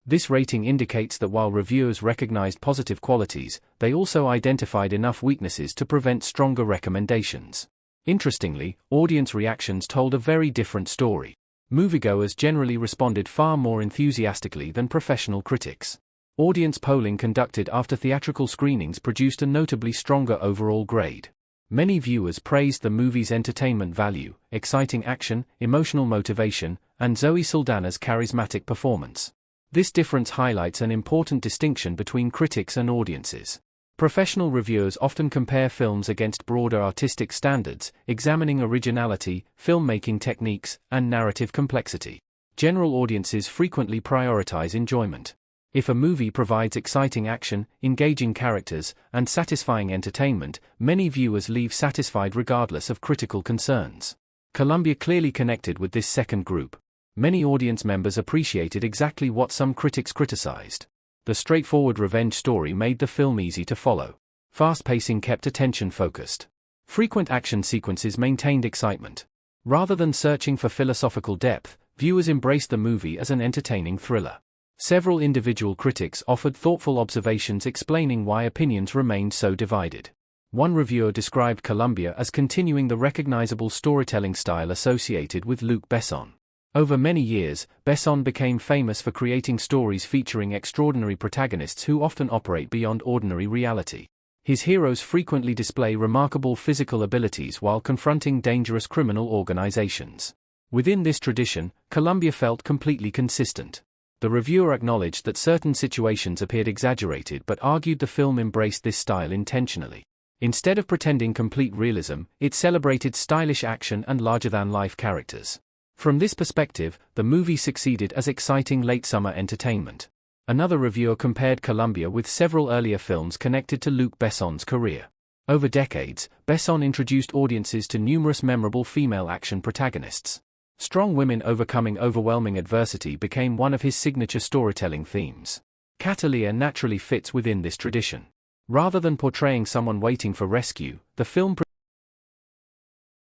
This rating indicates that while reviewers recognized positive qualities, they also identified enough weaknesses to prevent stronger recommendations. Interestingly, audience reactions told a very different story. Moviegoers generally responded far more enthusiastically than professional critics. Audience polling conducted after theatrical screenings produced a notably stronger overall grade. Many viewers praised the movie's entertainment value, exciting action, emotional motivation, and Zoe Saldaña's charismatic performance. This difference highlights an important distinction between critics and audiences. Professional reviewers often compare films against broader artistic standards, examining originality, filmmaking techniques, and narrative complexity. General audiences frequently prioritize enjoyment. If a movie provides exciting action, engaging characters, and satisfying entertainment, many viewers leave satisfied regardless of critical concerns. Colombia clearly connected with this second group. Many audience members appreciated exactly what some critics criticized. The straightforward revenge story made the film easy to follow. Fast pacing kept attention focused. Frequent action sequences maintained excitement. Rather than searching for philosophical depth, viewers embraced the movie as an entertaining thriller. Several individual critics offered thoughtful observations explaining why opinions remained so divided. One reviewer described Colombia as continuing the recognizable storytelling style associated with Luc Besson. Over many years, Besson became famous for creating stories featuring extraordinary protagonists who often operate beyond ordinary reality. His heroes frequently display remarkable physical abilities while confronting dangerous criminal organizations. Within this tradition, Colombia felt completely consistent. The reviewer acknowledged that certain situations appeared exaggerated but argued the film embraced this style intentionally. Instead of pretending complete realism, it celebrated stylish action and larger-than-life characters. From this perspective, the movie succeeded as exciting late-summer entertainment. Another reviewer compared Colombia with several earlier films connected to Luc Besson's career. Over decades, Besson introduced audiences to numerous memorable female action protagonists. Strong women overcoming overwhelming adversity became one of his signature storytelling themes. Cataleya naturally fits within this tradition. Rather than portraying someone waiting for rescue, the film